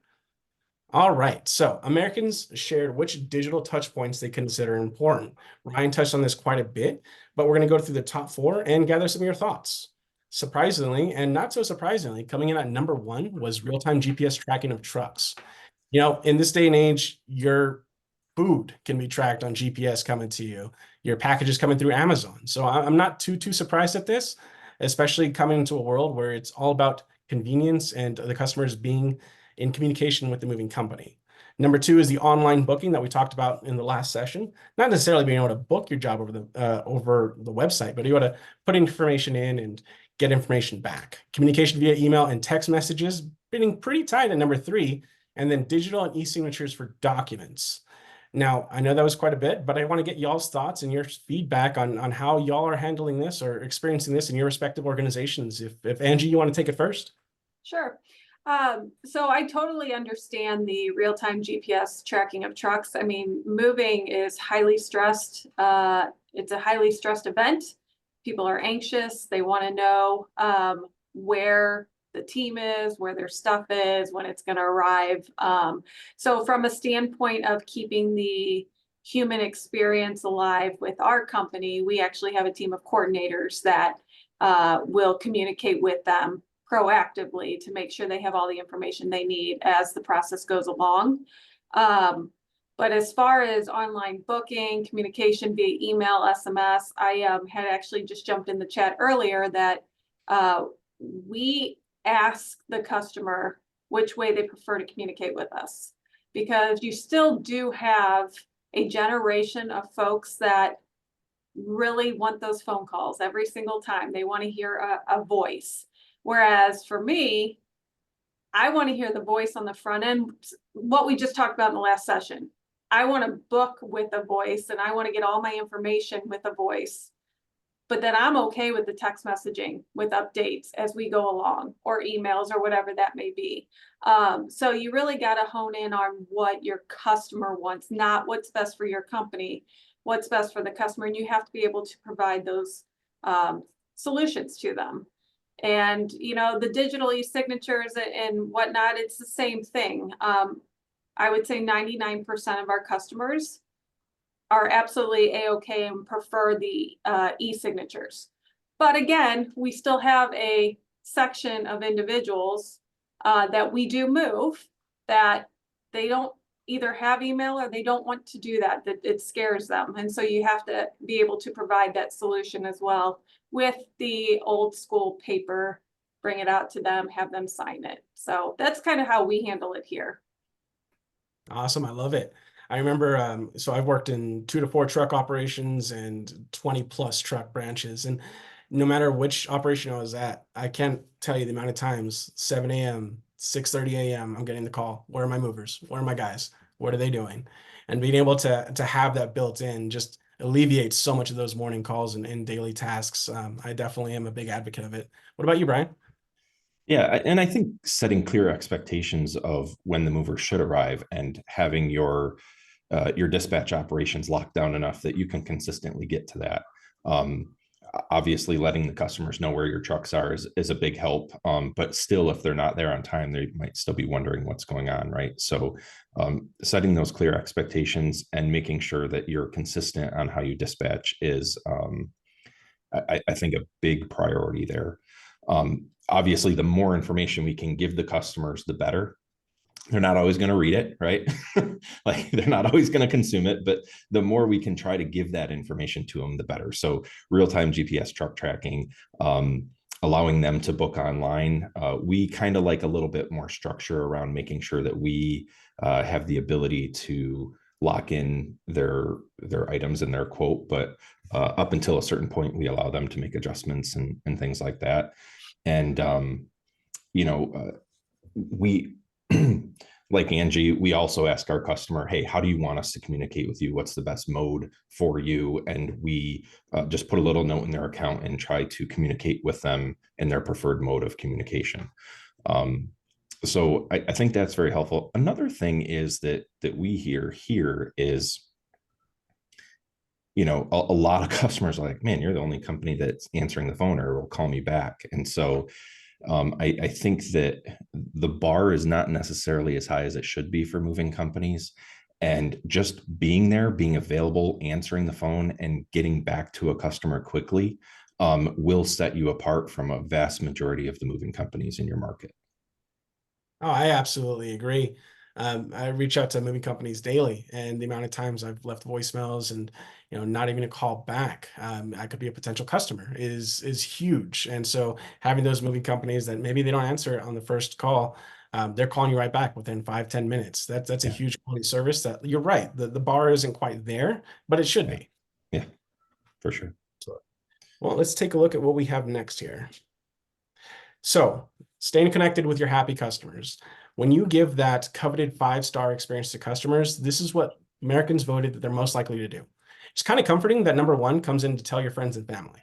All right. So Americans shared which digital touch points they consider important. Ryan touched on this quite a bit, but we're going to go through the top 4 and gather some of your thoughts. Surprisingly, and not so surprisingly, coming in at number 1 was real-time GPS tracking of trucks. You know, in this day and age, your food can be tracked on GPS coming to you, your packages coming through Amazon. So I'm not too surprised at this, especially coming into a world where it's all about convenience and the customers being in communication with the moving company. Number two is the online booking that we talked about in the last session. Not necessarily being able to book your job over the website, but you want to put information in and get information back. Communication via email and text messages, getting pretty tight at number three, and then digital and e-signatures for documents. Now, I know that was quite a bit, but I want to get y'all's thoughts and your feedback on how y'all are handling this or experiencing this in your respective organizations. If Angie, you want to take it first? Sure. So I totally understand the real-time GPS tracking of trucks. I mean, moving is highly stressed. It's a highly stressed event. People are anxious. They want to know where the team is, where their stuff is, when it's going to arrive. So from a standpoint of keeping the human experience alive with our company, we actually have a team of coordinators that will communicate with them proactively to make sure they have all the information they need as the process goes along. But as far as online booking, communication via email, SMS, I had actually just jumped in the chat earlier that we ask the customer which way they prefer to communicate with us, because you still do have a generation of folks that really want those phone calls every single time. They want to hear a voice. Whereas for me, I want to hear the voice on the front end, what we just talked about in the last session. I want to book with a voice and I want to get all my information with a voice. But then I'm okay with the text messaging with updates as we go along, or emails or whatever that may be. So you really got to hone in on what your customer wants, not what's best for your company, what's best for the customer. And you have to be able to provide those solutions to them. And, you know, the digital e-signatures and whatnot, it's the same thing. I would say 99% of our customers are absolutely A-okay and prefer the e-signatures. But again, we still have a section of individuals that we do move that they don't either have email or they don't want to do that it scares them. And so you have to be able to provide that solution as well with the old school paper, bring it out to them, have them sign it. So that's kind of how we handle it here. Awesome. I love it. I remember, so I've worked in 2 to 4 truck operations and 20 plus truck branches. And no matter which operation I was at, I can't tell you the amount of times, 7 a.m., 6:30 a.m., I'm getting the call. Where are my movers? Where are my guys? What are they doing? And being able to have that built in just alleviates so much of those morning calls and daily tasks. I definitely am a big advocate of it. What about you, Brian? Yeah, and I think setting clear expectations of when the mover should arrive and having your dispatch operations locked down enough that you can consistently get to that. Obviously, letting the customers know where your trucks are is a big help. But still, if they're not there on time, they might still be wondering what's going on, right? So setting those clear expectations and making sure that you're consistent on how you dispatch is, I think, a big priority there. Obviously, the more information we can give the customers, the better. They're not always going to read it, right? Like they're not always going to consume it, but the more we can try to give that information to them, the better. So real-time GPS truck tracking, allowing them to book online. We kind of like a little bit more structure around making sure that we have the ability to lock in their items and their quote, but up until a certain point, we allow them to make adjustments and things like that. And, we, like Angie, we also ask our customer, hey, how do you want us to communicate with you? What's the best mode for you? And we just put a little note in their account and try to communicate with them in their preferred mode of communication. So I think that's very helpful. Another thing is that we hear here is, a lot of customers are like, man, you're the only company that's answering the phone or will call me back. And so I think that the bar is not necessarily as high as it should be for moving companies. And just being there, being available, answering the phone and getting back to a customer quickly will set you apart from a vast majority of the moving companies in your market. Oh, I absolutely agree. I reach out to moving companies daily, and the amount of times I've left voicemails and not even a call back, I could be a potential customer is huge. And so having those moving companies that maybe they don't answer on the first call, they're calling you right back within 5-10 minutes. That's a Yeah. huge quality service. That you're right. The bar isn't quite there, but it should be. Yeah, for sure. Well, let's take a look at what we have next here. So, staying connected with your happy customers. When you give that coveted 5-star experience to customers, this is what Americans voted that they're most likely to do. It's kind of comforting that number one comes in to tell your friends and family.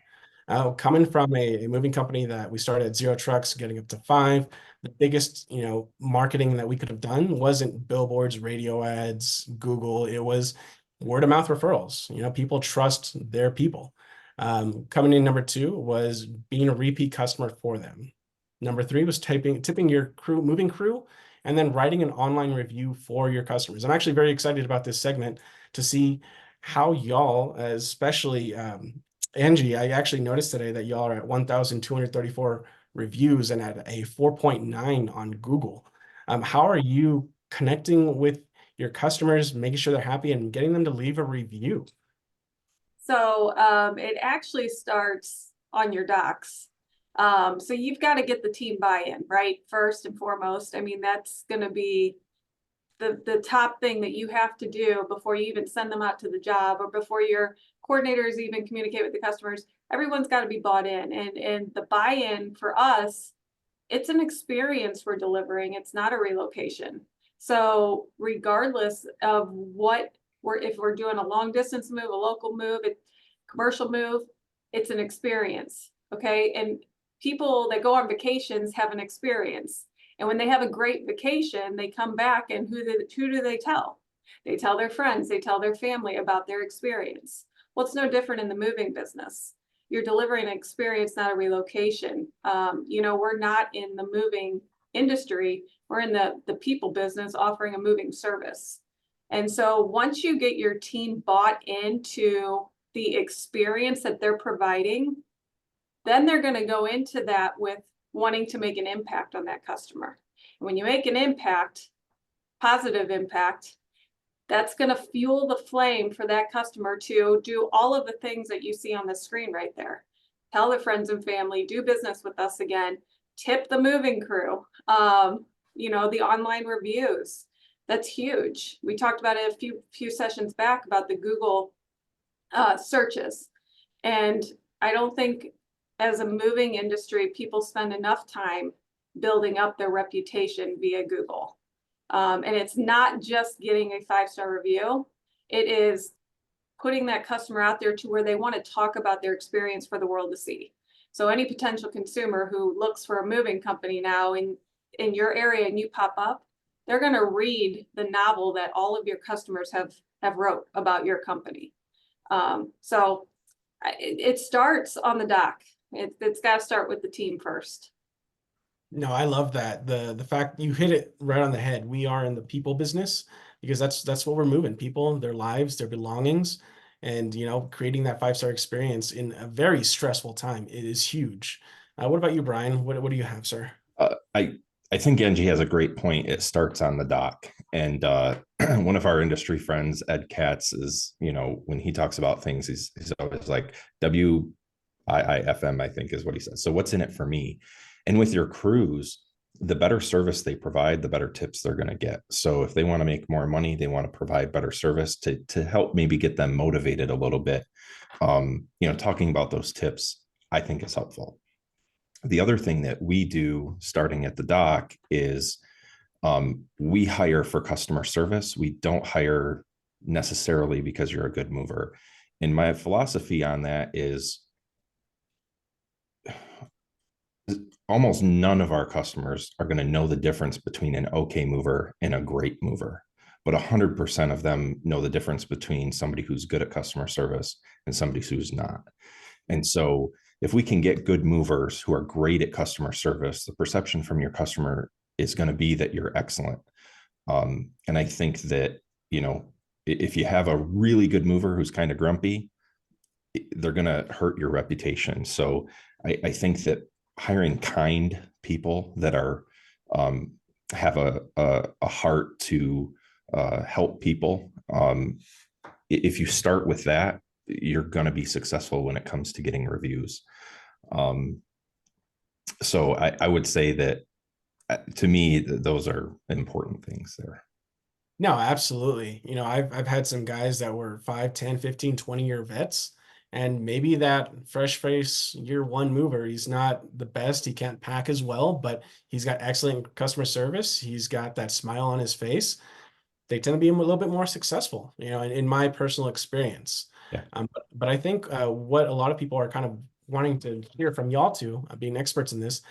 Coming from a moving company that we started at 0 trucks, getting up to 5, the biggest, marketing that we could have done wasn't billboards, radio ads, Google. It was word of mouth referrals. People trust their people. Coming in number 2 was being a repeat customer for them. Number 3 was tipping your moving crew, and then writing an online review for your customers. I'm actually very excited about this segment to see how y'all, especially Angie, I actually noticed today that y'all are at 1,234 reviews and at a 4.9 on Google. How are you connecting with your customers, making sure they're happy, and getting them to leave a review? So it actually starts on your docs. So you've got to get the team buy-in, right? First and foremost. I mean, that's going to be the top thing that you have to do before you even send them out to the job, or before your coordinators even communicate with the customers. Everyone's got to be bought in, and the buy-in for us, it's an experience we're delivering. It's not a relocation. So regardless of if we're doing a long distance move, a local move, a commercial move, it's an experience. Okay. And people that go on vacations have an experience. And when they have a great vacation, they come back, and who do they tell? They tell their friends, they tell their family about their experience. Well, it's no different in the moving business. You're delivering an experience, not a relocation. We're not in the moving industry. We're in the people business, offering a moving service. And so once you get your team bought into the experience that they're providing, then they're going to go into that with wanting to make an impact on that customer. And when you make an impact, positive impact, that's going to fuel the flame for that customer to do all of the things that you see on the screen right there. Tell their friends and family, do business with us again, tip the moving crew, the online reviews. That's huge. We talked about it a few sessions back about the Google searches. And I don't think as a moving industry, people spend enough time building up their reputation via Google. And it's not just getting a 5-star review. It is putting that customer out there to where they want to talk about their experience for the world to see. So any potential consumer who looks for a moving company now in your area and you pop up, they're going to read the novel that all of your customers have wrote about your company. So it starts on the dock. It's got to start with the team first. No, I love that. The fact you hit it right on the head. We are in the people business because that's what we're moving. People, their lives, their belongings, and creating that 5-star experience in a very stressful time. It is huge. What about you, Brian? What do you have, sir? I think Angie has a great point. It starts on the dock. And one of our industry friends, Ed Katz, is, when he talks about things, he's always like WIIFM, I think is what he says. So what's in it for me? And with your crews, the better service they provide, the better tips they're going to get. So if they want to make more money, they want to provide better service to help maybe get them motivated a little bit. Talking about those tips, I think is helpful. The other thing that we do starting at the dock is we hire for customer service. We don't hire necessarily because you're a good mover. And my philosophy on that is almost none of our customers are going to know the difference between an okay mover and a great mover, but 100% of them know the difference between somebody who's good at customer service and somebody who's not. And so if we can get good movers who are great at customer service, the perception from your customer is going to be that you're excellent. And I think that, if you have a really good mover who's kind of grumpy, they're going to hurt your reputation. So I think that hiring kind people that are have a heart to help people, if you start with that, you're going to be successful when it comes to getting reviews. So I would say that to me, those are important things there. No, absolutely. You know, I've had some guys that were 5, 10, 15, 20-year vets, and maybe that fresh face year one mover, he's not the best. He can't pack as well, but he's got excellent customer service. He's got that smile on his face. They tend to be a little bit more successful, you know, in my personal experience. Yeah. But I think what a lot of people are kind of wanting to hear from y'all two, being experts in this,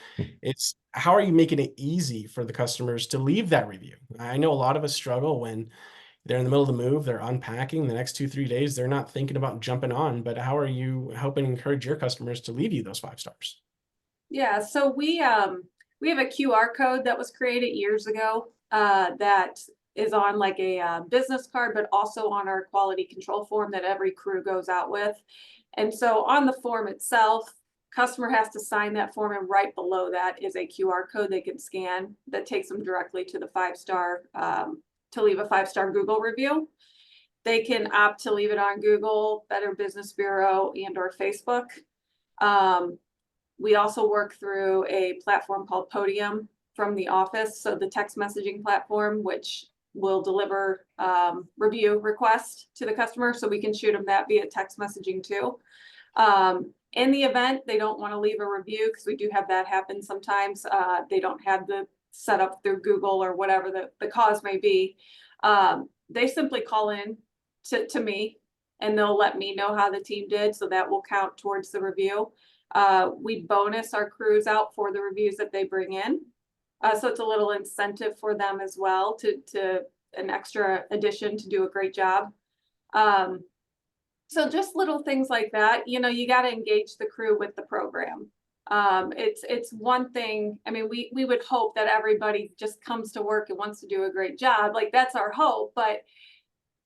it's how are you making it easy for the customers to leave that review? I know a lot of us struggle when they're in the middle of the move, they're unpacking the next 2-3 days, they're not thinking about jumping on, but how are you helping encourage your customers to leave you those 5 stars? Yeah, so we have a QR code that was created years ago that is on like a business card, but also on our quality control form that every crew goes out with. And so on the form itself, customer has to sign that form, and right below that is a QR code they can scan that takes them directly to the 5-star to leave a 5-star Google review. They can opt to leave it on Google, Better Business Bureau, and or Facebook. We also work through a platform called Podium from the office. So the text messaging platform, which will deliver review request to the customer. So we can shoot them that via text messaging too. In the event they don't want to leave a review, because we do have that happen sometimes, they don't have the setup through Google or whatever the cause may be. They simply call in to me, and they'll let me know how the team did. So that will count towards the review. We bonus our crews out for the reviews that they bring in. So it's a little incentive for them as well to an extra addition to do a great job. So just little things like that, you know, you got to engage the crew with the program. It's one thing. I mean, we would hope that everybody just comes to work and wants to do a great job. Like that's our hope, but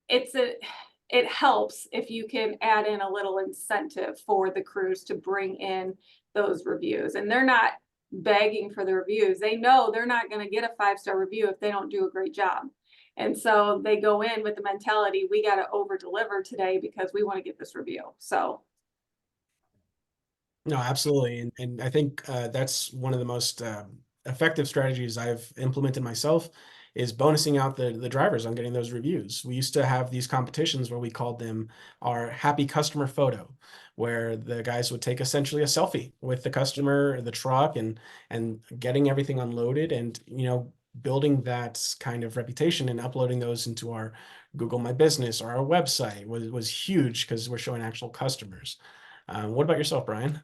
it helps if you can add in a little incentive for the crews to bring in those reviews. And they're not begging for the reviews. They know they're not going to get a 5-star review if they don't do a great job. And so they go in with the mentality, we got to over deliver today because we want to get this review. So. No, absolutely. And I think that's one of the most effective strategies I've implemented myself is bonusing out the drivers on getting those reviews. We used to have these competitions where we called them our happy customer photo, where the guys would take essentially a selfie with the customer, the truck, and getting everything unloaded and, you know, building that kind of reputation and uploading those into our Google My Business or our website was huge because we're showing actual customers. What about yourself, Brian?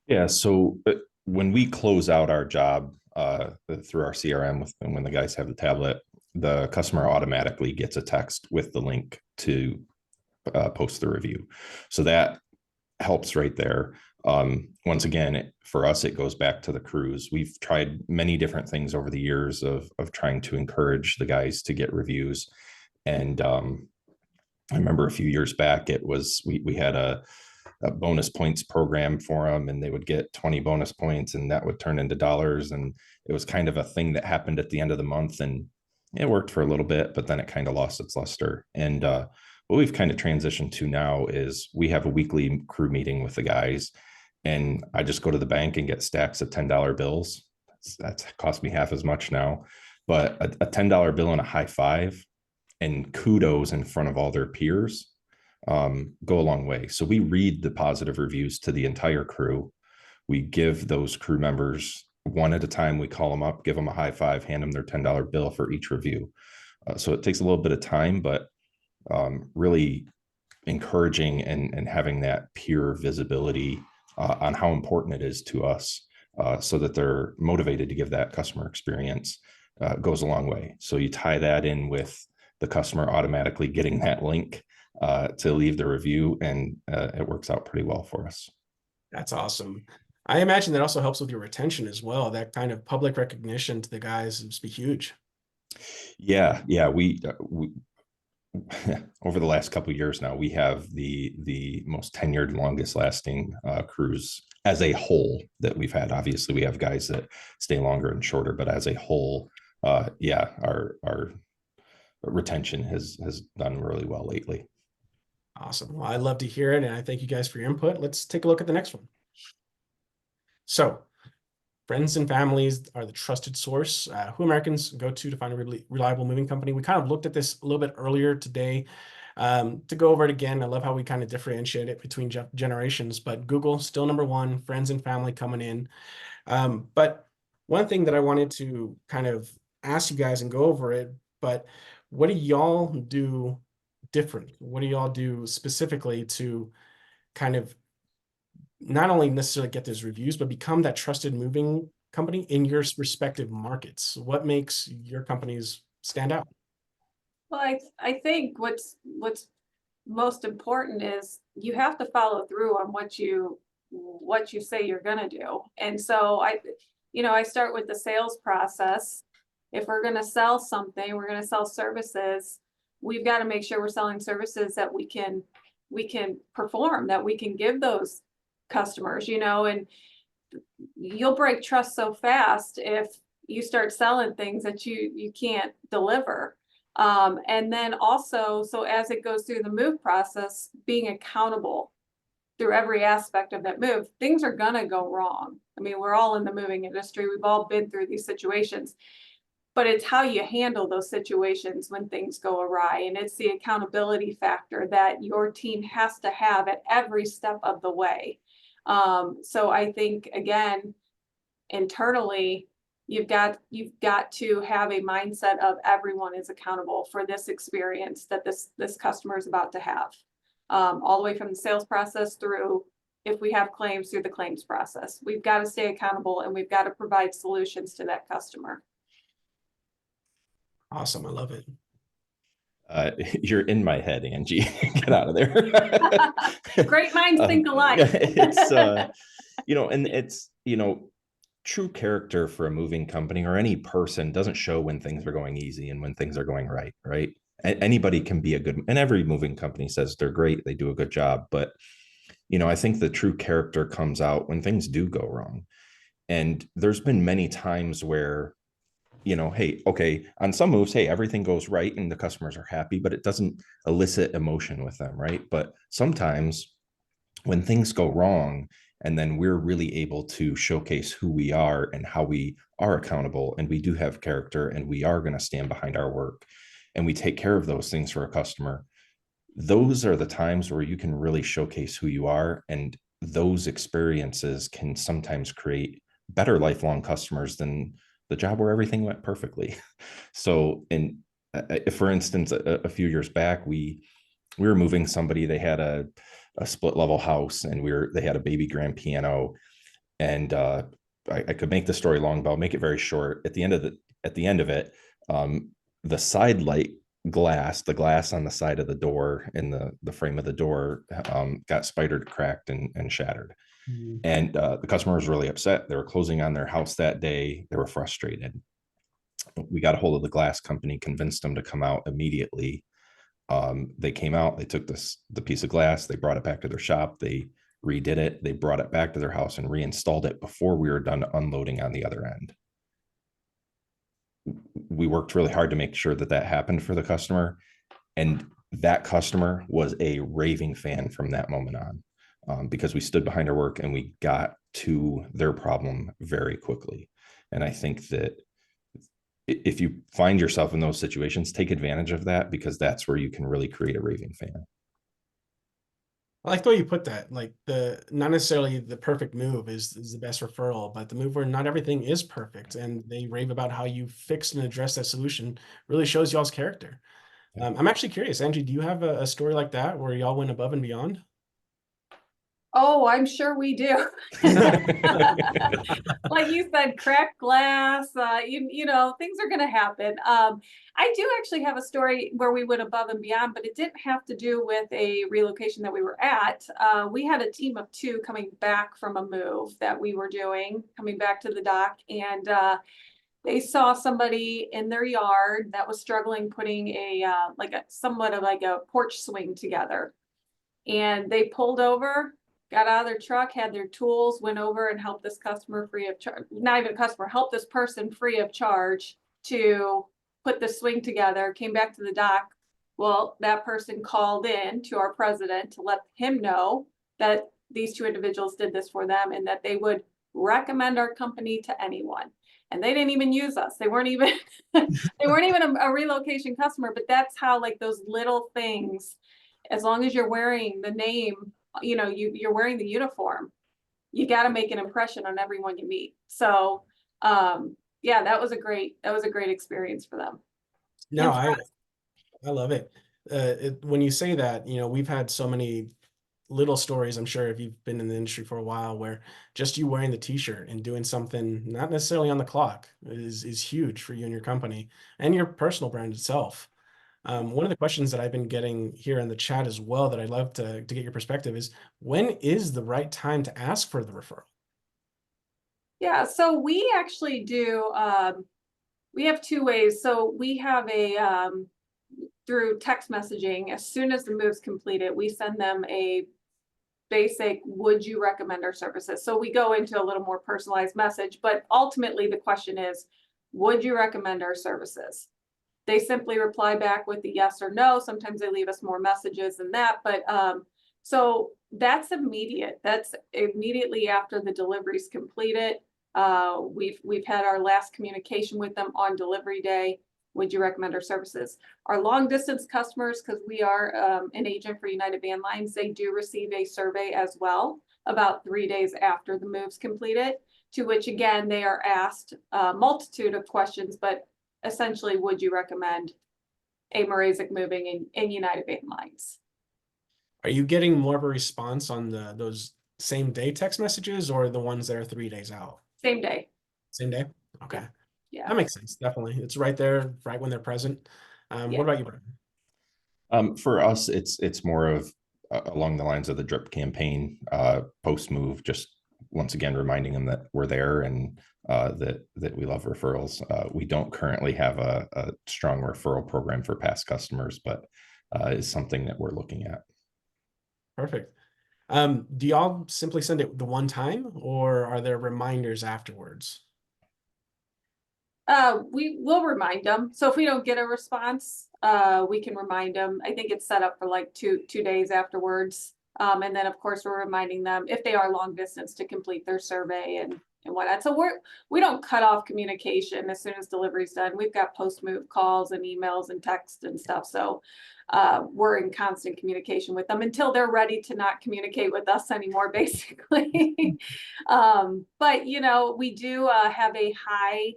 Yeah, so when we close out our job through our CRM and when the guys have the tablet, the customer automatically gets a text with the link to post the review. So that helps right there. Once again, for us, it goes back to the crews. We've tried many different things over the years of trying to encourage the guys to get reviews. And I remember a few years back, it was we had a bonus points program for them, and they would get 20 bonus points, and that would turn into dollars. And it was kind of a thing that happened at the end of the month, and it worked for a little bit, but then it kind of lost its luster. And what we've kind of transitioned to now is we have a weekly crew meeting with the guys, and I just go to the bank and get stacks of $10 bills. That's cost me half as much now, but a $10 bill and a high five and kudos in front of all their peers go a long way. So we read the positive reviews to the entire crew. We give those crew members one at a time. We call them up, give them a high five, hand them their $10 bill for each review. So it takes a little bit of time, but really encouraging and having that peer visibility on how important it is to us so that they're motivated to give that customer experience goes a long way. So you tie that in with the customer automatically getting that link to leave the review, and it works out pretty well for us. That's awesome. I imagine that also helps with your retention as well. That kind of public recognition to the guys must be huge. Yeah, we over the last couple of years now, we have the most tenured, longest lasting crews as a whole that we've had. Obviously, we have guys that stay longer and shorter, but as a whole, our retention has done really well lately. Awesome. Well, I love to hear it, and I thank you guys for your input. Let's take a look at the next one. So Friends and families are the trusted source who Americans go to find a really reliable moving company. We kind of looked at this a little bit earlier today. To go over it again, I love how we kind of differentiate it between generations, but Google still number one, friends and family coming in. But one thing that I wanted to kind of ask you guys and go over it, but what do y'all do different? What do y'all do specifically to kind of not only necessarily get those reviews, but become that trusted moving company in your respective markets? What makes your companies stand out? Well, I think what's most important is you have to follow through on what you say you're gonna do. And so I start with the sales process. If we're gonna sell something, we're gonna sell services, we've got to make sure we're selling services that we can perform, that we can give those customers, and you'll break trust so fast if you start selling things that you can't deliver. And then also, so as it goes through the move process, being accountable through every aspect of that move. Things are gonna go wrong. I mean, we're all in the moving industry. We've all been through these situations, but it's how you handle those situations when things go awry. And it's the accountability factor that your team has to have at every step of the way. So I think, again, internally, you've got to have a mindset of everyone is accountable for this experience that this customer is about to have, all the way from the sales process through, if we have claims, through the claims process. We've got to stay accountable, and we've got to provide solutions to that customer. Awesome. I love it. You're in my head, Angie. Get out of there. Great minds think alike. It's and it's true character for a moving company or any person doesn't show when things are going easy and when things are going right. Anybody can be a good, and every moving company says they're great, they do a good job, but I think the true character comes out when things do go wrong. And there's been many times where hey, okay, on some moves, hey, everything goes right and the customers are happy, but it doesn't elicit emotion with them, right? But sometimes when things go wrong, and then we're really able to showcase who we are and how we are accountable, and we do have character, and we are going to stand behind our work, and we take care of those things for a customer, those are the times where you can really showcase who you are. And those experiences can sometimes create better lifelong customers than the job where everything went perfectly. So, for instance, a few years back, we were moving somebody. They had a split level house, and they had a baby grand piano. And I could make the story long, but I'll make it very short. At the end of it, the side light glass, the glass on the side of the door in the frame of the door, got spidered, cracked, and shattered. And the customer was really upset. They were closing on their house that day. They were frustrated. We got a hold of the glass company, convinced them to come out immediately. They came out, they took the piece of glass, they brought it back to their shop, they redid it, they brought it back to their house and reinstalled it before we were done unloading on the other end. We worked really hard to make sure that happened for the customer. And that customer was a raving fan from that moment on, because we stood behind our work and we got to their problem very quickly. And I think that if you find yourself in those situations, take advantage of that, because that's where you can really create a raving fan. I like the way you put that. Like, not necessarily the perfect move is the best referral, but the move where not everything is perfect, and they rave about how you fixed and addressed that solution really shows y'all's character. I'm actually curious, Angie, do you have a story like that where y'all went above and beyond? Oh, I'm sure we do. Like you said, cracked glass, things are going to happen. I do actually have a story where we went above and beyond, but it didn't have to do with a relocation that we were at. We had a team of 2 coming back from a move that we were doing, coming back to the dock, and they saw somebody in their yard that was struggling putting somewhat of like a porch swing together. And they pulled over, got out of their truck, had their tools, went over and helped this customer free of charge. Not even a customer, helped this person free of charge to put the swing together, came back to the dock. Well, that person called in to our president to let him know that these 2 individuals did this for them, and that they would recommend our company to anyone. And they didn't even use us. They weren't even they weren't even a relocation customer, but that's how like those little things, as long as you're wearing the name, you know, you're wearing the uniform, you got to make an impression on everyone you meet. So yeah, that was a great experience for them. No, I love it. When you say that, you know, we've had so many little stories, I'm sure if you've been in the industry for a while, where just you wearing the t-shirt and doing something not necessarily on the clock is huge for you and your company and your personal brand itself. One of the questions that I've been getting here in the chat as well that I'd love to get your perspective is, when is the right time to ask for the referral? Yeah, so we actually do, we have two ways. So we have a, through text messaging, as soon as the move's completed, we send them a basic, would you recommend our services? So we go into a little more personalized message, but ultimately the question is, would you recommend our services? They simply reply back with the yes or no. Sometimes they leave us more messages than that, but so that's immediate. That's immediately after the delivery's completed. We've had our last communication with them on delivery day. Would you recommend our services? Our long distance customers, because we are an agent for United Van Lines, they do receive a survey as well about 3 days after the move's completed, to which again, they are asked a multitude of questions, but essentially, would you recommend a Mrazek moving in United Van Lines? Are you getting more of a response on those same day text messages or the ones that are 3 days out? Same day. Same day? Okay. Yeah. That makes sense. Definitely. It's right there, right when they're present. What about you, Brian? For us, it's more of along the lines of the drip campaign, post move, just once again reminding them that we're there and that we love referrals. We don't currently have a strong referral program for past customers, but is something that we're looking at. Perfect. Do y'all simply send it the one time, or are there reminders afterwards? We will remind them. So if we don't get a response, we can remind them. I think it's set up for like two days afterwards. And then of course we're reminding them if they are long distance to complete their survey and whatnot. So we don't cut off communication as soon as delivery's done. We've got post move calls and emails and text and stuff. So we're in constant communication with them until they're ready to not communicate with us anymore, basically. But you know, we do have a high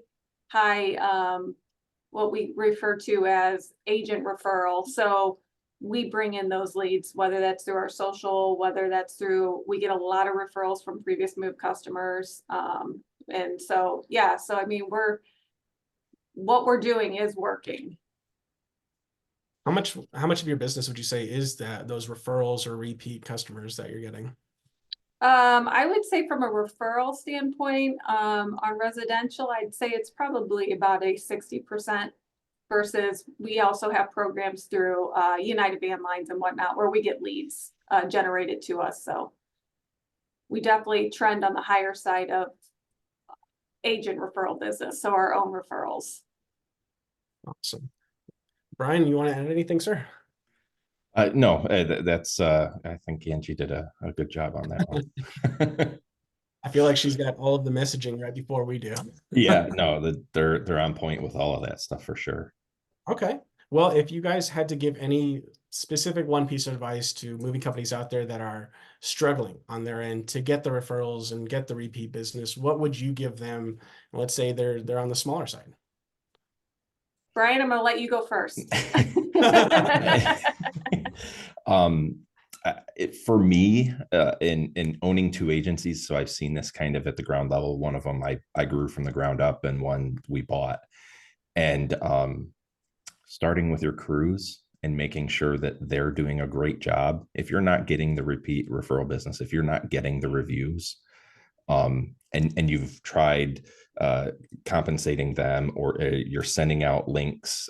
what we refer to as agent referral. So we bring in those leads, whether that's through our social, whether that's through, we get a lot of referrals from previous move customers. And so, yeah, so I mean, what we're doing is working. How much of your business would you say is those referrals or repeat customers that you're getting? I would say from a referral standpoint, on residential, I'd say it's probably about a 60%, versus we also have programs through United Van Lines and whatnot where we get leads generated to us. So we definitely trend on the higher side of agent referral business, so our own referrals. Awesome. Brian, you want to add anything, sir? No, that's I think Angie did a good job on that one. I feel like she's got all of the messaging right before we do. Yeah, no, they're on point with all of that stuff for sure. Okay. Well, if you guys had to give any specific one piece of advice to moving companies out there that are struggling on their end to get the referrals and get the repeat business, what would you give them? Let's say they're on the smaller side. Brian, I'm going to let you go first. For me, in owning two agencies, so I've seen this kind of at the ground level. One of them I grew from the ground up, and one we bought. And starting with your crews and making sure that they're doing a great job. If you're not getting the repeat referral business, if you're not getting the reviews, and you've tried compensating them, or you're sending out links,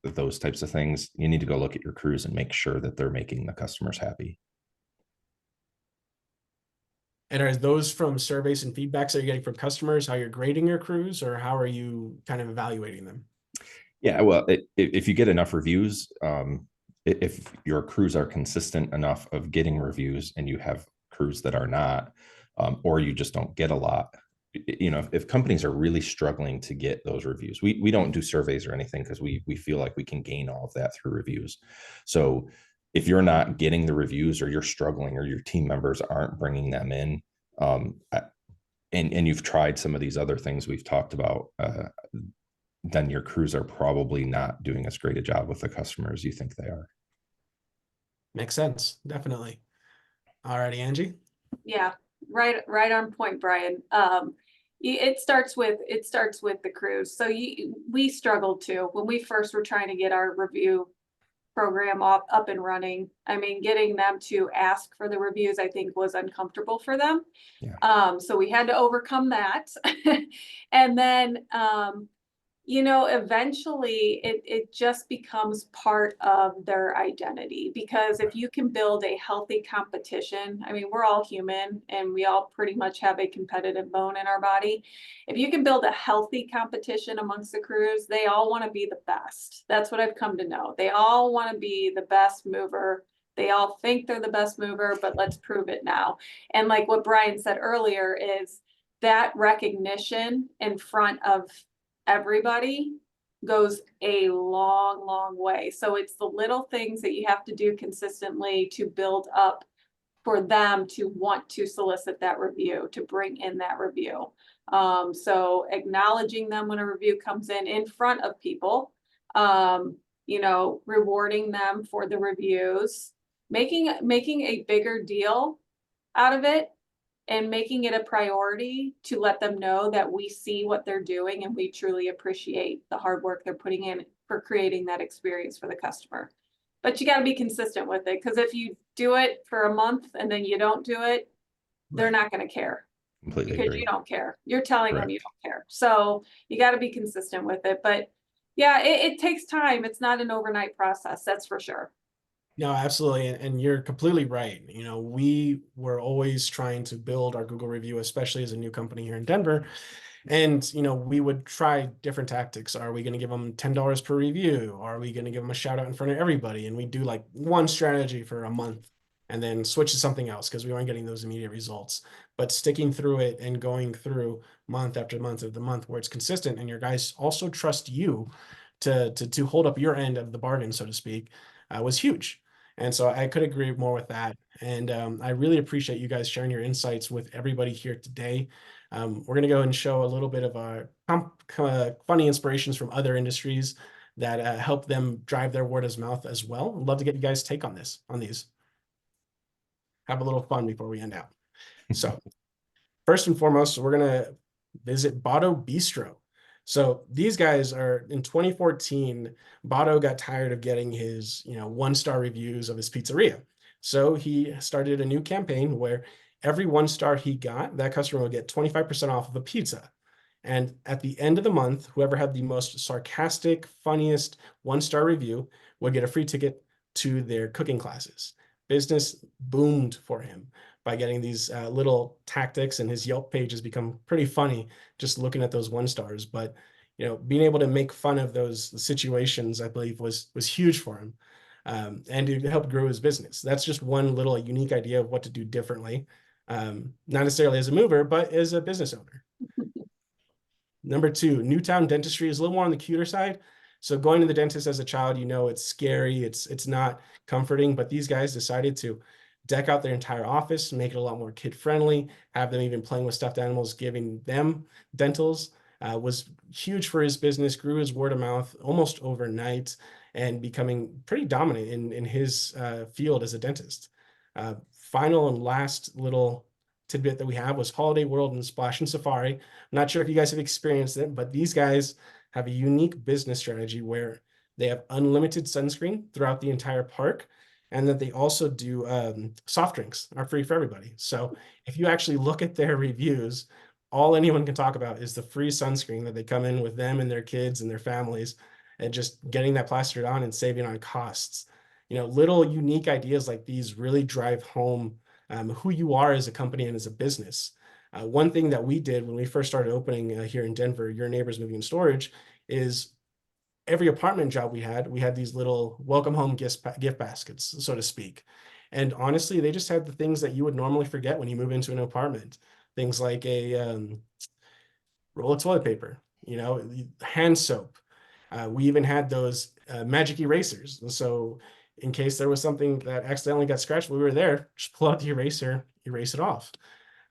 those types of things, you need to go look at your crews and make sure that they're making the customers happy. And are those from surveys and feedbacks that you're getting from customers, how you're grading your crews, or how are you kind of evaluating them? Yeah, well, if you get enough reviews, if your crews are consistent enough of getting reviews and you have crews that are not, or you just don't get a lot. You know, if companies are really struggling to get those reviews, we don't do surveys or anything because we feel like we can gain all of that through reviews. So if you're not getting the reviews, or you're struggling, or your team members aren't bringing them in, and you've tried some of these other things we've talked about, then your crews are probably not doing as great a job with the customers as you think they are. Makes sense. Definitely. Alrighty, Angie. Yeah, right on point, Brian. It starts with the crews. So we struggled too when we first were trying to get our review program up and running. I mean, getting them to ask for the reviews, I think, was uncomfortable for them. Yeah. So we had to overcome that. And then you know, eventually it just becomes part of their identity, because if you can build a healthy competition, I mean, we're all human and we all pretty much have a competitive bone in our body. If you can build a healthy competition amongst the crews, they all want to be the best. That's what I've come to know. They all want to be the best mover. They all think they're the best mover, but let's prove it now. And like what Brian said earlier, is that recognition in front of everybody goes a long way. So it's the little things that you have to do consistently to build up for them to want to solicit that review, to bring in that review. So acknowledging them when a review comes in front of people, you know, rewarding them for the reviews, making a bigger deal out of it, and making it a priority to let them know that we see what they're doing and we truly appreciate the hard work they're putting in for creating that experience for the customer. But you got to be consistent with it, because if you do it for a month and then you don't do it, they're not going to care. Completely because agree. you don't care. You're telling them Correct. you don't care. So you got to be consistent with it. But yeah, it takes time. It's not an overnight process, that's for sure. No, absolutely. And you're completely right. You know, we were always trying to build our Google review, especially as a new company here in Denver. And, you know, we would try different tactics. Are we going to give them $10 per review? Are we going to give them a shout out in front of everybody? And we do like one strategy for a month and then switch to something else because we weren't getting those immediate results. But sticking through it and going through month after month of the month where it's consistent, and your guys also trust you to hold up your end of the bargain, so to speak, was huge. And so I could agree more with that. And I really appreciate you guys sharing your insights with everybody here today. We're going to go and show a little bit of our funny inspirations from other industries that help them drive their word of mouth as well. I'd love to get you guys' take on these. Have a little fun before we end out. So first and foremost, we're going to visit Botto Bistro. So these guys are in 2014, Botto got tired of getting his, you know, 1-star reviews of his pizzeria. So he started a new campaign where every 1-star he got, that customer would get 25% off of a pizza. And at the end of the month, whoever had the most sarcastic, funniest 1-star review would get a free ticket to their cooking classes. Business boomed for him by getting these little tactics, and his Yelp page has become pretty funny just looking at those 1-stars. But, you know, being able to make fun of those situations, I believe was huge for him. And it helped grow his business. That's just one little unique idea of what to do differently. Not necessarily as a mover, but as a business owner. Number 2, Newtown Dentistry is a little more on the cuter side. So going to the dentist as a child, you know, it's scary, it's not comforting, but these guys decided to deck out their entire office, make it a lot more kid friendly, have them even playing with stuffed animals, giving them dentals, was huge for his business, grew his word of mouth almost overnight, and becoming pretty dominant in his field as a dentist. Final and last little tidbit that we have was Holiday World and Splash and Safari. I'm not sure if you guys have experienced it, but these guys have a unique business strategy where they have unlimited sunscreen throughout the entire park, and that they also do soft drinks are free for everybody. So if you actually look at their reviews, all anyone can talk about is the free sunscreen that they come in with them and their kids and their families, and just getting that plastered on and saving on costs. You know, little unique ideas like these really drive home who you are as a company and as a business. One thing that we did when we first started opening here in Denver, Your Neighbors Moving and Storage, is every apartment job we had these little welcome home gift baskets, so to speak. And honestly, they just had the things that you would normally forget when you move into an apartment. Things like a roll of toilet paper, hand soap. We even had those magic erasers. So in case there was something that accidentally got scratched while we were there, just pull out the eraser, erase it off.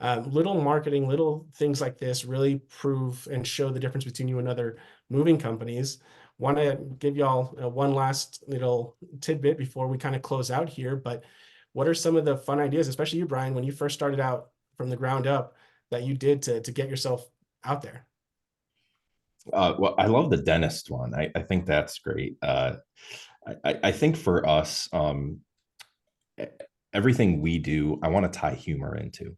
Little marketing, little things like this really prove and show the difference between you and other moving companies. Want to give y'all one last little tidbit before we kind of close out here, but what are some of the fun ideas, especially you, Brian, when you first started out from the ground up, that you did to get yourself out there? Well, I love the dentist one. I think that's great. I think for us, everything we do, I want to tie humor into.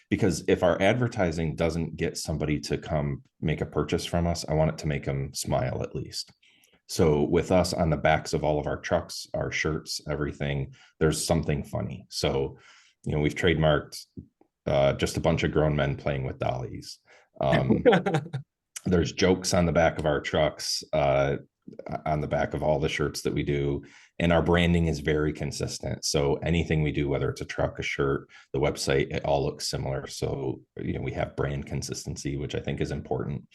Because if our advertising doesn't get somebody to come make a purchase from us, I want it to make them smile at least. So with us on the backs of all of our trucks, our shirts, everything, there's something funny. So, we've trademarked just a bunch of grown men playing with dollies. There's jokes on the back of our trucks, on the back of all the shirts that we do. And our branding is very consistent. So anything we do, whether it's a truck, a shirt, the website, it all looks similar. So, we have brand consistency, which I think is important.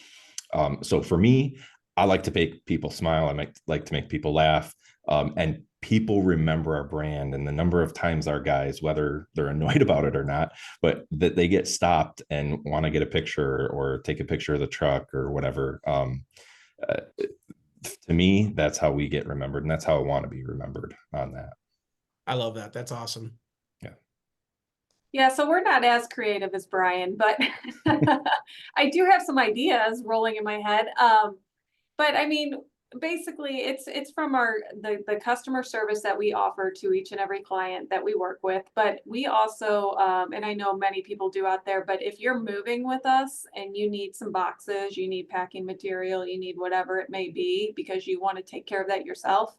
So for me, I like to make people smile. I like to make people laugh. And people remember our brand, and the number of times our guys, whether they're annoyed about it or not, but that they get stopped and want to get a picture or take a picture of the truck or whatever. To me, that's how we get remembered, and that's how I want to be remembered on that. I love that. That's awesome. Yeah, so we're not as creative as Brian, but I do have some ideas rolling in my head. But I mean, basically it's from the customer service that we offer to each and every client that we work with. But we also, and I know many people do out there, but if you're moving with us and you need some boxes, you need packing material, you need whatever it may be, because you want to take care of that yourself,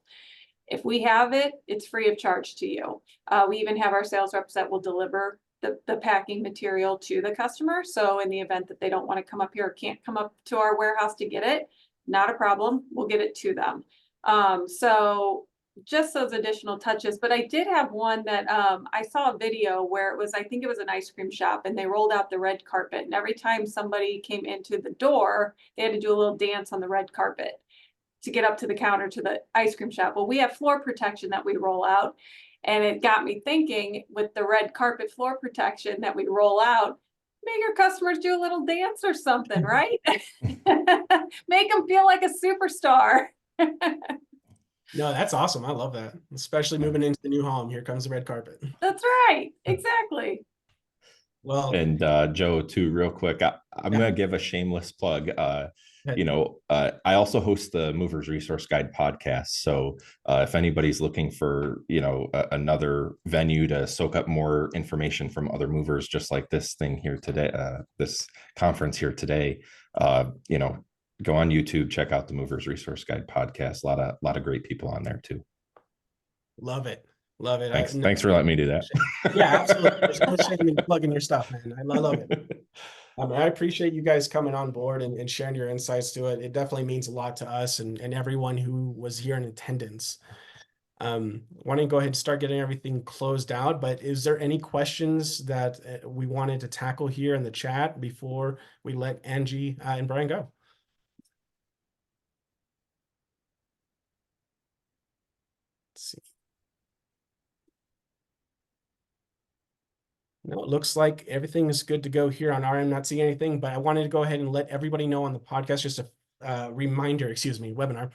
if we have it, it's free of charge to you. We even have our sales reps that will deliver the packing material to the customer. So in the event that they don't want to come up here or can't come up to our warehouse to get it, not a problem. We'll get it to them. So just those additional touches. But I did have one that I saw a video where I think it was an ice cream shop, and they rolled out the red carpet. And every time somebody came into the door, they had to do a little dance on the red carpet to get up to the counter to the ice cream shop. Well, we have floor protection that we roll out. And it got me thinking, with the red carpet floor protection that we roll out, make your customers do a little dance or something, right? Make them feel like a superstar. No, that's awesome. I love that. Especially moving into the new home. Here comes the red carpet. That's right. Exactly. Well, and Joe, too, real quick, I'm going to give a shameless plug. I also host the Movers Resource Guide podcast. So if anybody's looking for, another venue to soak up more information from other movers, just like this thing here today, this conference here today, go on YouTube, check out the Movers Resource Guide podcast. A lot of great people on there too. Love it. Love it. Thanks for letting me do that. Yeah, absolutely. There's no shame in plugging your stuff, man. I love it. I appreciate you guys coming on board and sharing your insights to it. It definitely means a lot to us and everyone who was here in attendance. Why don't you go ahead and start getting everything closed out? But is there any questions that we wanted to tackle here in the chat before we let Angie and Brian go? Let's see. No, it looks like everything is good to go here on our end. Not seeing anything, but I wanted to go ahead and let everybody know on the podcast, just a reminder, webinar,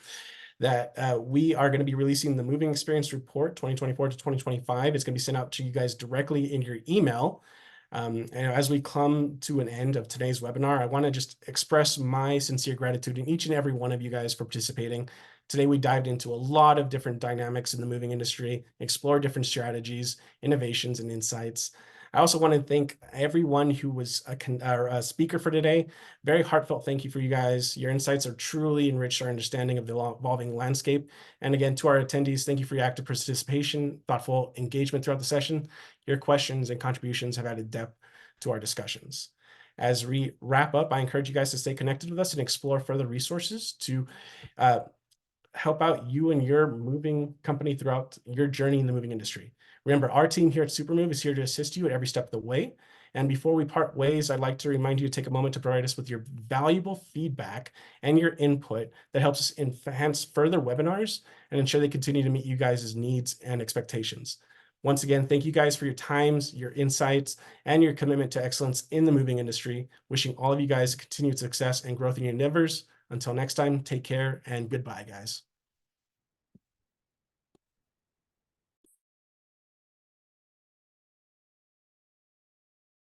that we are going to be releasing the Moving Experience Report 2024 to 2025. It's going to be sent out to you guys directly in your email. And as we come to an end of today's webinar, I want to just express my sincere gratitude to each and every one of you guys for participating. Today, we dived into a lot of different dynamics in the moving industry, explored different strategies, innovations, and insights. I also want to thank everyone who was a speaker for today. Very heartfelt thank you for you guys. Your insights are truly enriched our understanding of the evolving landscape. And again, to our attendees, thank you for your active participation, thoughtful engagement throughout the session. Your questions and contributions have added depth to our discussions. As we wrap up, I encourage you guys to stay connected with us and explore further resources to help out you and your moving company throughout your journey in the moving industry. Remember, our team here at Supermove is here to assist you at every step of the way. And before we part ways, I'd like to remind you to take a moment to provide us with your valuable feedback and your input that helps us enhance further webinars and ensure they continue to meet you guys' needs and expectations. Once again, thank you guys for your times, your insights, and your commitment to excellence in the moving industry. Wishing all of you guys continued success and growth in your endeavors. Until next time, take care and goodbye, guys.